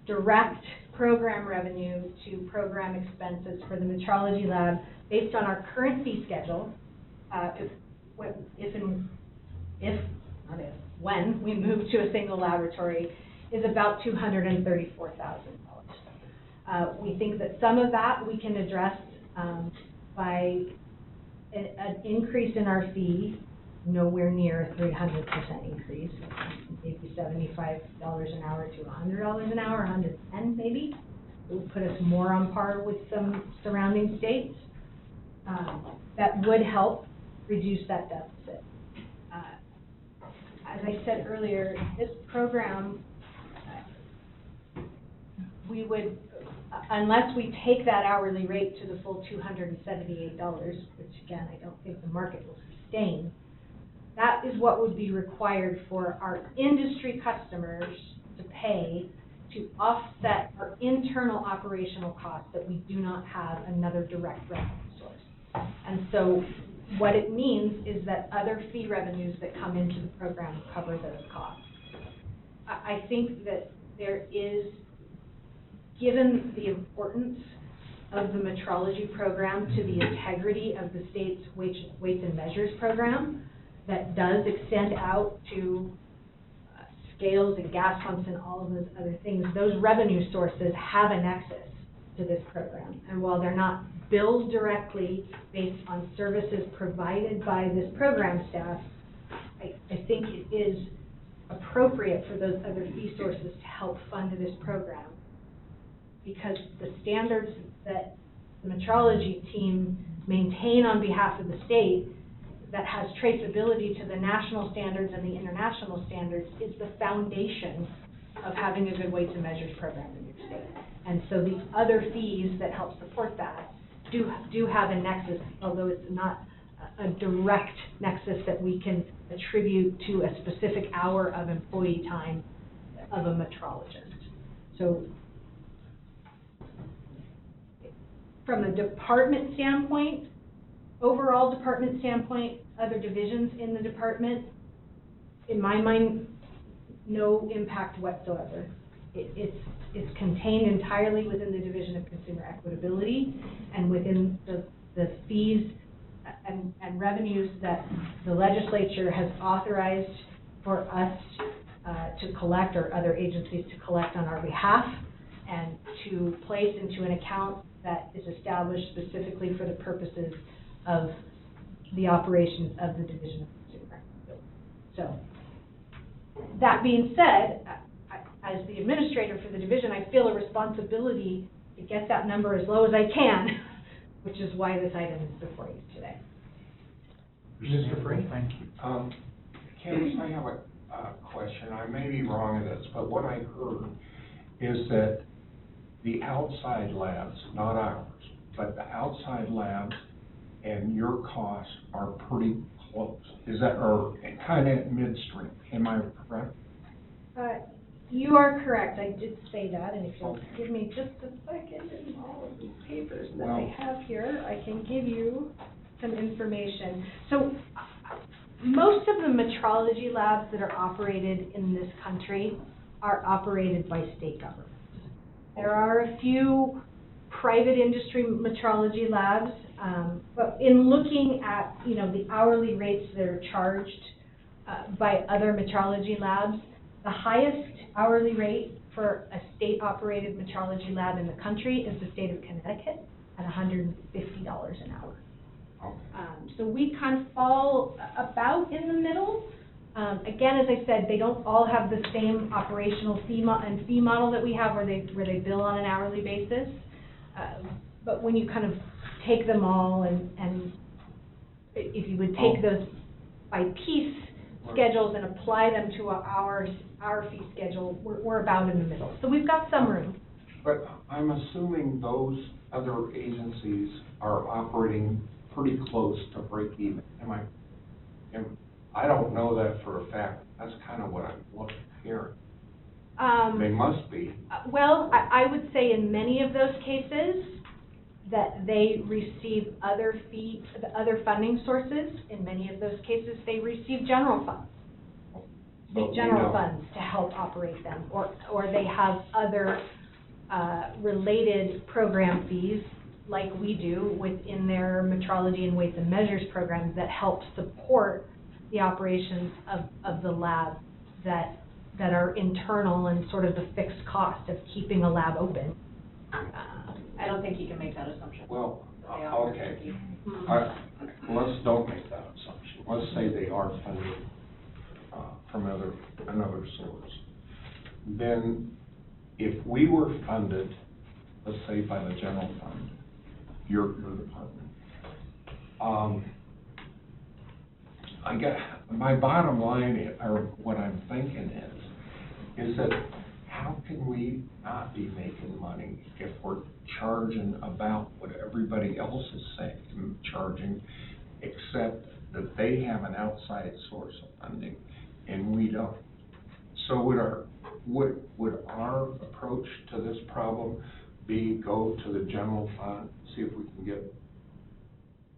direct program revenue to program expenses for the metrology lab based on our current fee schedule, when we move to a single laboratory, is about $234,000. We think that some of that we can address by an increase in our fee, nowhere near a 300% increase, maybe $75 an hour to $100 an hour, $110 maybe. It would put us more on par with some surrounding states. That would help reduce that deficit. As I said earlier, this program, we would, unless we take that hourly rate to the full $278, which again, I don't think the market will sustain, that is what would be required for our industry customers to pay to offset our internal operational costs that we do not have another direct revenue source. And so what it means is that other fee revenues that come into the program cover those costs. I think that there is, given the importance of the metrology program to the integrity of the state's weights and measures program, that does extend out to scales and gas pumps and all of those other things, those revenue sources have a nexus to this program. And while they're not billed directly based on services provided by this program staff, I think it is appropriate for those other fee sources to help fund this program, because the standards that the metrology team maintain on behalf of the state that has traceability to the national standards and the international standards is the foundation of having a good weights and measures program in your state. And so the other fees that help support that do have a nexus, although it's not a direct nexus that we can attribute to a specific hour of employee time of a metrologist. So from a department standpoint, overall department standpoint, other divisions in the department, in my mind, no impact whatsoever. It's contained entirely within the Division of Consumer Equitability and within the fees and revenues that the legislature has authorized for us to collect, or other agencies to collect on our behalf, and to place into an account that is established specifically for the purposes of the operations of the Division of Consumer Equitability. So, that being said, as the administrator for the division, I feel a responsibility to get that number as low as I can, which is why this item is before you today. Mr. Free? Thank you. Candace, I have a question. I may be wrong in this, but what I heard is that the outside labs, not ours, but the outside labs and your costs are pretty close. Is that, or kind of midstream? Am I correct? You are correct. I did say that, and if you'll give me just a second and all of these papers that I have here, I can give you some information. So most of the metrology labs that are operated in this country are operated by state governments. There are a few private industry metrology labs, but in looking at, you know, the hourly rates that are charged by other metrology labs, the highest hourly rate for a state-operated metrology lab in the country is the state of Connecticut at $150 an hour. So we kind of fall about in the middle. Again, as I said, they don't all have the same operational fee model that we have, where they bill on an hourly basis. But when you kind of take them all and if you would take those by piece schedules and apply them to our fee schedule, we're about in the middle. So we've got some room. But I'm assuming those other agencies are operating pretty close to break even. I don't know that for a fact. That's kind of what I'm hearing. They must be. Well, I would say in many of those cases that they receive other funding sources. In many of those cases, they receive general funds. Funds to help operate them, or they have other related program fees, like we do within their metrology and weights and measures programs, that help support the operations of the lab that are internal and sort of the fixed cost of keeping a lab open. I don't think you can make that assumption. Well, okay. Let's don't make that assumption. Let's say they are funded from another source. Then, if we were funded, let's say by the general fund, your department, I guess my bottom line, or what I'm thinking is that how can we not be making money if we're charging about what everybody else is saying, charging, except that they have an outside source of funding and we don't? So would our approach to this problem be go to the general fund, see if we can get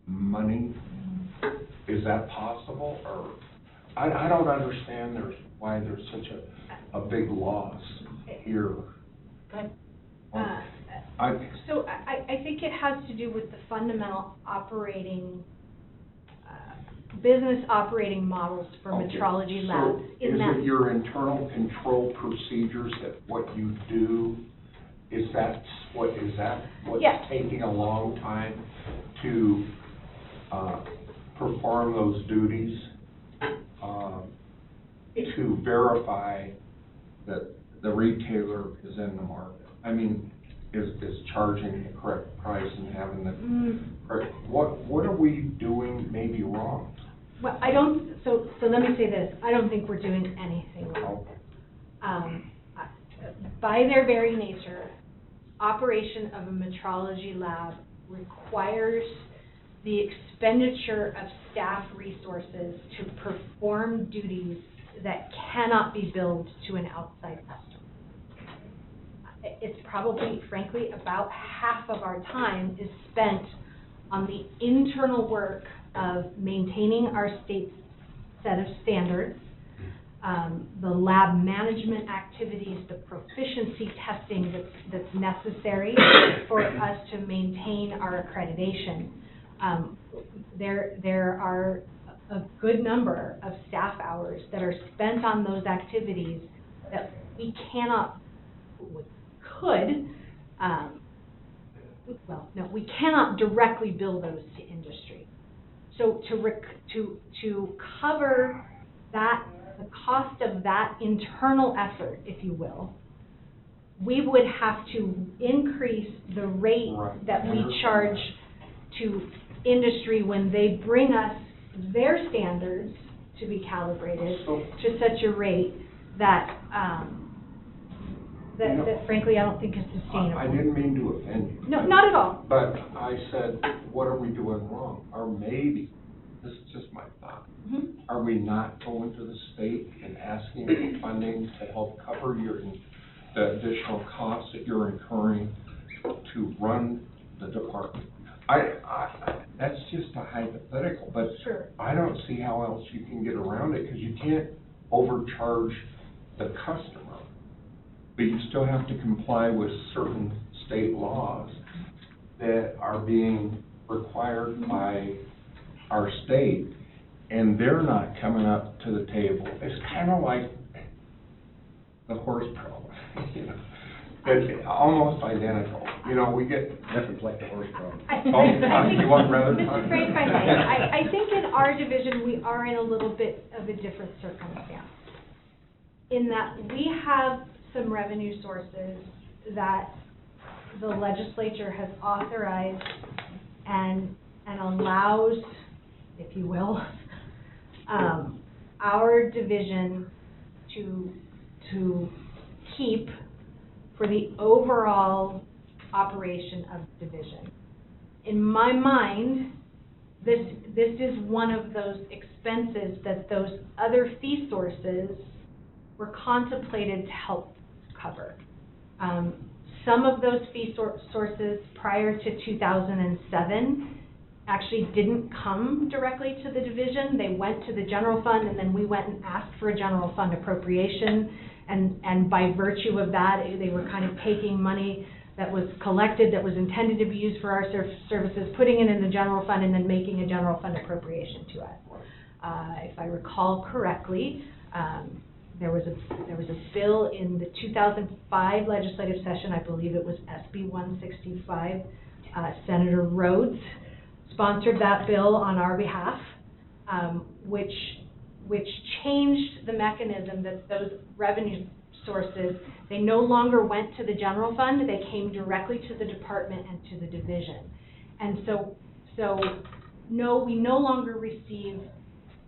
money? Is that possible? Or I don't understand why there's such a big loss here. So I think it has to do with the fundamental operating, business operating models for metrology labs. So is it your internal control procedures that what you do, is that what's taking a long time to perform those duties, to verify that the retailer is in the market? I mean, is charging the correct price and having the correct, what are we doing maybe wrong? Well, I don't, so let me say this, I don't think we're doing anything wrong. By their very nature, operation of a metrology lab requires the expenditure of staff resources to perform duties that cannot be billed to an outside customer. It's probably, frankly, about half of our time is spent on the internal work of maintaining our state's set of standards, the lab management activities, the proficiency testing that's necessary for us to maintain our accreditation. There are a good number of staff hours that are spent on those activities that we we cannot directly bill those to industry. So to cover that, the cost of that internal effort, if you will, we would have to increase the rate that we charge to industry when they bring us their standards to be calibrated to such a rate that that frankly I don't think is sustainable. I didn't mean to offend you. No, not at all. But I said, what are we doing wrong? Or maybe, this is just my thought, are we not going to the state and asking for funding to help cover the additional costs that you're incurring to run the department? That's just a hypothetical, but Sure. I don't see how else you can get around it, because you can't overcharge the customer. But you still have to comply with certain state laws that are being required by our state, and they're not coming up to the table. It's kind of like the horse problem, you know? It's almost identical. You know, we get... Nothing's like the horse problem. You want rather... Mr. Frank, if I may, I think in our division, we are in a little bit of a different circumstance, in that we have some revenue sources that the legislature has authorized and allows, if you will, our division to keep for the overall operation of the division. In my mind, this is one of those expenses that those other fee sources were contemplated to help cover. Some of those fee sources prior to 2007 actually didn't come directly to the division. They went to the general fund, and then we went and asked for a general fund appropriation, and by virtue of that, they were kind of taking money that was collected, that was intended to be used for our services, putting it in the general fund, and then making a general fund appropriation to us. If I recall correctly, there was a bill in the 2005 legislative session, I believe it was SB 165. Senator Rhodes sponsored that bill on our behalf, which changed the mechanism that those revenue sources, they no longer went to the general fund, they came directly to the department and to the division. And so no, we no longer receive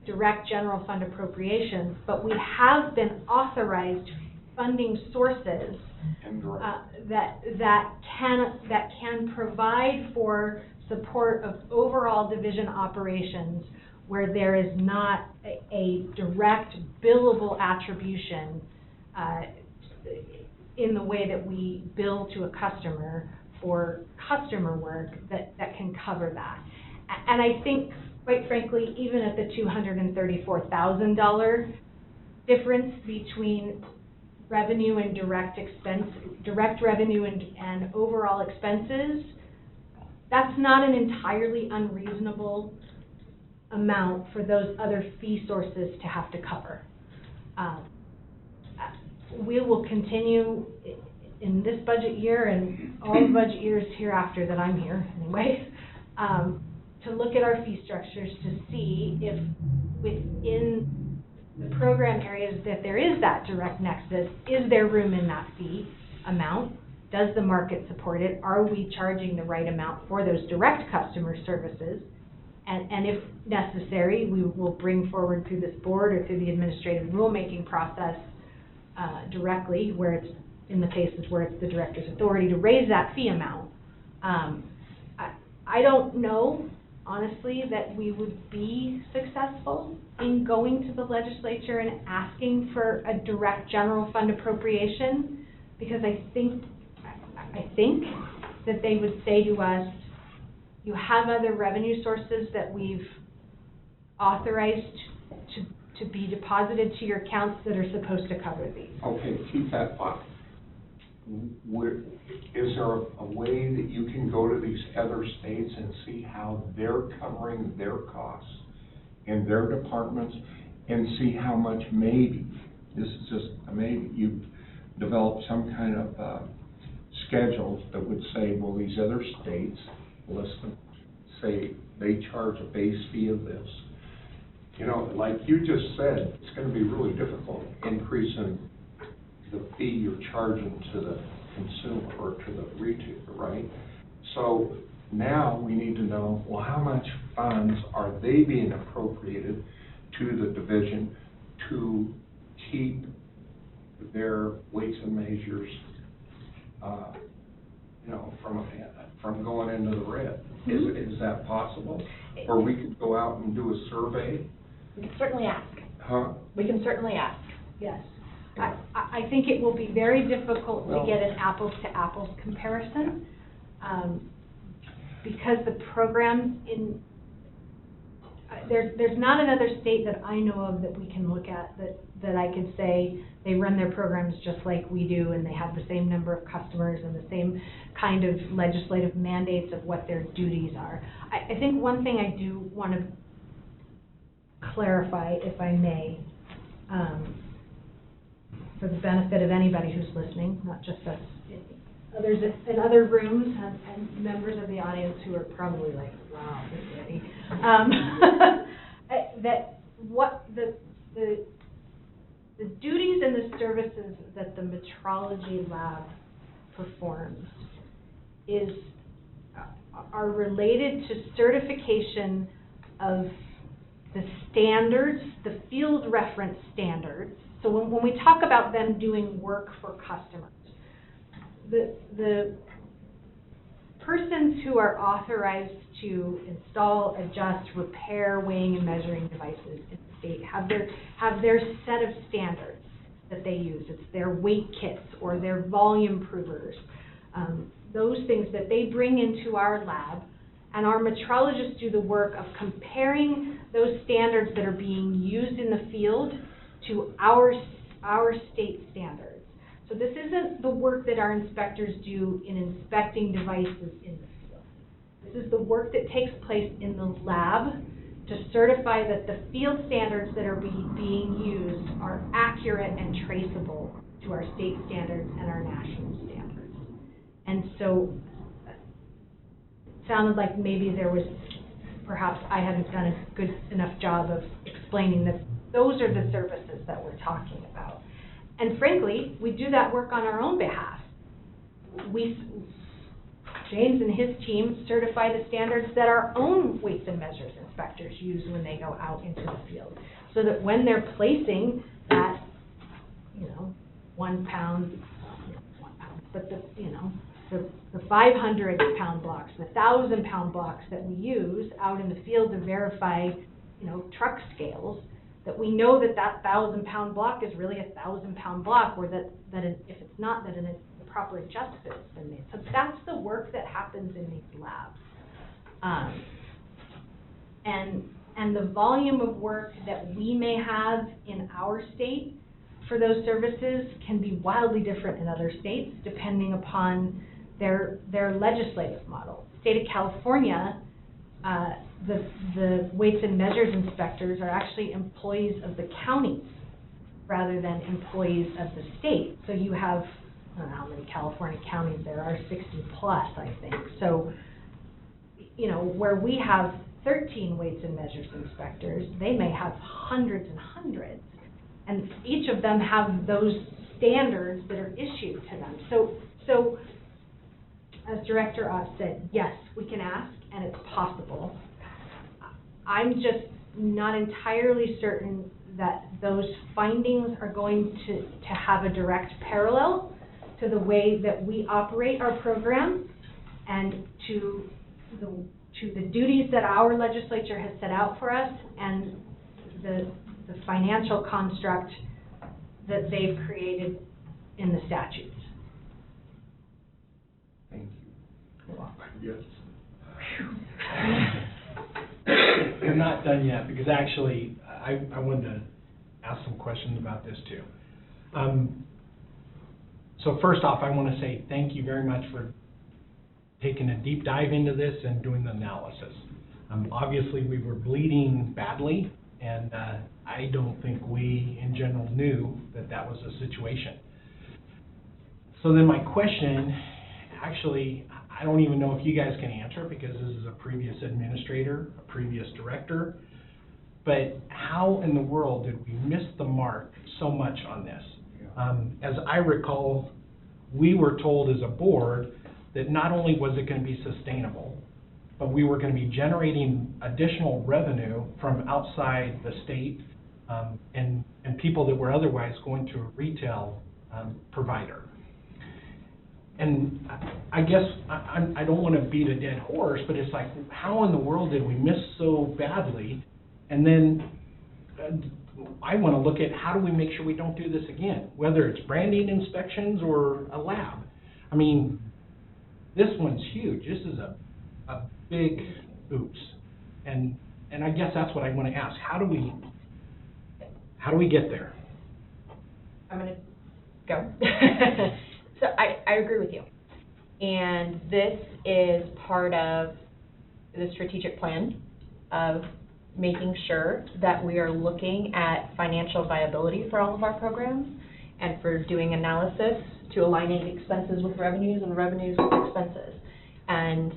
direct general fund appropriations, but we have been authorized funding sources that can provide for support of overall division operations where there is not a direct billable attribution in the way that we bill to a customer for customer work that can cover that. And I think, quite frankly, even at the $234,000 difference between revenue and direct expense, direct revenue and overall expenses, that's not an entirely unreasonable amount for those other fee sources to have to cover. We will continue in this budget year and all the budget years hereafter that I'm here anyway, to look at our fee structures to see if within the program areas that there is that direct nexus, is there room in that fee amount? Does the market support it? Are we charging the right amount for those direct customer services? And if necessary, we will bring forward through this board or through the administrative rulemaking process directly, where it's in the cases where it's the director's authority to raise that fee amount. I don't know, honestly, that we would be successful in going to the legislature and asking for a direct general fund appropriation, because I think that they would say to us, you have other revenue sources that we've authorized to be deposited to your accounts that are supposed to cover these. Okay, keep that thought. Is there a way that you can go to these other states and see how they're covering their costs in their departments, and see how much maybe, this is just a maybe, you develop some kind of schedule that would say, well, these other states, listen, say they charge a base fee of this. You know, like you just said, it's going to be really difficult increasing the fee you're charging to the consumer or to the retailer, right? So now we need to know, well, how much funds are they being appropriated to the division to keep their weights and measures, you know, from going into the red? Is that possible? Or we could go out and do a survey? We can certainly ask. Huh? We can certainly ask. Yes. I think it will be very difficult to get an apples-to-apples comparison, because the programs there's not another state that I know of that we can look at that I could say they run their programs just like we do, and they have the same number of customers and the same kind of legislative mandates of what their duties are. I think one thing I do want to clarify, if I may, for the benefit of anybody who's listening, not just us, others in other rooms and members of the audience who are probably like, wow, this lady, that what the duties and the services that the metrology lab performs are related to certification of the standards, the field reference standards. So when we talk about them doing work for customers, the persons who are authorized to install, adjust, repair, weighing, and measuring devices in the state have their set of standards that they use. It's their weight kits or their volume provers, those things that they bring into our lab, and our metrologists do the work of comparing those standards that are being used in the field to our state standards. So this isn't the work that our inspectors do in inspecting devices in the field. This is the work that takes place in the lab to certify that the field standards that are being used are accurate and traceable to our state standards and our national standards. And so it sounded like maybe there was, perhaps I hadn't done a good enough job of explaining that those are the services that we're talking about. And frankly, we do that work on our own behalf. James and his team certify the standards that our own weights and measures inspectors use when they go out into the field, so that when they're placing that, 1 pound, but the 500-pound blocks, the 1,000-pound blocks that we use out in the field to verify, truck scales, that we know that 1,000-pound block is really a 1,000-pound block, or that if it's not, that the proper adjustment has been made. So that's the work that happens in these labs. And the volume of work that we may have in our state for those services can be wildly different in other states, depending upon their legislative model. The state of California, the weights and measures inspectors are actually employees of the counties rather than employees of the state. So you have, I don't know how many California counties there are, 60 plus, I think. So, where we have 13 weights and measures inspectors, they may have hundreds and hundreds. And each of them have those standards that are issued to them. So as Director Ott said, yes, we can ask, and it's possible. I'm just not entirely certain that those findings are going to have a direct parallel to the way that we operate our program and to the duties that our legislature has set out for us and the financial construct that they've created in the statutes. Thank you. Yes. I'm not done yet, because actually I wanted to ask some questions about this too. So first off, I want to say thank you very much for taking a deep dive into this and doing the analysis. Obviously, we were bleeding badly, and I don't think we, in general, knew that was the situation. So then my question, actually, I don't even know if you guys can answer, because this is a previous administrator, a previous director, but how in the world did we miss the mark so much on this? As I recall, we were told as a board that not only was it going to be sustainable, but we were going to be generating additional revenue from outside the state and people that were otherwise going to a retail provider. And I guess I don't want to beat a dead horse, but it's like, how in the world did we miss so badly? And then I want to look at how do we make sure we don't do this again, whether it's branding inspections or a lab. I mean, this one's huge. This is a big oops. And and I guess that's what I want to ask. How do we get there? I'm gonna go. So I agree with you. And this is part of the strategic plan of making sure that we are looking at financial viability for all of our programs and for doing analysis to aligning expenses with revenues and revenues with expenses. And,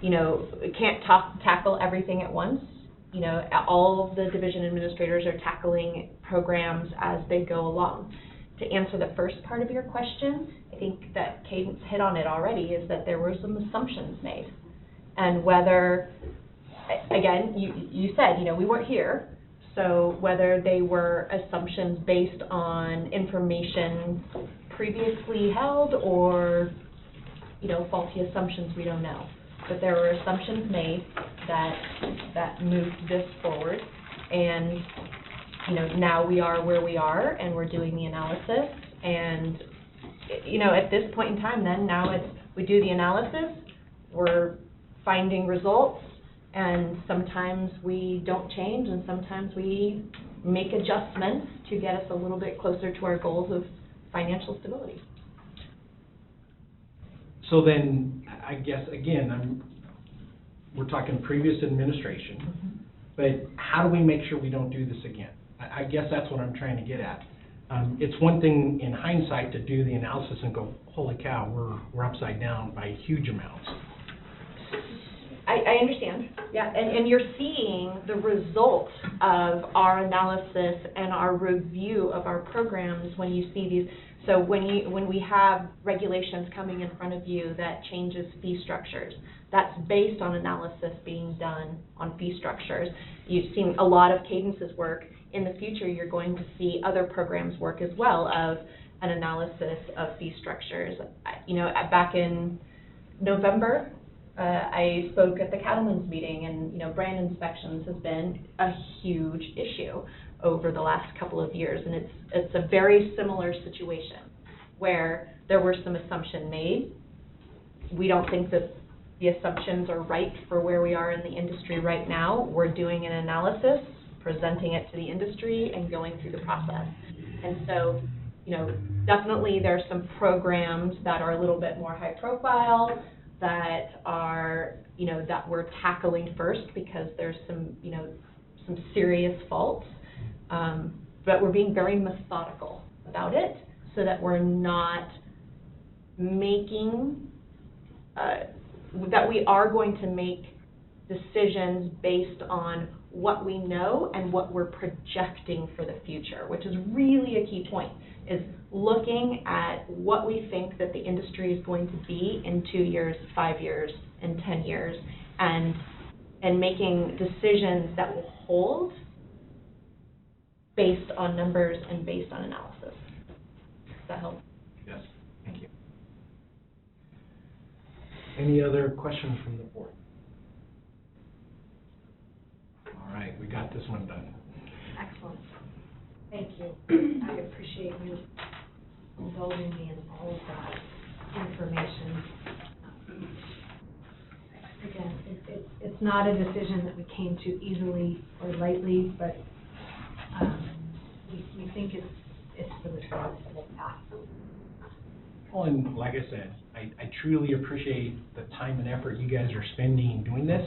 you know, we can't tackle everything at once. You know, all of the division administrators are tackling programs as they go along. To answer the first part of your question, I think that Cadence hit on it already, is that there were some assumptions made. And whether, again, you said, you know, we weren't here, so whether they were assumptions based on information previously held or, you know, faulty assumptions, we don't know. But there were assumptions made that moved this forward, and you know, now we are where we are, and we're doing the analysis. And you know, at this point in time, then now we do the analysis, we're finding results, and sometimes we don't change, and sometimes we make adjustments to get us a little bit closer to our goals of financial stability. So then, I guess, again, we're talking previous administration, but how do we make sure we don't do this again? I guess that's what I'm trying to get at. It's one thing in hindsight to do the analysis and go, holy cow, we're upside down by huge amounts. I understand, yeah, and you're seeing the result of our analysis and our review of our programs when you see these. So when we have regulations coming in front of you that changes fee structures, that's based on analysis being done on fee structures. You've seen a lot of Cadence's work. In the future, you're going to see other programs work as well of an analysis of fee structures. You know, back in November, I spoke at the cattlemen's meeting, and you know, brand inspections has been a huge issue over the last couple of years, and it's a very similar situation where there were some assumptions made. We don't think that the assumptions are right for where we are in the industry right now. We're doing an analysis, presenting it to the industry, and going through the process. And so, you know, definitely there are some programs that are a little bit more high profile, that are, you know, that we're tackling first because there's some, you know, some serious faults. But we're being very methodical about it so that we're not making, that we are going to make decisions based on what we know and what we're projecting for the future, which is really a key point, is looking at what we think that the industry is going to be in 2 years, 5 years, and 10 years, and making decisions that will hold based on numbers and based on analysis. Does that help? Yes, thank you. Any other questions from the board? All right, we got this one done. Excellent. Thank you. I appreciate you indulging me in all of that information. Again, it's not a decision that we came to easily or lightly, but we think it's the responsible path. Well, and like I said, I truly appreciate the time and effort you guys are spending doing this.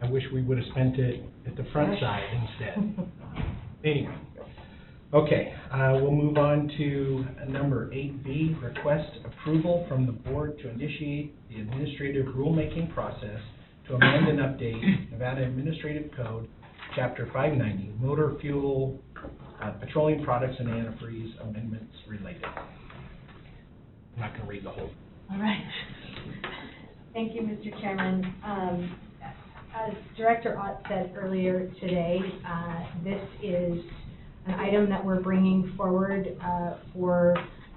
I wish we would have spent it at the front side instead. Anyway. Okay, we'll move on to number 8B, request approval from the board to initiate the administrative rulemaking process to amend and update Nevada Administrative Code, Chapter 590, motor fuel, petroleum products and antifreeze amendments related. I'm not going to read the whole. All right. Thank you, Mr. Chairman. As Director Ott said earlier today, this is an item that we're bringing forward for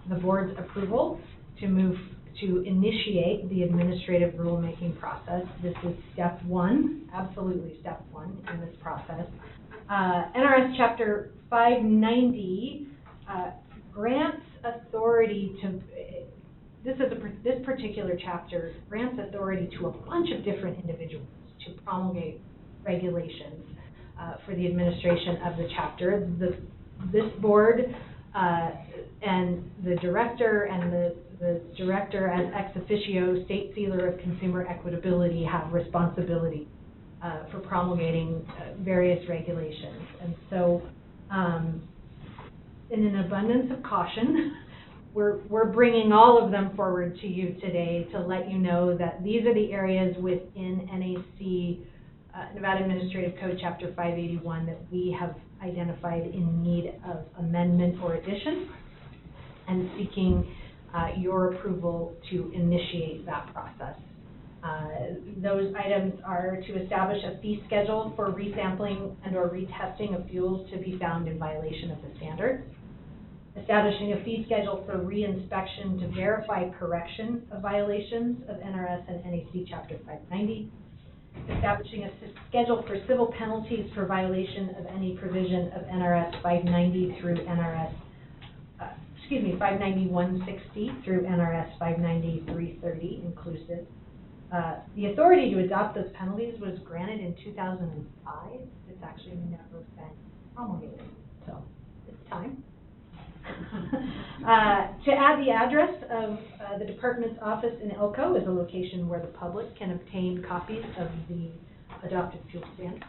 the board's approval to initiate the administrative rulemaking process. This is step one, absolutely step one in this process. NRS Chapter 590 grants authority to, this particular chapter grants authority to a bunch of different individuals to promulgate regulations for the administration of the chapter. This board and the director and the director as ex officio state sealer of consumer equitability have responsibility for promulgating various regulations. And so, in an abundance of caution, we're bringing all of them forward to you today to let you know that these are the areas within NAC, Nevada Administrative Code Chapter 581, that we have identified in need of amendment or addition, and seeking your approval to initiate that process. Those items are to establish a fee schedule for resampling and or retesting of fuels to be found in violation of the standards, establishing a fee schedule for reinspection to verify correction of violations of NRS and NAC Chapter 590, establishing a schedule for civil penalties for violation of any provision of NRS 590 through NRS, 590-160 through NRS 590-330 inclusive. The authority to adopt those penalties was granted in 2005. It's actually never been promulgated, so it's time. To add the address of the department's office in Elko as a location where the public can obtain copies of the adopted fuel standards.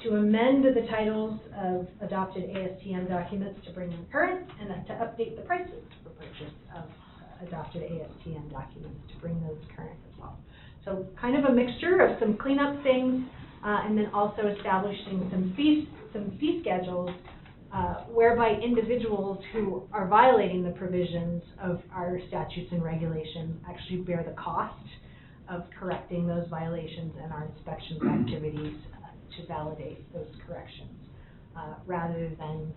To amend the titles of adopted ASTM documents to bring them current, and to update the prices for purchase of adopted ASTM documents to bring those current as well. So kind of a mixture of some cleanup things, and then also establishing some fee schedules whereby individuals who are violating the provisions of our statutes and regulations actually bear the cost of correcting those violations and our inspections activities to validate those corrections, rather than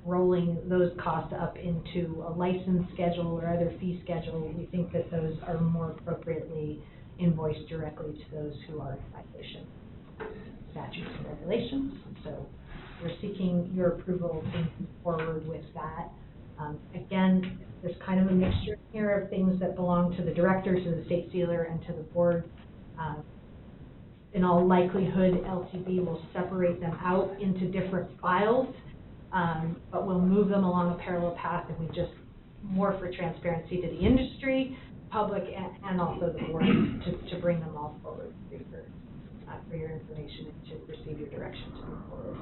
rolling those costs up into a license schedule or other fee schedule. We think that those are more appropriately invoiced directly to those who are in violation of statutes and regulations. So we're seeking your approval to move forward with that. Again, there's kind of a mixture here of things that belong to the director, to the state sealer, and to the board. In all likelihood, LCB will separate them out into different files, but we'll move them along a parallel path, and we just, more for transparency to the industry, public, and also the board, to bring them all forward for your information and to receive your direction to move forward.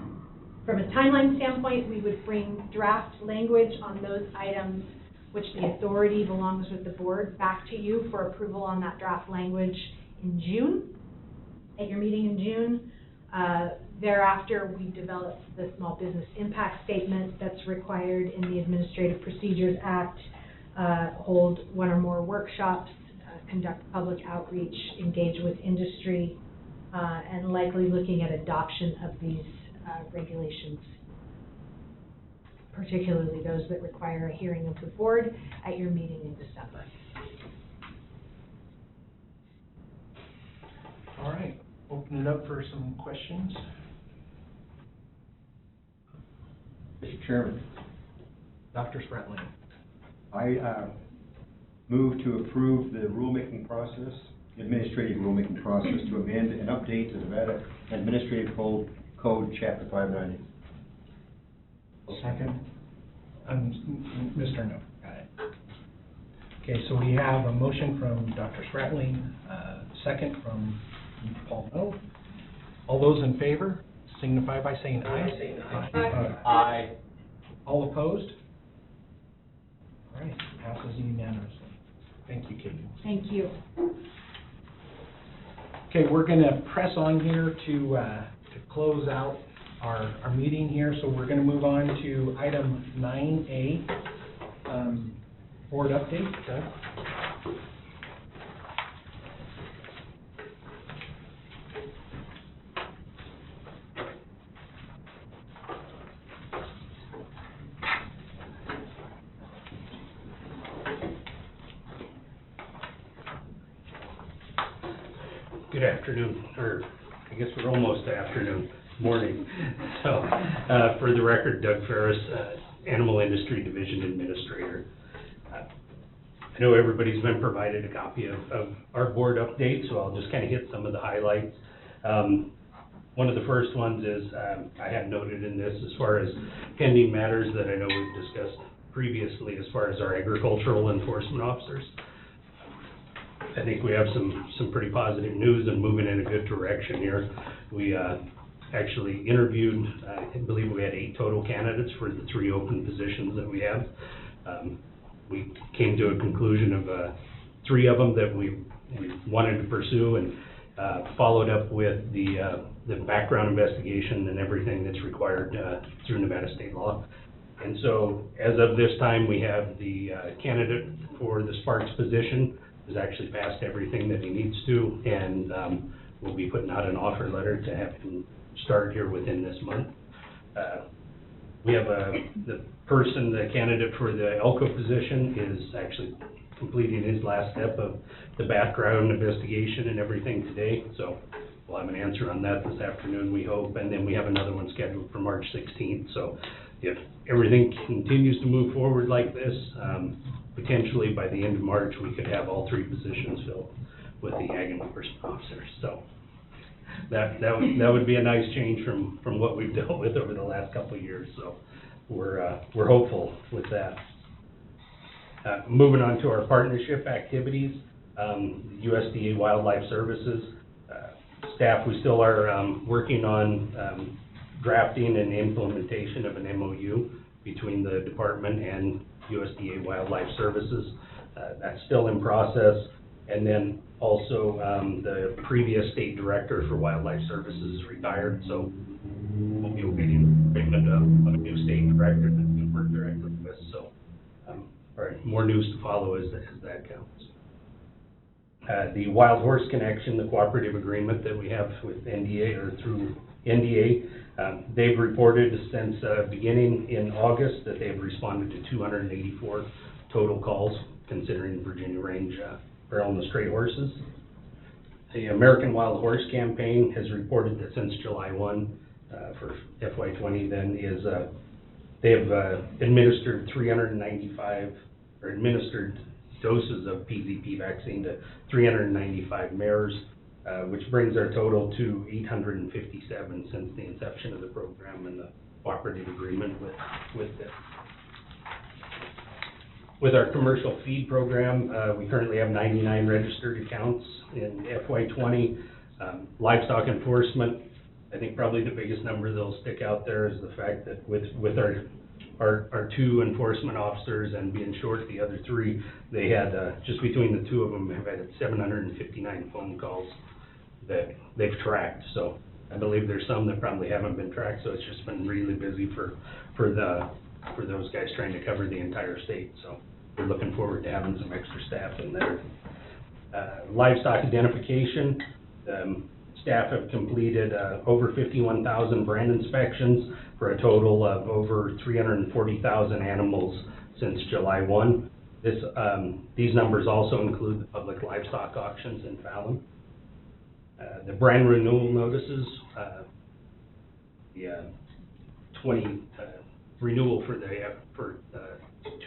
From a timeline standpoint, we would bring draft language on those items, which the authority belongs with the board, back to you for approval on that draft language in June, at your meeting in June. Thereafter, we develop the small business impact statement that's required in the Administrative Procedures Act, hold one or more workshops, conduct public outreach, engage with industry, and likely looking at adoption of these regulations, particularly those that require a hearing of the board at your meeting in December. All right, open it up for some questions. Mr. Chairman. Dr. Spratling. I move to approve the rulemaking process, administrative rulemaking process, to amend and update the Nevada Administrative Code Chapter 590. Second. Mr. No. Got it. Okay, so we have a motion from Dr. Spratling, second from Paul No. All those in favor signify by saying aye. Aye. Aye. All opposed? All right, passes unanimously. Thank you, Kate. Thank you. Okay, we're going to press on here to close out our meeting here, so we're going to move on to item 9A, board update. Doug? Good afternoon, or I guess we're almost afternoon, morning. So, for the record, Doug Ferris, Animal Industry Division Administrator. I know everybody's been provided a copy of our board update, so I'll just kind of hit some of the highlights. One of the first ones is, I had noted in this, as far as pending matters that I know we've discussed previously, as far as our agricultural enforcement officers. I think we have some pretty positive news and moving in a good direction here. We actually interviewed, I believe we had 8 total candidates for the 3 open positions that we have. We came to a conclusion of 3 of them that we wanted to pursue, and followed up with the background investigation and everything that's required through Nevada state law. And so, as of this time, we have the candidate for the Sparks position has actually passed everything that he needs to, and we'll be putting out an offer letter to have him start here within this month. We have the candidate for the Elko position is actually completing his last step of the background investigation and everything today, so we'll have an answer on that this afternoon, we hope, and then we have another one scheduled for March 16th, so if everything continues to move forward like this, potentially by the end of March, we could have all 3 positions filled with the ag enforcement officers, so that would be a nice change from what we've dealt with over the last couple of years, so we're hopeful with that. Moving on to our partnership activities, USDA Wildlife Services staff, we still are working on drafting and implementation of an MOU between the department and USDA Wildlife Services. That's still in process. And then also the previous state director for Wildlife Services is retired, so we'll be waiting appointment of a new state director that we work directly with. So, all right, more news to follow as that counts. The Wild Horse Connection, the cooperative agreement that we have with NDA, or through NDA, they've reported since beginning in August that they've responded to 284 total calls, considering Virginia Range feral and stray horses. The American Wild Horse Campaign has reported that since July 1 for FY20, then is they have administered 395 or administered doses of PZP vaccine to 395 mares, which brings our total to 857 since the inception of the program and the cooperative agreement with it. With our commercial feed program, we currently have 99 registered accounts in FY20. Livestock enforcement, I think probably the biggest number that'll stick out there is the fact that with our 2 enforcement officers and being short the other 3, they had, just between the 2 of them, have had 759 phone calls that they've tracked. So I believe there's some that probably haven't been tracked, so it's just been really busy for those guys trying to cover the entire state. So we're looking forward to having some extra staff in there. Livestock identification, staff have completed over 51,000 brand inspections for a total of over 340,000 animals since July 1. These numbers also include the public livestock auctions in Fallon. The brand renewal notices, renewal for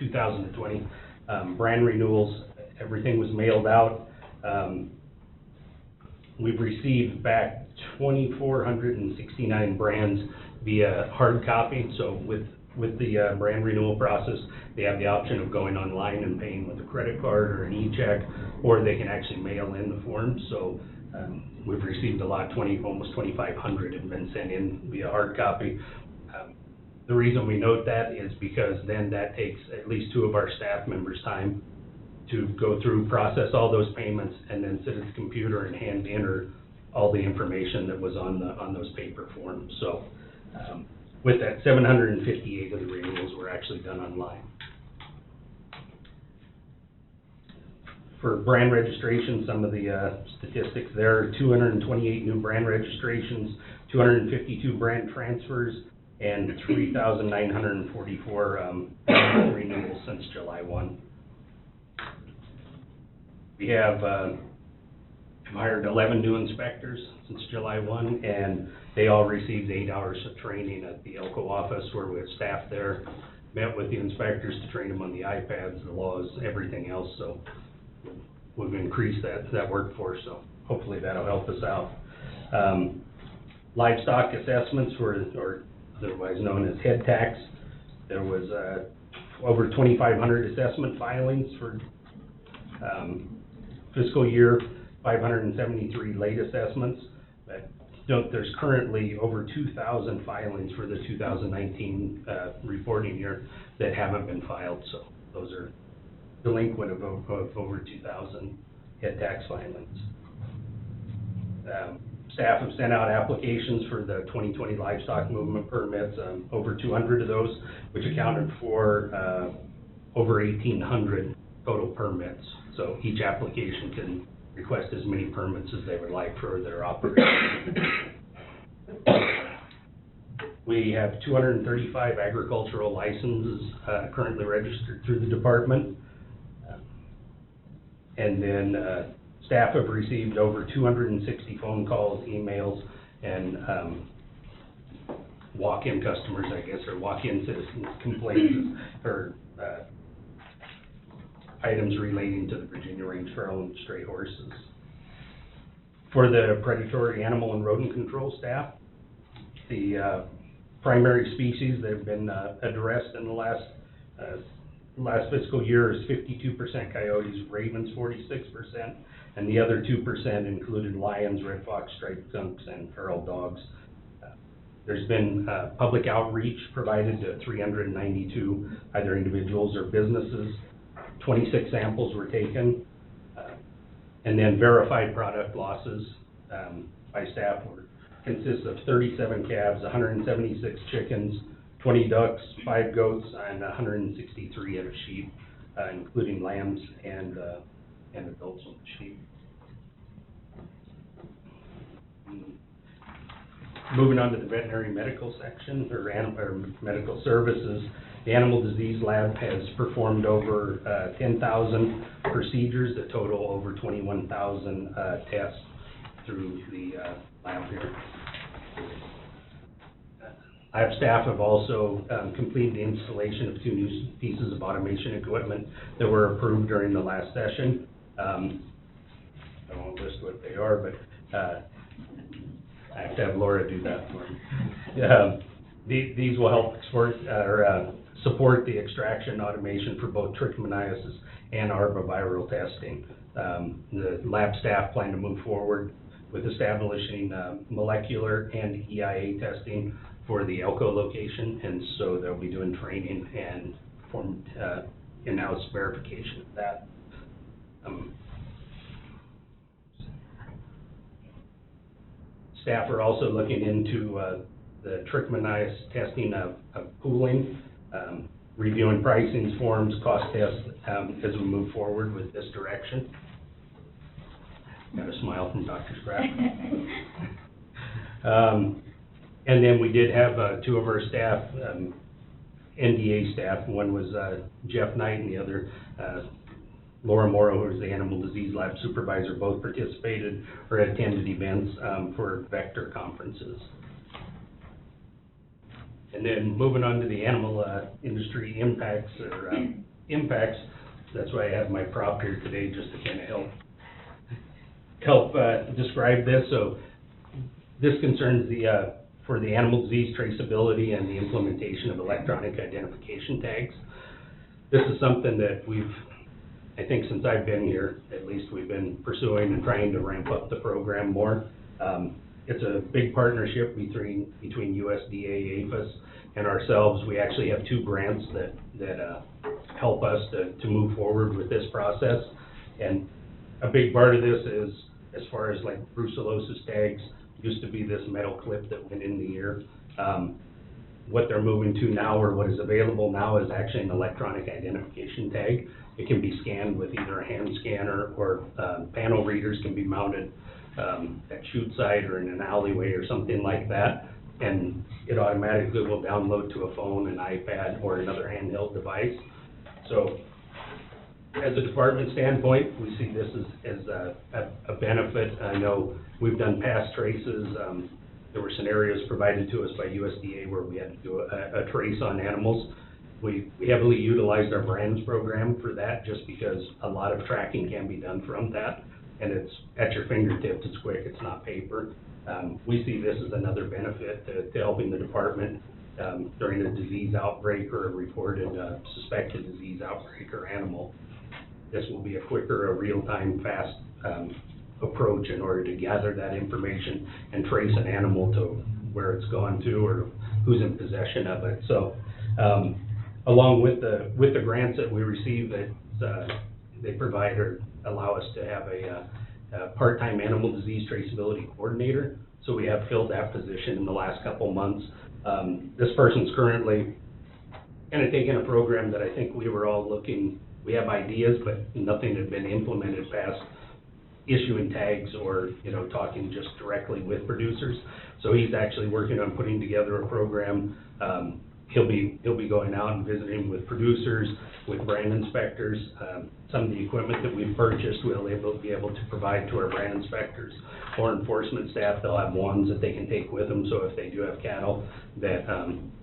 2020 brand renewals, everything was mailed out. We've received back 2,469 brands via hard copy. So with the brand renewal process, they have the option of going online and paying with a credit card or an e-check, or they can actually mail in the forms. So we've received a lot, almost 2,500 have been sent in via hard copy. The reason we note that is because then that takes at least 2 of our staff members' time to go through, process all those payments, and then sit at the computer and hand enter all the information that was on those paper forms. So with that, 758 of the renewals were actually done online. For brand registration, some of the statistics there: 228 new brand registrations, 252 brand transfers, and 3,944 renewals since July 1. We have hired 11 new inspectors since July 1, and they all received 8 hours of training at the Elko office, where we have staff there, met with the inspectors to train them on the iPads, the laws, everything else. So we've increased that workforce, so hopefully that'll help us out. livestock assessments or otherwise known as head tax. There was over 2,500 assessment filings for fiscal year, 573 late assessments. But note there's currently over 2,000 filings for the 2019 reporting year that haven't been filed, so those are delinquent of over 2,000 head tax filings. Staff have sent out applications for the 2020 livestock movement permits, over 200 of those, which accounted for over 1,800 total permits. So each application can request as many permits as they would like for their operation. We have 235 agricultural licenses currently registered through the department. And then staff have received over 260 phone calls, emails, and walk-in customers, I guess, or walk-in citizens complaints or items relating to the Virginia Range Feral and Stray horses. For the predatory animal and rodent control staff, the primary species that have been addressed in the last fiscal year is 52% coyotes, ravens 46%, and the other 2% included lions, red fox, striped skunks, and feral dogs. There's been public outreach provided to 392 either individuals or businesses. 26 samples were taken, and then verified product losses by staff consists of 37 calves, 176 chickens, 20 ducks, 5 goats, and 163 head of sheep, including lambs and adults on the sheep. Moving on to the veterinary medical section, or medical services, the Animal Disease Lab has performed over 10,000 procedures that total over 21,000 tests through the lab here. Our staff have also completed the installation of 2 new pieces of automation equipment that were approved during the last session. I won't list what they are, but I have to have Laura do that for me. These will help support the extraction automation for both trichomoniasis and arboviral testing. The lab staff plan to move forward with establishing molecular and EIA testing for the Elko location, and so they'll be doing training and perform in-house verification of that. Staff are also looking into the trichomoniasis testing of pooling, reviewing pricing forms, cost tests as we move forward with this direction. Got a smile from Dr. Scrapp. And then we did have 2 of our staff, NDA staff. One was Jeff Knight and the other Laura Morrow, who is the Animal Disease Lab supervisor. Both participated or attended events for vector conferences. And then moving on to the animal industry impacts, that's why I have my prop here today, just to kind of help describe this. So this concerns for the animal disease traceability and the implementation of electronic identification tags. This is something that I think since I've been here, at least we've been pursuing and trying to ramp up the program more. It's a big partnership between USDA, APHIS, and ourselves. We actually have 2 grants that help us to move forward with this process. And a big part of this is, as far as like brucellosis tags, used to be this metal clip that went in the ear. What they're moving to now, or what is available now, is actually an electronic identification tag. It can be scanned with either a hand scanner, or panel readers can be mounted at chute side or in an alleyway or something like that, and it automatically will download to a phone, an iPad, or another handheld device. So as a department standpoint, we see this as a benefit. I know we've done past traces. There were scenarios provided to us by USDA where we had to do a trace on animals. We heavily utilized our brands program for that, just because a lot of tracking can be done from that, and it's at your fingertips, it's quick, it's not paper. We see this as another benefit to helping the department during a disease outbreak or a reported suspected disease outbreak or animal. This will be a quicker, a real-time, fast approach in order to gather that information and trace an animal to where it's gone to or who's in possession of it. So, along with the grants that we receive, that they provide or allow us to have a part-time animal disease traceability coordinator. So we have filled that position in the last couple months. This person's currently kind of taking a program that I think we were all looking. We have ideas, but nothing had been implemented past issuing tags or, talking just directly with producers. So he's actually working on putting together a program. He'll be going out and visiting with producers, with brand inspectors. Some of the equipment that we've purchased, we'll be able to provide to our brand inspectors or enforcement staff. They'll have wands that they can take with them, so if they do have cattle that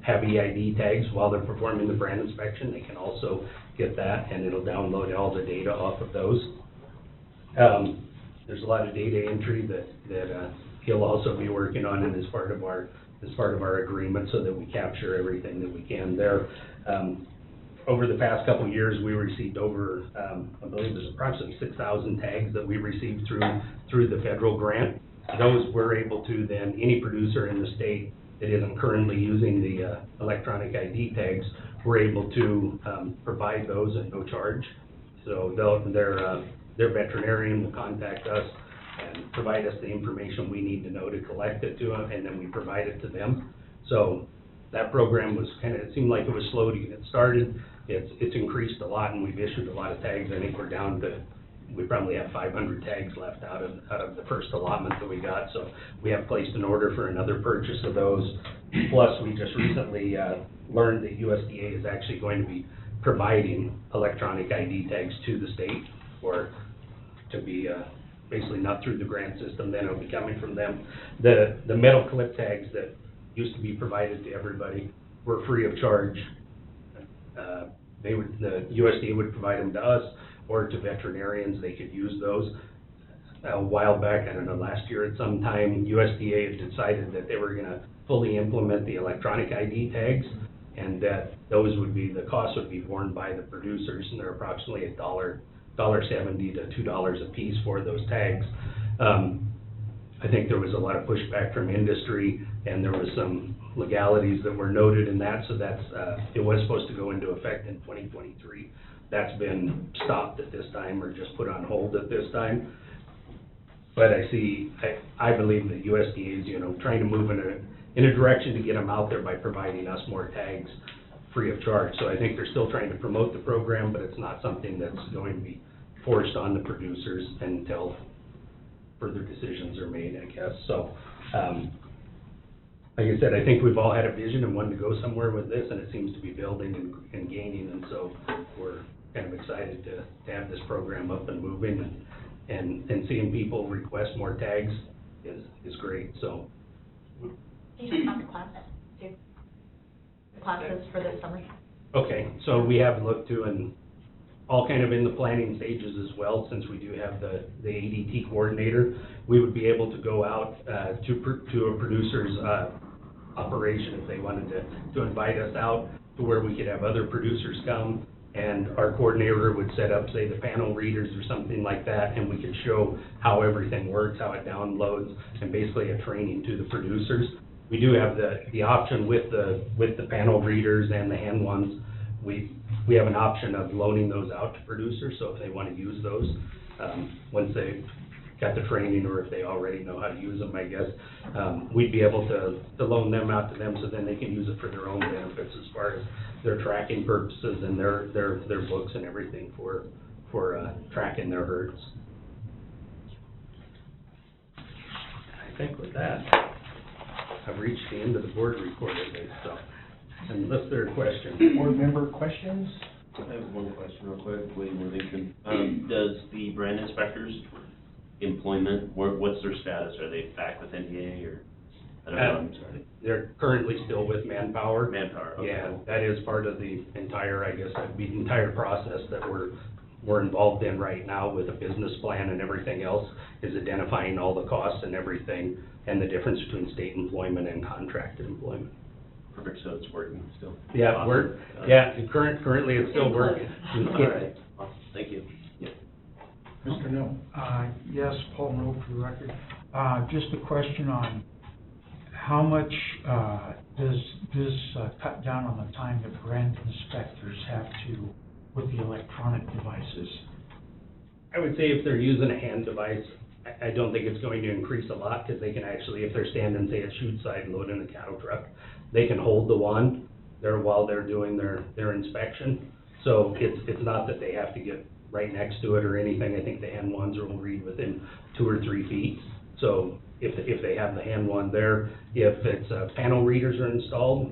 have EID tags while they're performing the brand inspection, they can also get that, and it'll download all the data off of those. There's a lot of data entry that he'll also be working on, and as part of our agreement, so that we capture everything that we can there. Over the past couple of years, we received over, I believe there's approximately 6,000 tags that we received through the federal grant. Those we're able to then, any producer in the state that isn't currently using the electronic ID tags, we're able to provide those at no charge. So their veterinarian will contact us and provide us the information we need to know to collect it to them, and then we provide it to them. So that program was it seemed like it was slow to get started. It's increased a lot, and we've issued a lot of tags. I think we're down to, we probably have 500 tags left out of the first allotment that we got. So we have placed an order for another purchase of those. Plus, we just recently learned that USDA is actually going to be providing electronic ID tags to the state, or to be basically not through the grant system, then it'll be coming from them. The metal clip tags that used to be provided to everybody were free of charge. The USDA would provide them to us or to veterinarians. They could use those. A while back, I don't know, last year at some time, USDA had decided that they were going to fully implement the electronic ID tags, and that those would be, the cost would be borne by the producers, and they're approximately $1.70 to $2 a piece for those tags. I think there was a lot of pushback from industry, and there was some legalities that were noted in that, so that's, it was supposed to go into effect in 2023. That's been stopped at this time, or just put on hold at this time. But I believe that USDA is, trying to move in a direction to get them out there by providing us more tags free of charge. So I think they're still trying to promote the program, but it's not something that's going to be forced on the producers until further decisions are made, I guess. So, like I said, I think we've all had a vision and wanted to go somewhere with this, and it seems to be building and gaining, and so we're kind of excited to have this program up and moving, and seeing people request more tags is great. So, Can you talk about the classes too? The classes for this summer? okay, so we have looked to, and all kind of in the planning stages as well, since we do have the ADT coordinator. We would be able to go out to a producer's operation if they wanted to invite us out to where we could have other producers come, and our coordinator would set up, say, the panel readers or something like that, and we could show how everything works, how it downloads, and basically a training to the producers. We do have the option with the panel readers and the hand ones. We have an option of loaning those out to producers, so if they want to use those, once they've got the training, or if they already know how to use them, I guess, we'd be able to loan them out to them, so then they can use it for their own benefits as far as their tracking purposes and their books and everything for tracking their herds. I think with that, I've reached the end of the board report at least, so, unless there are questions. Board member questions? I have one question real quick, William Worthington. Does the brand inspectors employment, what's their status? Are they back with NDA, or, I don't know, I'm sorry. They're currently still with Manpower. Manpower, okay. Yeah, that is part of the entire, I guess, that'd be the entire process that we're we're involved in right now with a business plan and everything else, is identifying all the costs and everything, and the difference between state employment and contracted employment. Perfect, so it's working still? Yeah, Awesome. currently it's still working. All right, awesome, thank you. Yeah. Mr. No. Yes, Paul Noel for the record. Just a question on how much does this cut down on the time that brand inspectors have to with the electronic devices? I would say if they're using a hand device, I don't think it's going to increase a lot, because they can actually, if they're standing, say, at chute side loading a cattle truck, they can hold the wand there while they're doing their inspection. So it's not that they have to get right next to it or anything. I think the hand wands will read within 2 or 3 feet. So if they have the hand wand there, if it's panel readers are installed,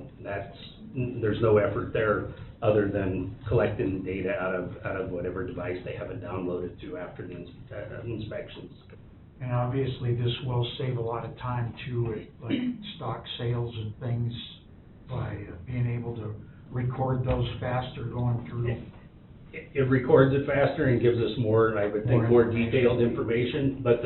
there's no effort there other than collecting data out of whatever device they have it downloaded to after the inspections. And obviously, this will save a lot of time too, like stock sales and things, by being able to record those faster going through. It records it faster and gives us more, I would think, more detailed information, but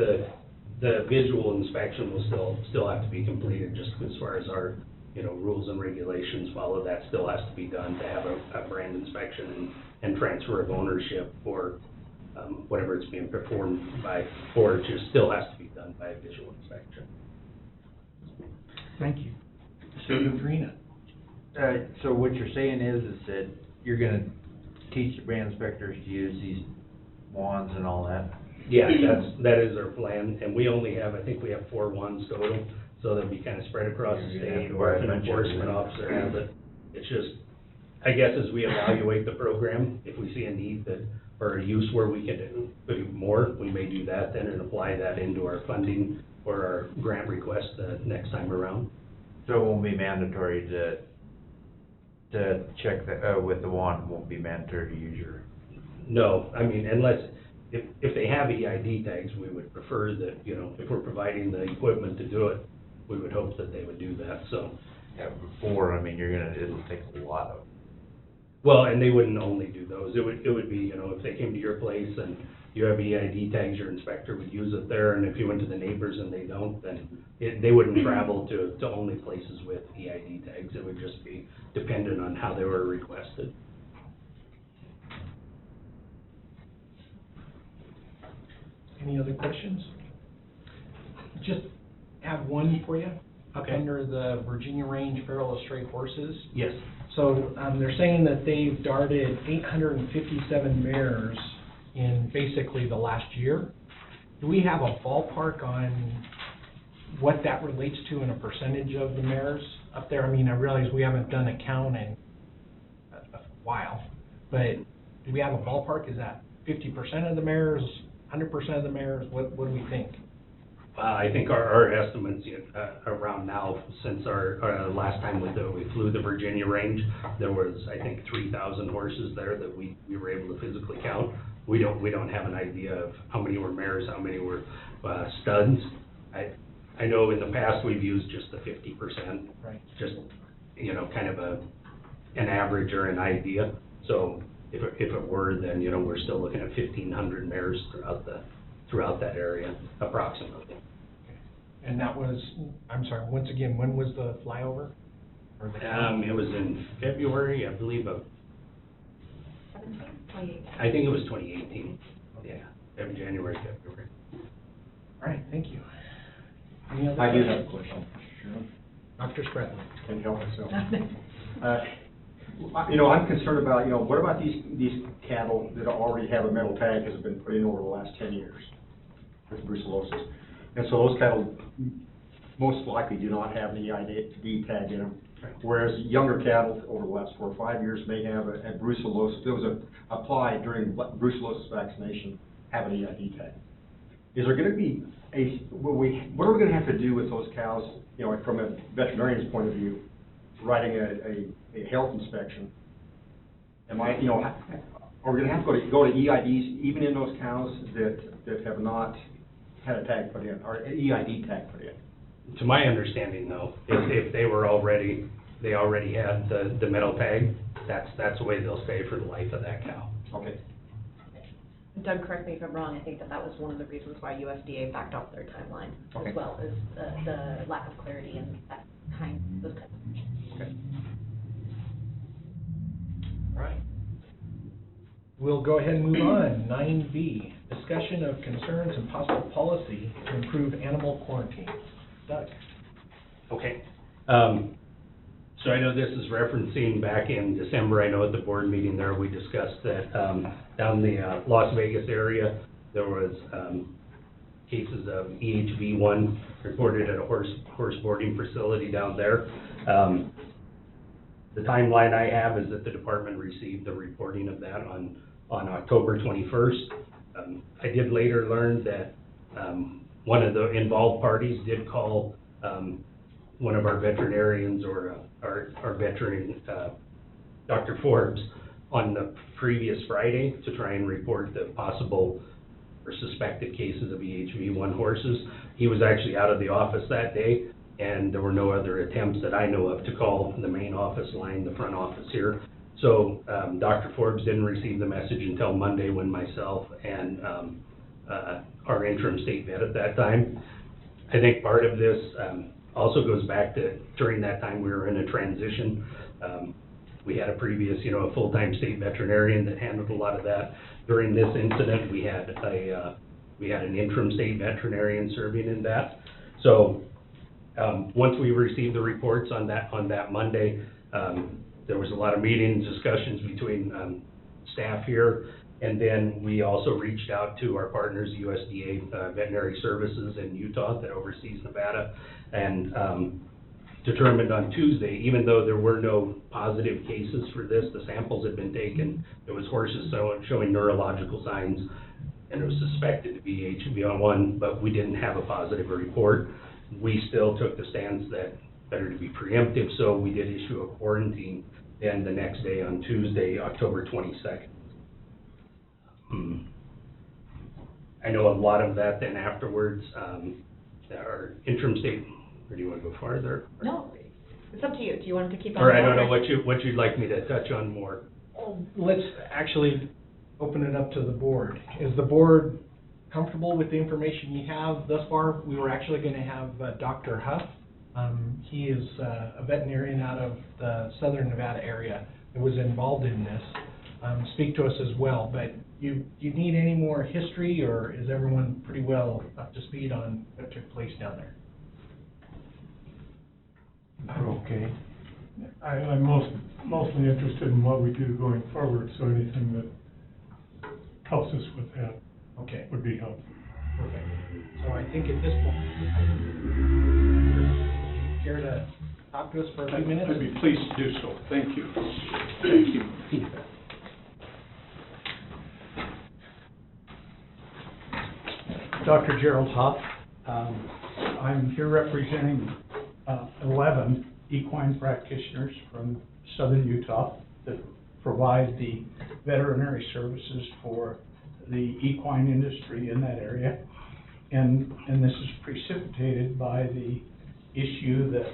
the visual inspection will still have to be completed, just as far as our, rules and regulations follow. That still has to be done to have a brand inspection and transfer of ownership for whatever it's being performed by, or it just still has to be done by a visual inspection. Thank you. Mr. Farina. So what you're saying is that you're gonna teach the brand inspectors to use these wands and all that? Yeah, that is our plan, and we only have, I think we have 4 wands total, so they'll be kind of spread across the state, or if an enforcement officer has it. It's just, I guess as we evaluate the program, if we see a need or a use where we can do more, we may do that then and apply that into our funding or our grant request the next time around. So it won't be mandatory to check with the wand, won't be mandatory to use your... No, I mean, unless, if they have EID tags, we would prefer that, if we're providing the equipment to do it, we would hope that they would do that, so. Yeah, before, I mean, it'll take a lot of... Well, and they wouldn't only do those. It would be, if they came to your place and you have EID tags, your inspector would use it there, and if you went to the neighbors and they don't, then they wouldn't travel to only places with EID tags. It would just be dependent on how they were requested. Any other questions? Just have one for you. Okay. Under the Virginia Range Feral Stray Horses. Yes. So, they're saying that they've darted 857 mares in basically the last year. Do we have a ballpark on what that relates to in a percentage of the mares up there? I mean, I realize we haven't done a count in a while, but do we have a ballpark? Is that 50% of the mares, 100% of the mares? What do we think? I think our estimates around now, since our last time we flew the Virginia Range, there was, I think, 3,000 horses there that we were able to physically count. We don't have an idea of how many were mares, how many were studs. I know in the past we've used just the 50%, right? Just kind of an average or an idea. So if it were, then we're still looking at 1,500 mares throughout that area, approximately. And that was, I'm sorry, once again, when was the flyover? Or the it was in February, I believe, of 17? 2018. I think it was 2018. Yeah, January, February. All right, thank you. Any other I do questions? have a question. Sure. Dr. Spratly. Can't help myself. I'm concerned about, what about these cattle that already have a metal tag that has been put in over the last 10 years with brucellosis? And so those cattle most likely do not have an EID tag in them, whereas younger cattle over the last 4 or 5 years may have a brucellosis that was applied during brucellosis vaccination, have an EID tag. Is there going to be what are we going to have to do with those cows, from a veterinarian's point of view, writing a health inspection? Are we going to have to go to EIDs even in those cows that have not had a tag put in, or an EID tag put in? To my understanding, though, if they already had the metal tag, that's the way they'll stay for the life of that cow. Okay. Doug, correct me if I'm wrong, I think that was one of the reasons why USDA backed off their timeline, Okay. as well as the lack of clarity and those kinds of things. Okay. Right. We'll go ahead and move on. 9B, discussion of concerns and possible policy to improve animal quarantine. Doug? Okay. So I know this is referencing back in December, I know at the board meeting there, we discussed that down the Las Vegas area, there was cases of EHV1 reported at a horse boarding facility down there. The timeline I have is that the department received the reporting of that on October 21st. I did later learn that one of the involved parties did call one of our veterinarians or our veteran, Dr. Forbes, on the previous Friday to try and report the possible or suspected cases of EHV1 horses. He was actually out of the office that day, and there were no other attempts that I know of to call the main office line, the front office here. So Dr. Forbes didn't receive the message until Monday when myself and our interim state vet at that time. I think part of this also goes back to during that time we were in a transition. We had a previous, a full-time state veterinarian that handled a lot of that. During this incident, we had an interim state veterinarian serving in that. So once we received the reports on that Monday, there was a lot of meetings, discussions between staff here, and then we also reached out to our partners, USDA Veterinary Services in Utah that oversees Nevada, and determined on Tuesday, even though there were no positive cases for this, the samples had been taken, there was horses showing neurological signs, and it was suspected to be HV1, but we didn't have a positive report. We still took the stance that better to be preemptive, so we did issue a quarantine then the next day on Tuesday, October 22nd. I know a lot of that then afterwards, our interim state, or do you want to go farther? No, it's up to you. Do you want to keep on? Or I don't know what you'd like me to touch on more. Let's actually open it up to the board. Is the board comfortable with the information you have thus far? We were actually going to have Dr. Huff. He is a veterinarian out of the southern Nevada area that was involved in this. Speak to us as well, but you need any more history, or is everyone pretty well up to speed on what took place down there? Okay. I'm mostly interested in what we do going forward, so anything that helps us with that would be helpful. Perfect. So I think at this point, care to talk to us for a few minutes? I'd be pleased to do so. Thank you. Thank you. Dr. Gerald Huff. I'm here representing 11 equine practitioners from southern Utah that provide the veterinary services for the equine industry in that area. And this is precipitated by the issue that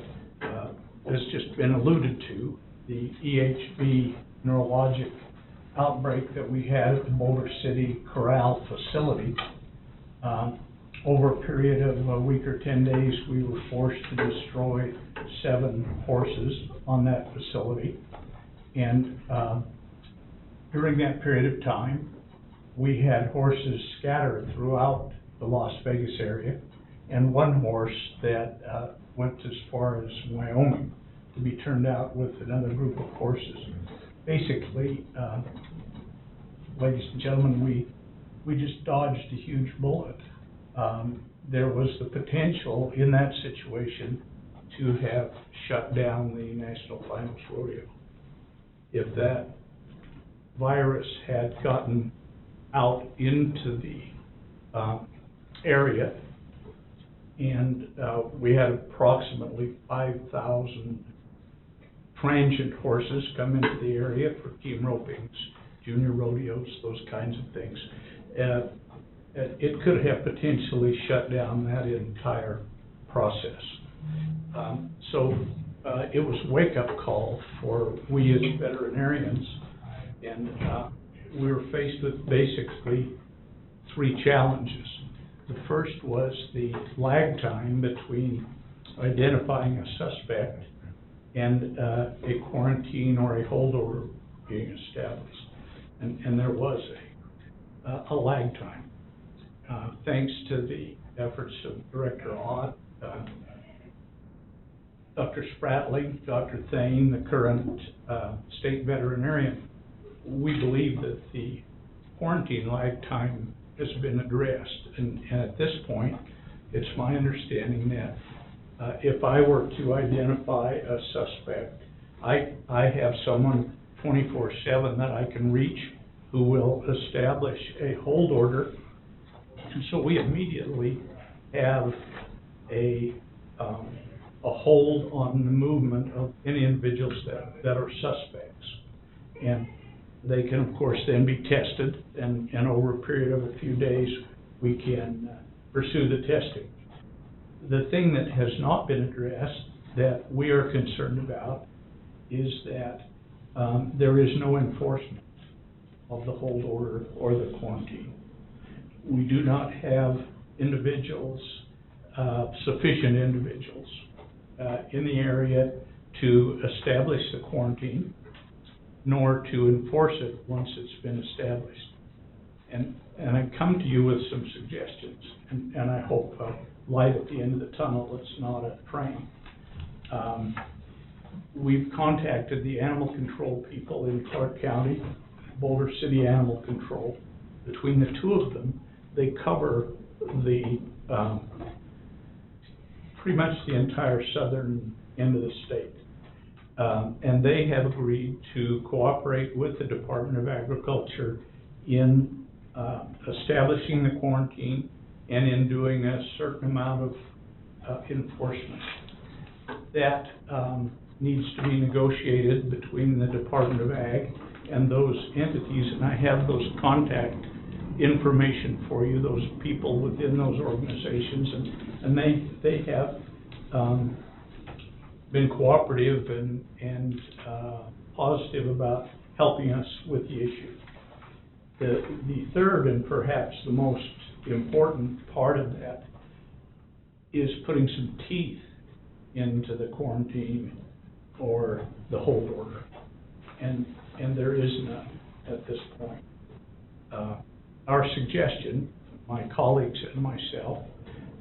has just been alluded to, the EHV neurologic outbreak that we had at the Boulder City Corral facility. Over a period of a week or 10 days, we were forced to destroy 7 horses on that facility. And during that period of time, we had horses scattered throughout the Las Vegas area, and one horse that went as far as Wyoming to be turned out with another group of horses. Basically, ladies and gentlemen, we just dodged a huge bullet. There was the potential in that situation to have shut down the National Finals Rodeo. If that virus had gotten out into the area, and we had approximately 5,000 transient horses come into the area for team ropings, junior rodeos, those kinds of things. It could have potentially shut down that entire process. So it was a wake-up call for we as veterinarians, and we were faced with basically three challenges. The first was the lag time between identifying a suspect and a quarantine or a holdover being established. And there was a lag time. Thanks to the efforts of Director Ott, Dr. Spratling, Dr. Thane, the current state veterinarian, we believe that the quarantine lag time has been addressed. And at this point, it's my understanding that if I were to identify a suspect, I have someone 24/7 that I can reach who will establish a hold order. And so we immediately have a hold on the movement of any individuals that are suspects. And they can, of course, then be tested, and over a period of a few days, we can pursue the testing. The thing that has not been addressed that we are concerned about is that there is no enforcement of the hold order or the quarantine. We do not have individuals, sufficient individuals in the area to establish the quarantine, nor to enforce it once it's been established. And I come to you with some suggestions, and I hope light at the end of the tunnel, it's not a train. We've contacted the animal control people in Clark County, Boulder City Animal Control. Between the two of them, they cover the pretty much the entire southern end of the state. And they have agreed to cooperate with the Department of Agriculture in establishing the quarantine and in doing a certain amount of enforcement. That needs to be negotiated between the Department of Ag and those entities, and I have those contact information for you, those people within those organizations, and they have been cooperative and positive about helping us with the issue. The third and perhaps the most important part of that is putting some teeth into the quarantine or the hold order, and there is none at this point. Our suggestion, my colleagues and myself,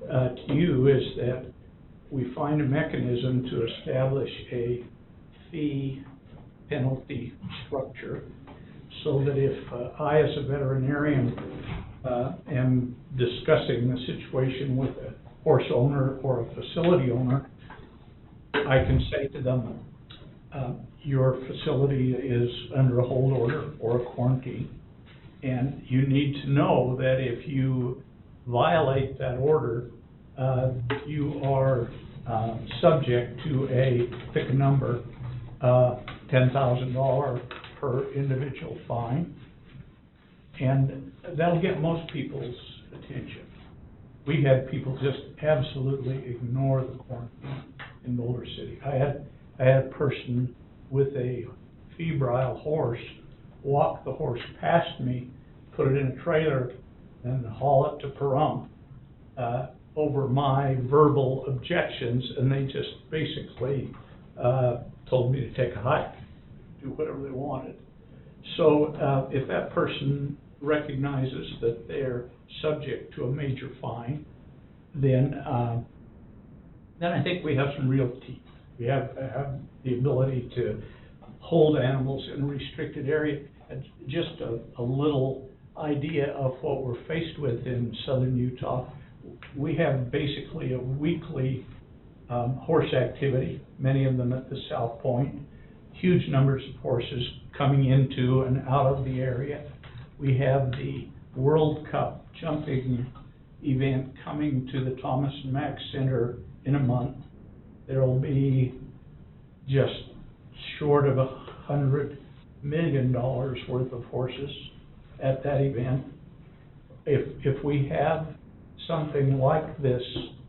to you is that we find a mechanism to establish a fee penalty structure so that if I, as a veterinarian, am discussing the situation with a horse owner or a facility owner, I can say to them, your facility is under a hold order or a quarantine, and you need to know that if you violate that order, you are subject to pick a number, $10,000 per individual fine, and that'll get most people's attention. We had people just absolutely ignore the quarantine in Boulder City. I had a person with a febrile horse walk the horse past me, put it in a trailer, and haul it to Pahrump over my verbal objections, and they just basically told me to take a hike, do whatever they wanted. So if that person recognizes that they're subject to a major fine, then I think we have some real teeth. We have the ability to hold animals in a restricted area. And just a little idea of what we're faced with in southern Utah. We have basically a weekly horse activity, many of them at the South Point, huge numbers of horses coming into and out of the area. We have the World Cup jumping event coming to the Thomas and Mack Center in a month. There will be just short of $100 million worth of horses at that event. If we have something like this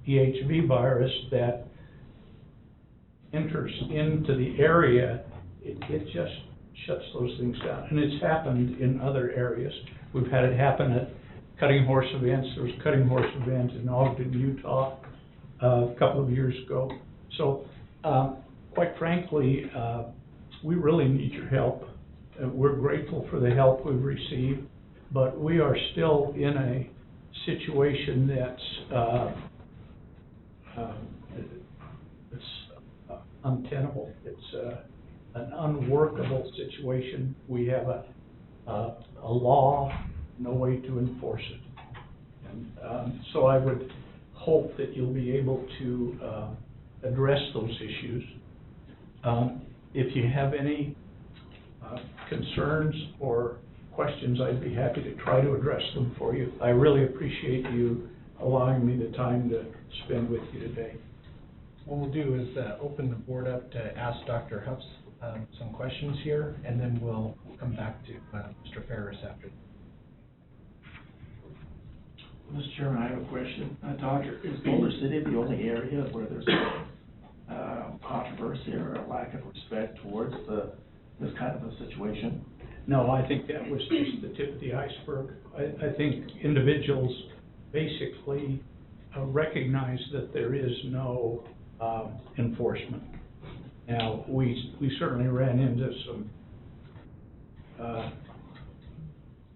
EHV virus that enters into the area, it just shuts those things down. And it's happened in other areas. We've had it happen at cutting horse events. There was a cutting horse event in Ogden, Utah, a couple of years ago. So, quite frankly, we really need your help. We're grateful for the help we've received, but we are still in a situation that's untenable. It's an unworkable situation. We have a law, no way to enforce it. And so I would hope that you'll be able to address those issues. If you have any concerns or questions, I'd be happy to try to address them for you. I really appreciate you allowing me the time to spend with you today. What we'll do is open the board up to ask Dr. Huffs some questions here, and then we'll come back to Mr. Ferris after. Mr. Chairman, I have a question. Doctor, is Boulder City the only area where there's controversy or a lack of respect towards this kind of a situation? No, I think that was just the tip of the iceberg. I think individuals basically recognize that there is no enforcement. Now, we certainly ran into some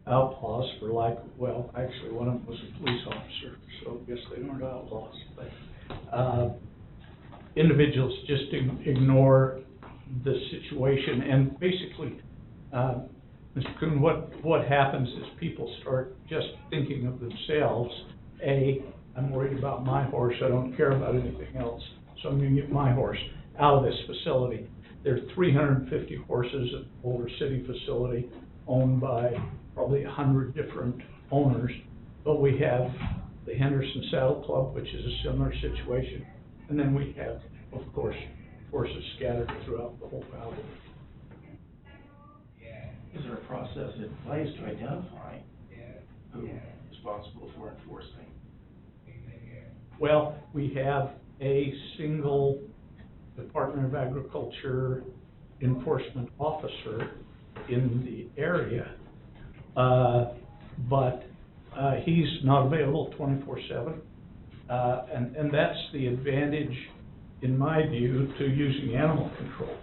outlaws for well, actually one of them was a police officer, so I guess they weren't outlaws, but individuals just ignore the situation, and basically, Mr. Kuhn, what happens is people start just thinking of themselves. I'm worried about my horse, I don't care about anything else, so I'm gonna get my horse out of this facility. There are 350 horses at Boulder City facility, owned by probably 100 different owners, but we have the Henderson Saddle Club, which is a similar situation, and then we have, of course, horses scattered throughout the whole valley. Is there a process in place to identify who is responsible for enforcing? Well, we have a single Department of Agriculture enforcement officer in the area, but he's not available 24/7, and that's the advantage, in my view, to using animal control.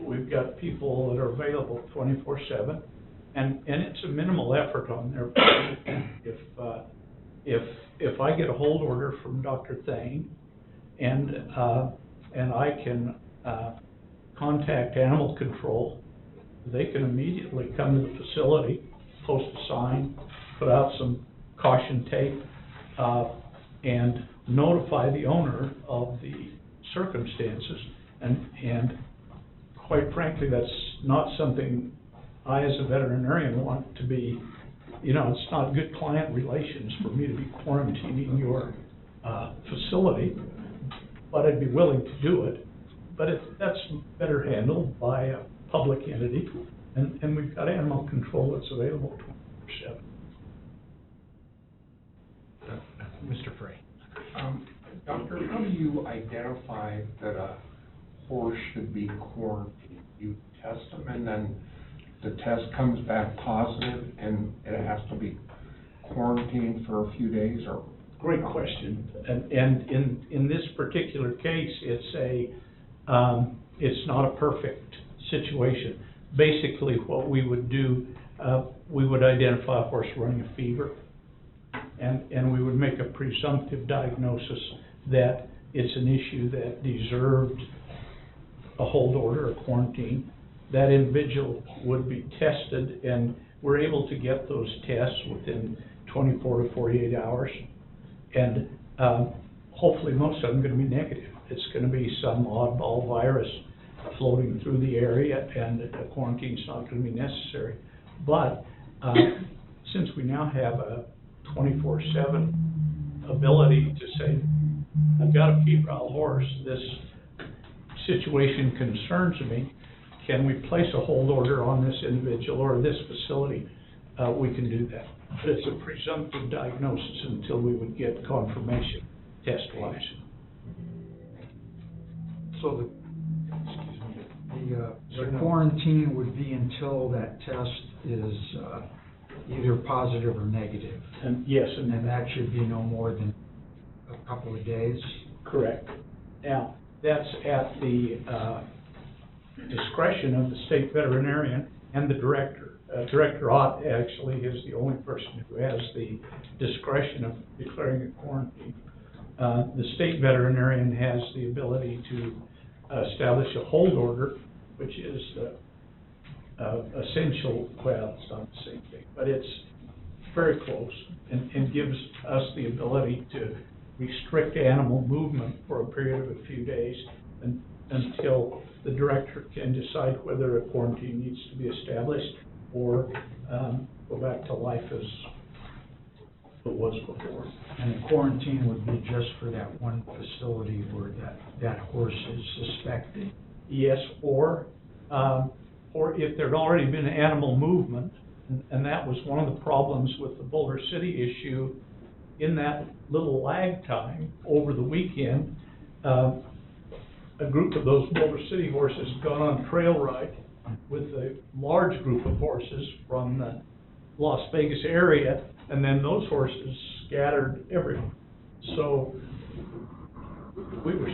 We've got people that are available 24/7, and it's a minimal effort on their part. If I get a hold order from Dr. Thane, and I can contact animal control, they can immediately come to the facility, post a sign, put out some caution tape, and notify the owner of the circumstances. And quite frankly, that's not something I, as a veterinarian, want to be. It's not good client relations for me to be quarantining your facility, but I'd be willing to do it. But that's better handled by a public entity, and we've got animal control that's available 24/7. Mr. Frey. Doctor, how do you identify that a horse should be quarantined? You test them, and then the test comes back positive, and it has to be quarantined for a few days, or? Great question. And in this particular case, it's not a perfect situation. Basically, what we would do, we would identify a horse running a fever, and we would make a presumptive diagnosis that it's an issue that deserved a hold order, a quarantine. That individual would be tested, and we're able to get those tests within 24 to 48 hours. And hopefully most of them are going to be negative. It's going to be some oddball virus floating through the area, and a quarantine's not going to be necessary. But since we now have a 24/7 ability to say, I've got a febrile horse, this situation concerns me, can we place a hold order on this individual or this facility? We can do that. But it's a presumptive diagnosis until we would get confirmation test-wise. So the quarantine would be until that test is either positive or negative. And yes, And that should be no more than a couple of days. correct. Now, that's at the discretion of the state veterinarian and the director. Director Ott actually is the only person who has the discretion of declaring a quarantine. The state veterinarian has the ability to establish a hold order, which is essential, well, it's not the same thing, but it's very close and gives us the ability to restrict animal movement for a period of a few days until the director can decide whether a quarantine needs to be established or go back to life as it was before. And the quarantine would be just for that one facility where that horse is suspected. Yes, or if there'd already been animal movement, and that was one of the problems with the Boulder City issue, in that little lag time over the weekend, a group of those Boulder City horses gone on trail ride with a large group of horses from the Las Vegas area, and then those horses scattered everywhere. So we were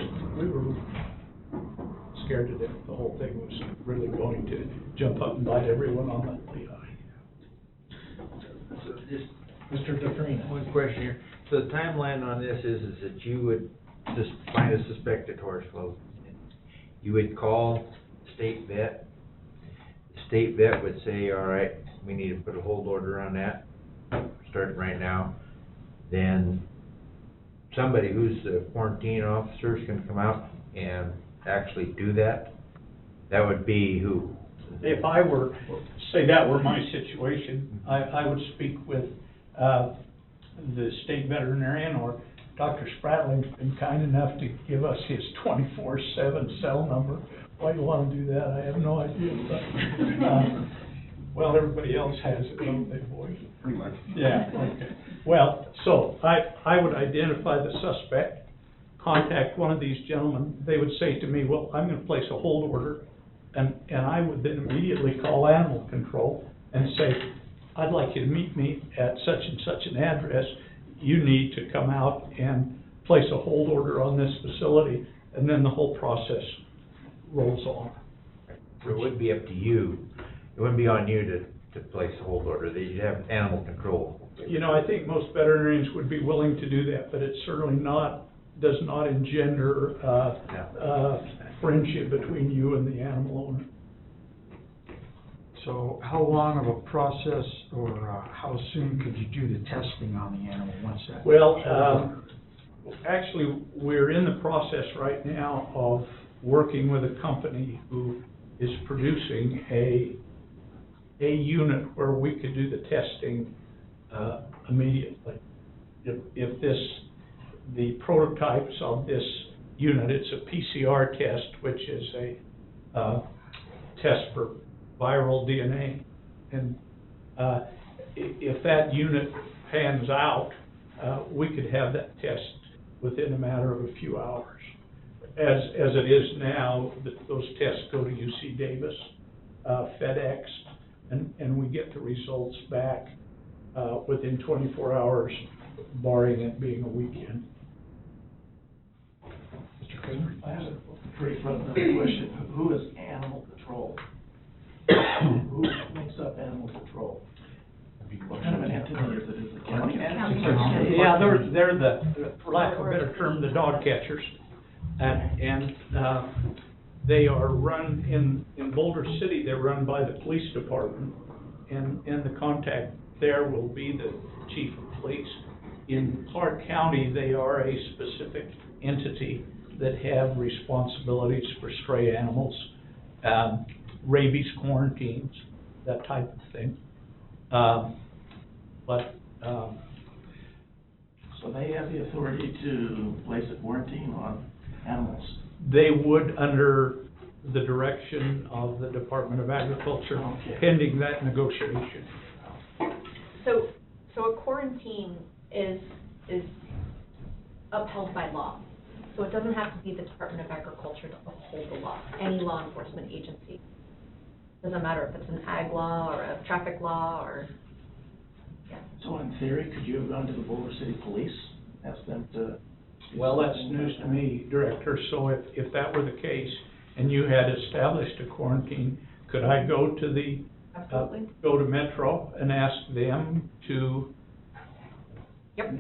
scared to death. The whole thing was really going to jump up and bite everyone on the behind. So just Mr. DeFrina. one question here. So the timeline on this is that you would just find a suspected horse float. You would call state vet. The state vet would say, all right, we need to put a hold order on that, starting right now. Then somebody who's the quarantine officer is gonna come out and actually do that. That would be who? If I were, say that were my situation, I would speak with the state veterinarian, or Dr. Spratling's been kind enough to give us his 24/7 cell number. Why you want to do that, I have no idea, but, well, everybody else has it, don't they, boys? Pretty much. Yeah, okay. Well, so I would identify the suspect, contact one of these gentlemen. They would say to me, well, I'm going to place a hold order, and I would then immediately call animal control and say, I'd like you to meet me at such and such an address. You need to come out and place a hold order on this facility, and then the whole process rolls on. So it would be up to you. It wouldn't be on you to place a hold order. You'd have animal control. You know, I think most veterinarians would be willing to do that, but it certainly does not engender friendship between you and the animal owner. So how long of a process, or how soon could you do the testing on the animal once that? Well, actually, we're in the process right now of working with a company who is producing a unit where we could do the testing immediately. The prototypes of this unit, it's a PCR test, which is a test for viral DNA. And if that unit pans out, we could have that test within a matter of a few hours. As it is now, those tests go to UC Davis, FedEx, and we get the results back within 24 hours, barring it being a weekend. Mr. Kramer? I have a pretty fundamental question. Who is animal control? Who makes up animal control? What kind of an entity is it? Is it county? Yeah, they're the, for lack of a better term, the dog catchers. And they are run in Boulder City, they're run by the police department. And the contact there will be the chief of police. In Clark County, they are a specific entity that have responsibilities for stray animals, rabies quarantines, that type of thing. So they have the authority to place a quarantine on animals? They would, under the direction of the Department of Agriculture, pending that negotiation. So a quarantine is upheld by law. So it doesn't have to be the Department of Agriculture to uphold the law, any law enforcement agency. Doesn't matter if it's an ag law or a traffic law or So in theory, could you have gone to the Boulder City Police, asked them to? Well, that's news to me, Director, so if that were the case, and you had established a quarantine, could I go to the, go to Metro and ask them to? Yep.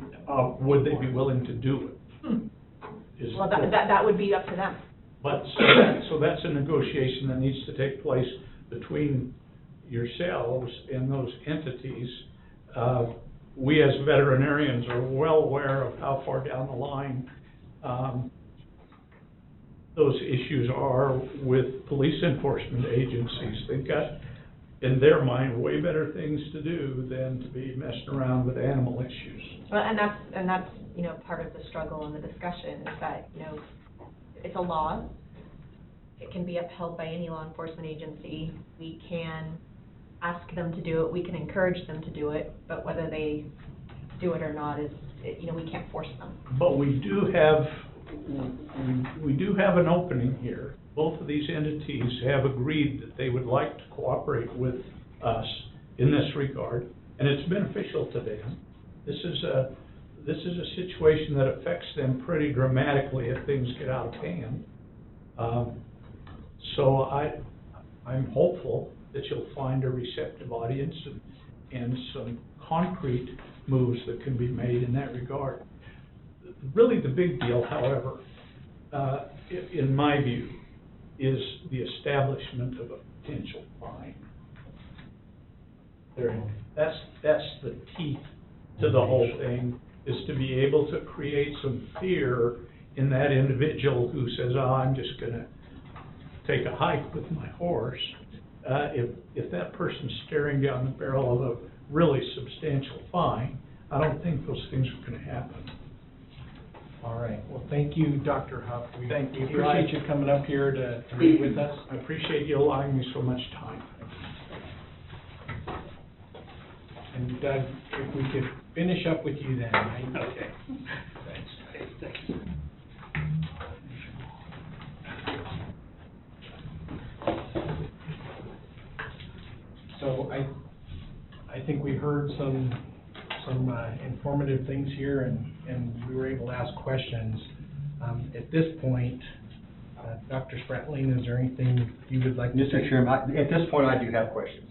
Would they be willing to do it? Well, that would be up to them. But, so that's a negotiation that needs to take place between yourselves and those entities. We as veterinarians are well aware of how far down the line, those issues are with police enforcement agencies. They've got, in their mind, way better things to do than to be messing around with animal issues. Well, and that's, you know, part of the struggle and the discussion is that, you know, it's a law. It can be upheld by any law enforcement agency. We can ask them to do it, we can encourage them to do it, but whether they do it or not is, you know, we can't force them. But we do have an opening here. Both of these entities have agreed that they would like to cooperate with us in this regard, and it's beneficial to them. This is a situation that affects them pretty dramatically if things get out of hand. So I'm hopeful that you'll find a receptive audience and some concrete moves that can be made in that regard. Really the big deal, however, in my view, is the establishment of a potential fine. That's the teeth to the whole thing, is to be able to create some fear in that individual who says, oh, I'm just gonna take a hike with my horse. If that person's staring down the barrel of a really substantial fine, I don't think those things are gonna happen. All right, well, thank you, Dr. Huff. Thank you. We appreciate you coming up here to meet with us. I appreciate you allowing me so much time. And Doug, if we could finish up with you then, right? Okay. Thanks. So I think we heard some informative things here, and we were able to ask questions. At this point, Dr. Spratling, is there anything you would like to say? Mr. Chairman, at this point, I do have questions.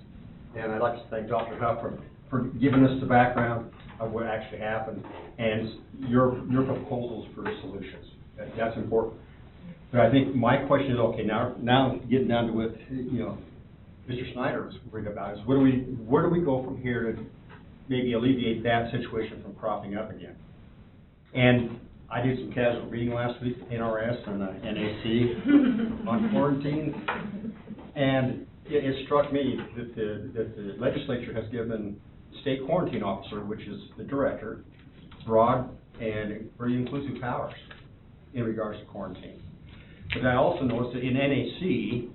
And I'd like to thank Dr. Huff for giving us the background of what actually happened and your proposals for solutions. That's important. But I think my question is, okay, now getting down to what, you know, Mr. Snyder was worried about is where do we go from here to maybe alleviate that situation from cropping up again? And I did some casual reading last week, NRS and NAC on quarantine, and it struck me that the legislature has given state quarantine officer, which is the director, broad and pretty inclusive powers in regards to quarantine. But I also noticed that in NAC,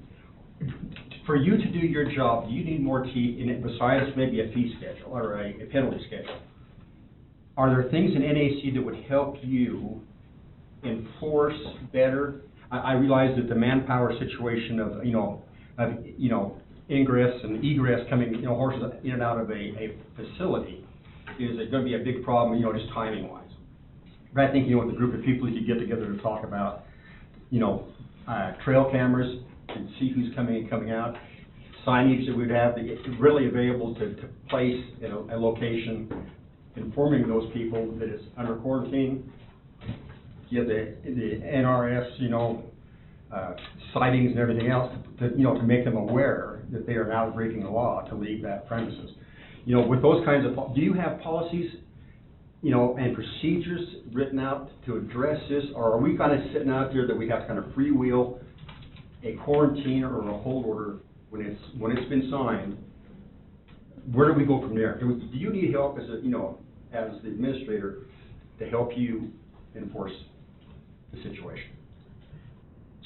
for you to do your job, you need more teeth in it besides maybe a fee schedule or a penalty schedule. Are there things in NAC that would help you enforce better? I realize that the manpower situation of ingress and egress coming, horses in and out of a facility is going to be a big problem, just timing wise. But I think, with a group of people you could get together to talk about, trail cameras and see who's coming and coming out, signage that we'd have really available to place in a location, informing those people that it's under quarantine. Get the NRS, sightings and everything else to make them aware that they are now breaking the law to leave that premises. With those kinds of, do you have policies, and procedures written out to address this, or are we kind of sitting out there that we have to kind of freewheel a quarantine or a hold order when it's been signed? Where do we go from there? Do you need help as as the administrator to help you enforce the situation?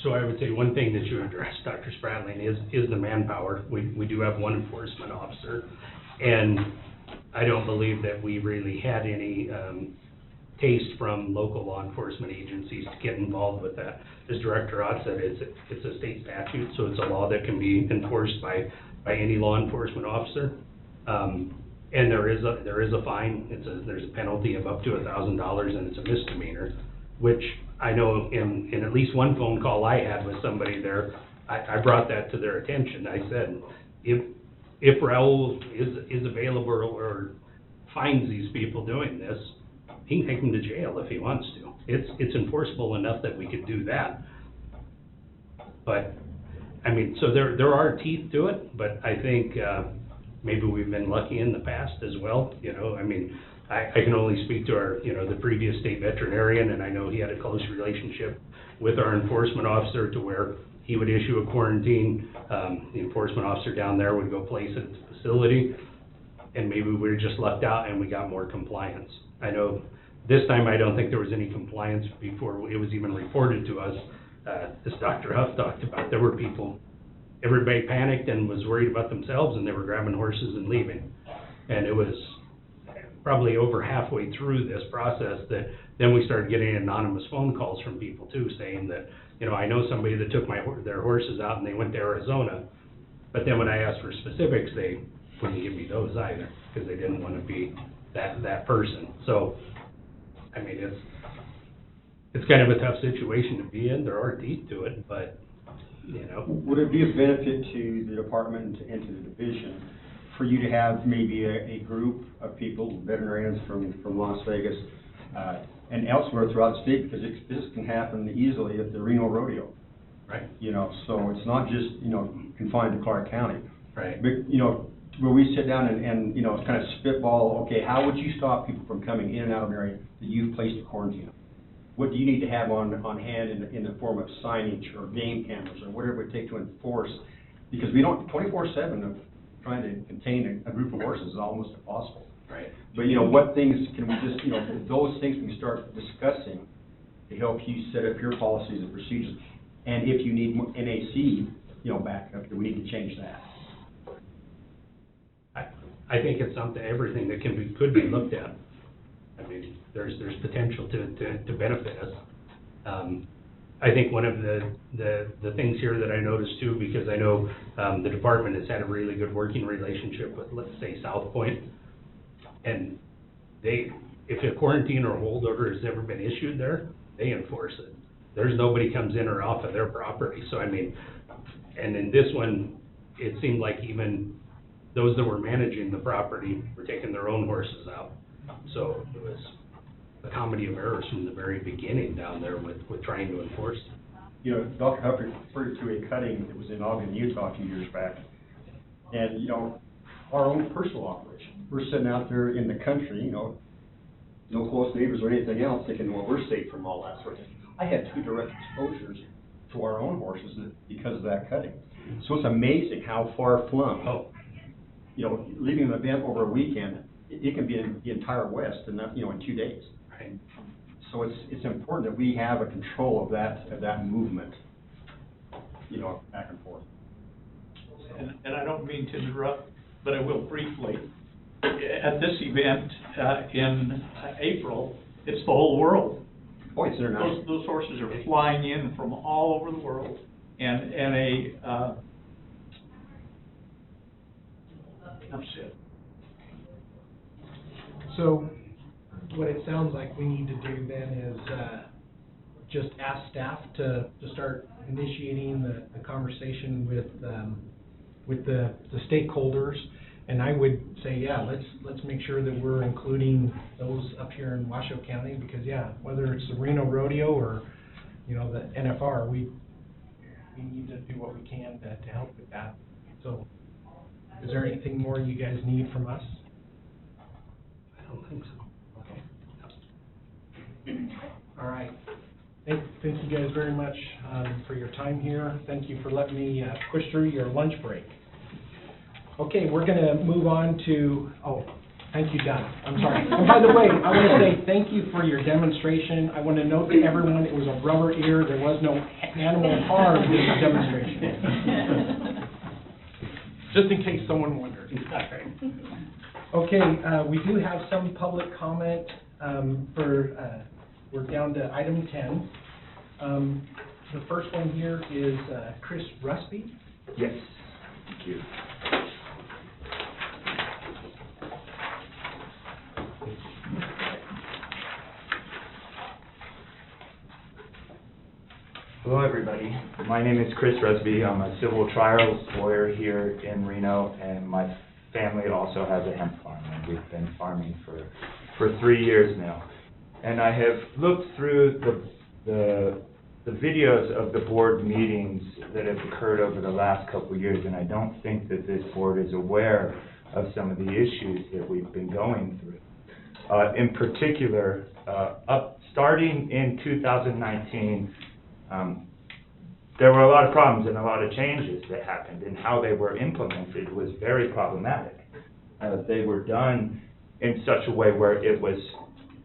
So I would say one thing that you addressed, Dr. Spratling, is the manpower. We do have one enforcement officer, and I don't believe that we really had any taste from local law enforcement agencies to get involved with that. As Director Ott said, it's a state statute, so it's a law that can be enforced by any law enforcement officer. And there is a fine, there's a penalty of up to $1,000, and it's a misdemeanor, which I know in at least one phone call I had with somebody there, I brought that to their attention. I said, if Raul is available or finds these people doing this, he can take them to jail if he wants to. It's enforceable enough that we could do that. But, I mean, so there are teeth to it, but I think, maybe we've been lucky in the past as well, you know, I mean, I can only speak to our, you know, the previous state veterinarian, and I know he had a close relationship with our enforcement officer to where he would issue a quarantine, the enforcement officer down there would go place it at the facility, and maybe we were just lucked out and we got more compliance. I know this time I don't think there was any compliance before it was even reported to us, as Dr. Huff talked about. There were people, everybody panicked and was worried about themselves, and they were grabbing horses and leaving. And it was probably over halfway through this process that then we started getting anonymous phone calls from people too, saying that, you know, I know somebody that took their horses out and they went to Arizona. But then when I asked for specifics, they wouldn't give me those either, because they didn't want to be that person. So, I mean, it's kind of a tough situation to be in. There are teeth to it, but, you know. Would it be a benefit to the department and to the division for you to have maybe a group of people, veterinarians from Las Vegas, and elsewhere throughout the state, because this can happen easily at the Reno Rodeo. Right. You know, so it's not just, you know, confined to Clark County. Right. But, you know, where we sit down and, you know, kind of spitball, okay, how would you stop people from coming in and out of an area that you've placed a quarantine? What do you need to have on hand in the form of signage or game cameras or whatever it would take to enforce? Because we don't, 24/7 of trying to contain a group of horses is almost impossible. Right. But, you know, what things can we just, you know, those things we can start discussing to help you set up your policies and procedures. And if you need NAC, you know, backup, do we need to change that? I think it's something, everything that could be looked at. I mean, there's potential to benefit us. I think one of the things here that I noticed too, because I know the department has had a really good working relationship with, let's say, South Point, and if a quarantine or holdover has ever been issued there, they enforce it. There's nobody comes in or off of their property. So I mean, and in this one, it seemed like even those that were managing the property were taking their own horses out. So it was a comedy of errors from the very beginning down there with trying to enforce. You know, Dr. Huff referred to a cutting that was in Ogden, Utah a few years back. And, you know, our own personal operation. We're sitting out there in the country, you know, no close neighbors or anything else, thinking, well, we're safe from all that sort of thing. I had 2 direct exposures to our own horses because of that cutting. So it's amazing how far flung, you know, leaving an event over a weekend, it can be in the entire West, and you know, in 2 days. Right. So it's important that we have a control of that movement, you know, back and forth. And I don't mean to interrupt, but I will briefly. At this event in April, it's the whole world. Oh, it's international. Those horses are flying in from all over the world, and enough said. So what it sounds like we need to do then is just ask staff to start initiating the conversation with the stakeholders. And I would say, yeah, let's make sure that we're including those up here in Washoe County, because yeah, whether it's the Reno Rodeo or, you know, the NFR, we need to do what we can to help with that. So is there anything more you guys need from us? I don't think so. Okay. All right. Thank you guys very much for your time here. Thank you for letting me push through your lunch break. Okay, we're going to move on to, thank you, Don. I'm sorry. And by the way, I want to say thank you for your demonstration. I want to note to everyone it was a rubber ear. There was no animal harm in the demonstration. Just in case someone wondered. Okay, we do have some public comment we're down to item 10. The first one here is Chris Rusby. Yes. Thank you. Hello, everybody. My name is Chris Resby. I'm a civil trials lawyer here in Reno, and my family also has a hemp farm, and we've been farming for 3 years now. And I have looked through the videos of the board meetings that have occurred over the last couple of years, and I don't think that this board is aware of some of the issues that we've been going through. In particular, starting in 2019, there were a lot of problems and a lot of changes that happened, and how they were implemented was very problematic. They were done in such a way where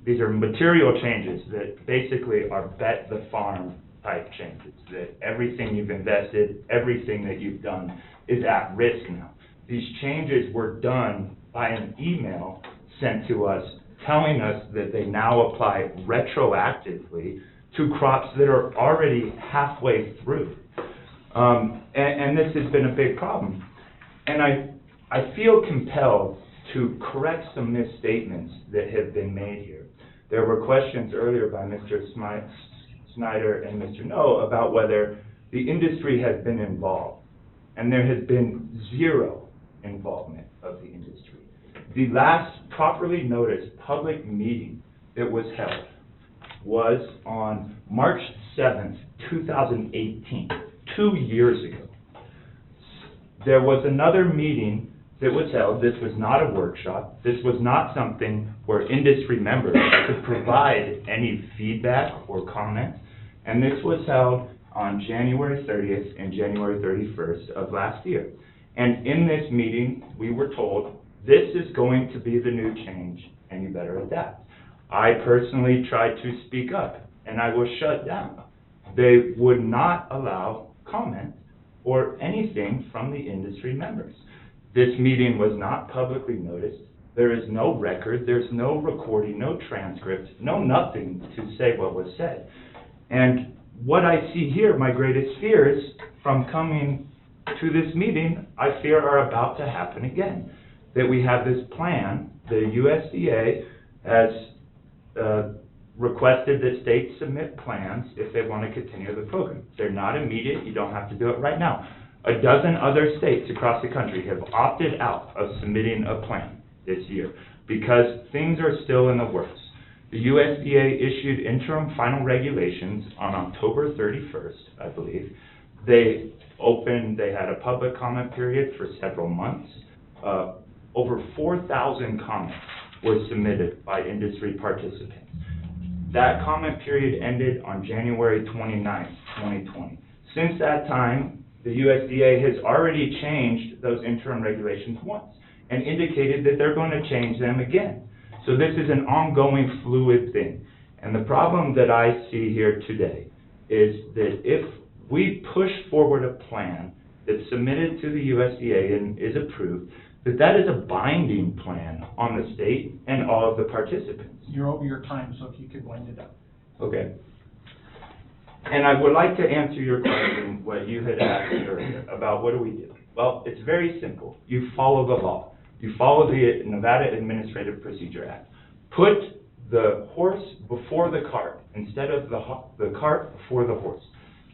these are material changes that basically are bet the farm type changes, that everything you've invested, everything that you've done is at risk now. These changes were done by an email sent to us telling us that they now apply retroactively to crops that are already halfway through. And this has been a big problem. And I feel compelled to correct some misstatements that have been made here. There were questions earlier by Mr. Snyder and Mr. No about whether the industry has been involved. And there has been zero involvement of the industry. The last properly noticed public meeting that was held was on March 7th, 2018, 2 years ago. There was another meeting that was held. This was not a workshop. This was not something where industry members could provide any feedback or comment. And this was held on January 30th and January 31st of last year. And in this meeting, we were told, this is going to be the new change, and you better adapt. I personally tried to speak up, and I was shut down. They would not allow comment or anything from the industry members. This meeting was not publicly noticed. There is no record, there's no recording, no transcript, no nothing to say what was said. And what I see here, my greatest fears from coming to this meeting, I fear are about to happen again. That we have this plan, the USDA has requested that states submit plans if they want to continue the program. They're not immediate, you don't have to do it right now. A dozen other states across the country have opted out of submitting a plan this year because things are still in the works. The USDA issued interim final regulations on October 31st, I believe. They had a public comment period for several months. Over 4,000 comments were submitted by industry participants. That comment period ended on January 29th, 2020. Since that time, the USDA has already changed those interim regulations once and indicated that they're going to change them again. So this is an ongoing fluid thing. And the problem that I see here today is that if we push forward a plan that's submitted to the USDA and is approved, that is a binding plan on the state and all of the participants. You're over your time, so if you could wind it up. Okay. And I would like to answer your question, what you had asked earlier, about what do we do? Well, it's very simple. You follow the law. You follow the Nevada Administrative Procedure Act. Put the horse before the cart instead of the cart before the horse.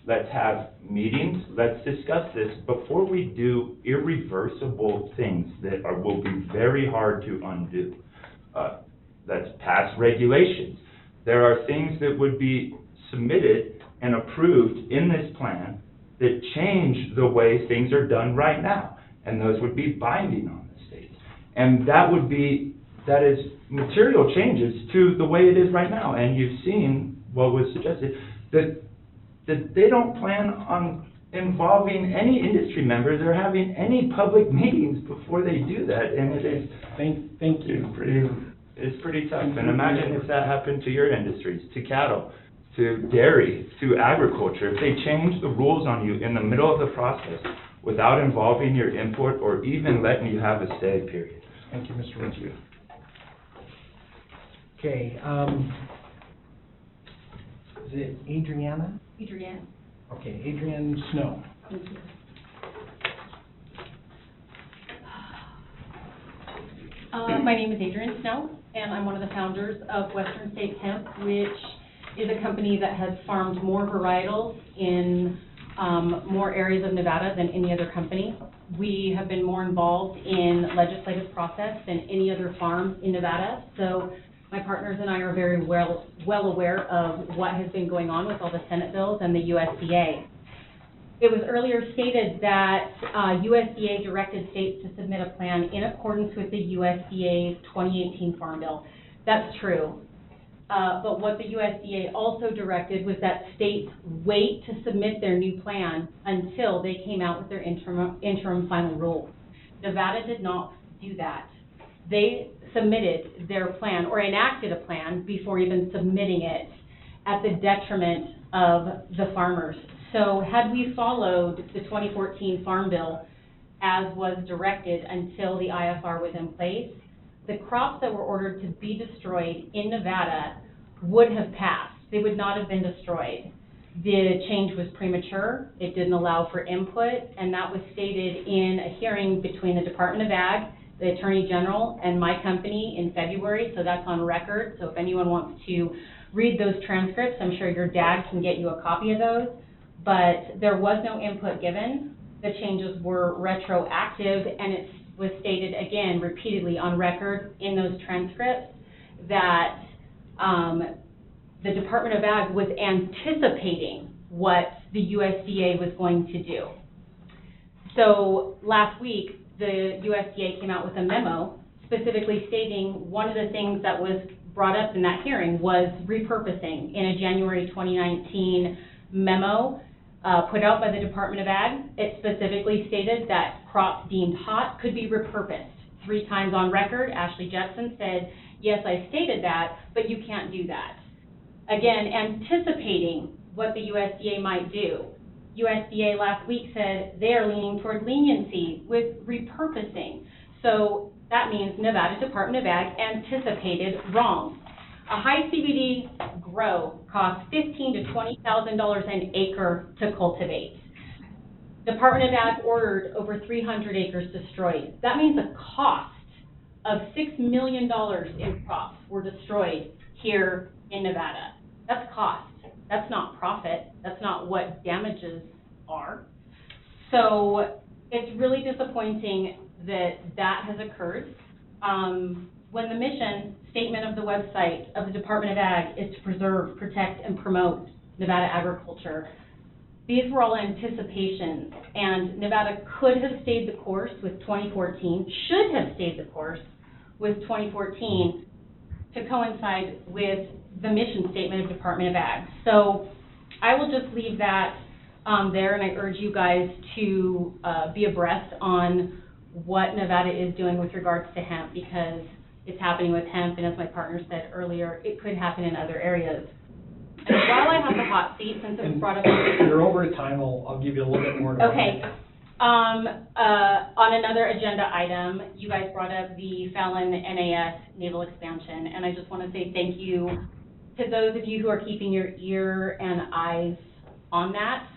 Let's have meetings. Let's discuss this before we do irreversible things that will be very hard to undo. Let's pass regulations. There are things that would be submitted and approved in this plan that change the way things are done right now, and those would be binding on the state. And that is material changes to the way it is right now. And you've seen what was suggested, that they don't plan on involving any industry members or having any public meetings before they do that. And it is, thank you. It's pretty tough. And imagine if that happened to your industries, to cattle, to dairy, to agriculture. If they change the rules on you in the middle of the process without involving your input or even letting you have a stay period. Thank you, Mr. Richard. Okay, is it Adriana? Adrienne. Okay, Adrienne Snow. Thank you. My name is Adrienne Snow, and I'm one of the founders of Western States Hemp, which is a company that has farmed more varietals in more areas of Nevada than any other company. We have been more involved in legislative process than any other farm in Nevada. So my partners and I are very well aware of what has been going on with all the Senate bills and the USDA. It was earlier stated that USDA directed states to submit a plan in accordance with the USDA's 2018 Farm Bill. That's true. But what the USDA also directed was that states wait to submit their new plan until they came out with their interim final rule. Nevada did not do that. They submitted their plan or enacted a plan before even submitting it at the detriment of the farmers. So had we followed the 2014 Farm Bill as was directed until the IFR was in place, the crops that were ordered to be destroyed in Nevada would have passed. They would not have been destroyed. The change was premature, it didn't allow for input, and that was stated in a hearing between the Department of Ag, the Attorney General, and my company in February, so that's on record. So if anyone wants to read those transcripts, I'm sure your dad can get you a copy of those. But there was no input given. The changes were retroactive, and it was stated again repeatedly on record in those transcripts that the Department of Ag was anticipating what the USDA was going to do. So last week, the USDA came out with a memo specifically stating one of the things that was brought up in that hearing was repurposing. In a January 2019 memo put out by the Department of Ag, it specifically stated that crops deemed hot could be repurposed. 3 times on record, Ashley Jepson said, yes, I stated that, but you can't do that. Again, anticipating what the USDA might do. USDA last week said they are leaning toward leniency with repurposing. So that means Nevada Department of Ag anticipated wrong. A high CBD grow costs $15,000 to $20,000 an acre to cultivate. Department of Ag ordered over 300 acres destroyed. That means a cost of $6 million in crops were destroyed here in Nevada. That's cost. That's not profit. That's not what damages are. So it's really disappointing that that has occurred. When the mission statement of the website of the Department of Ag is to preserve, protect, and promote Nevada agriculture, these were all anticipations, and Nevada could have stayed the course with 2014, should have stayed the course with 2014 to coincide with the mission statement of Department of Ag. So I will just leave that there, and I urge you guys to be abreast on what Nevada is doing with regards to hemp, because it's happening with hemp, and as my partner said earlier, it could happen in other areas. And while I have the hot seat, since it was brought up... If you're over time, I'll give you a little bit more to... Okay. On another agenda item, you guys brought up the Fallon NAS naval expansion, and I just want to say thank you to those of you who are keeping your ear and eyes on that.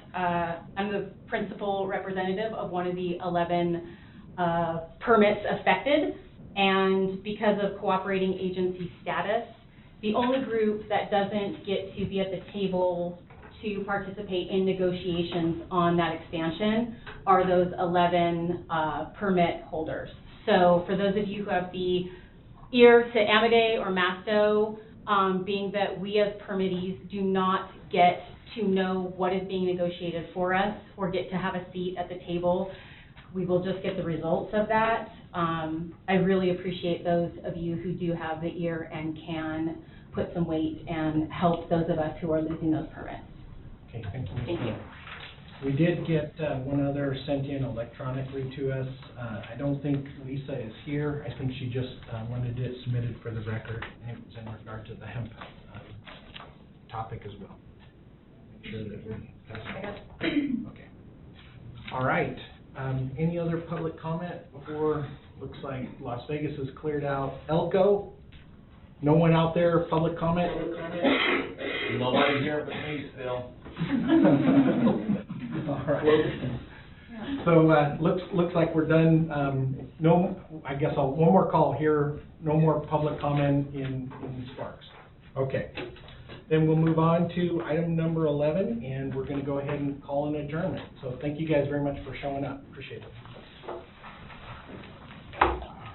I'm the principal representative of one of the 11 permits affected, and because of cooperating agency status, the only group that doesn't get to be at the table to participate in negotiations on that expansion are those 11 permit holders. So for those of you who have the ear to Amade or MASTO, being that we as permittees do not get to know what is being negotiated for us or get to have a seat at the table, we will just get the results of that. I really appreciate those of you who do have the ear and can put some weight and help those of us who are losing those permits. Okay, thank you. Thank you. We did get one other sent in electronically to us. I don't think Lisa is here. I think she just wanted it submitted for the record. It was in regard to the hemp topic as well. Make sure that we pass it. Okay. All right. Any other public comment before? Looks like Las Vegas is cleared out. Elko? No one out there? Public comment? Nobody here but me still. All right. So looks like we're done. No, I guess one more call here. No more public comment in Sparks. Okay. Then we'll move on to item number 11, and we're going to go ahead and call an adjournment. So thank you guys very much for showing up. Appreciate it.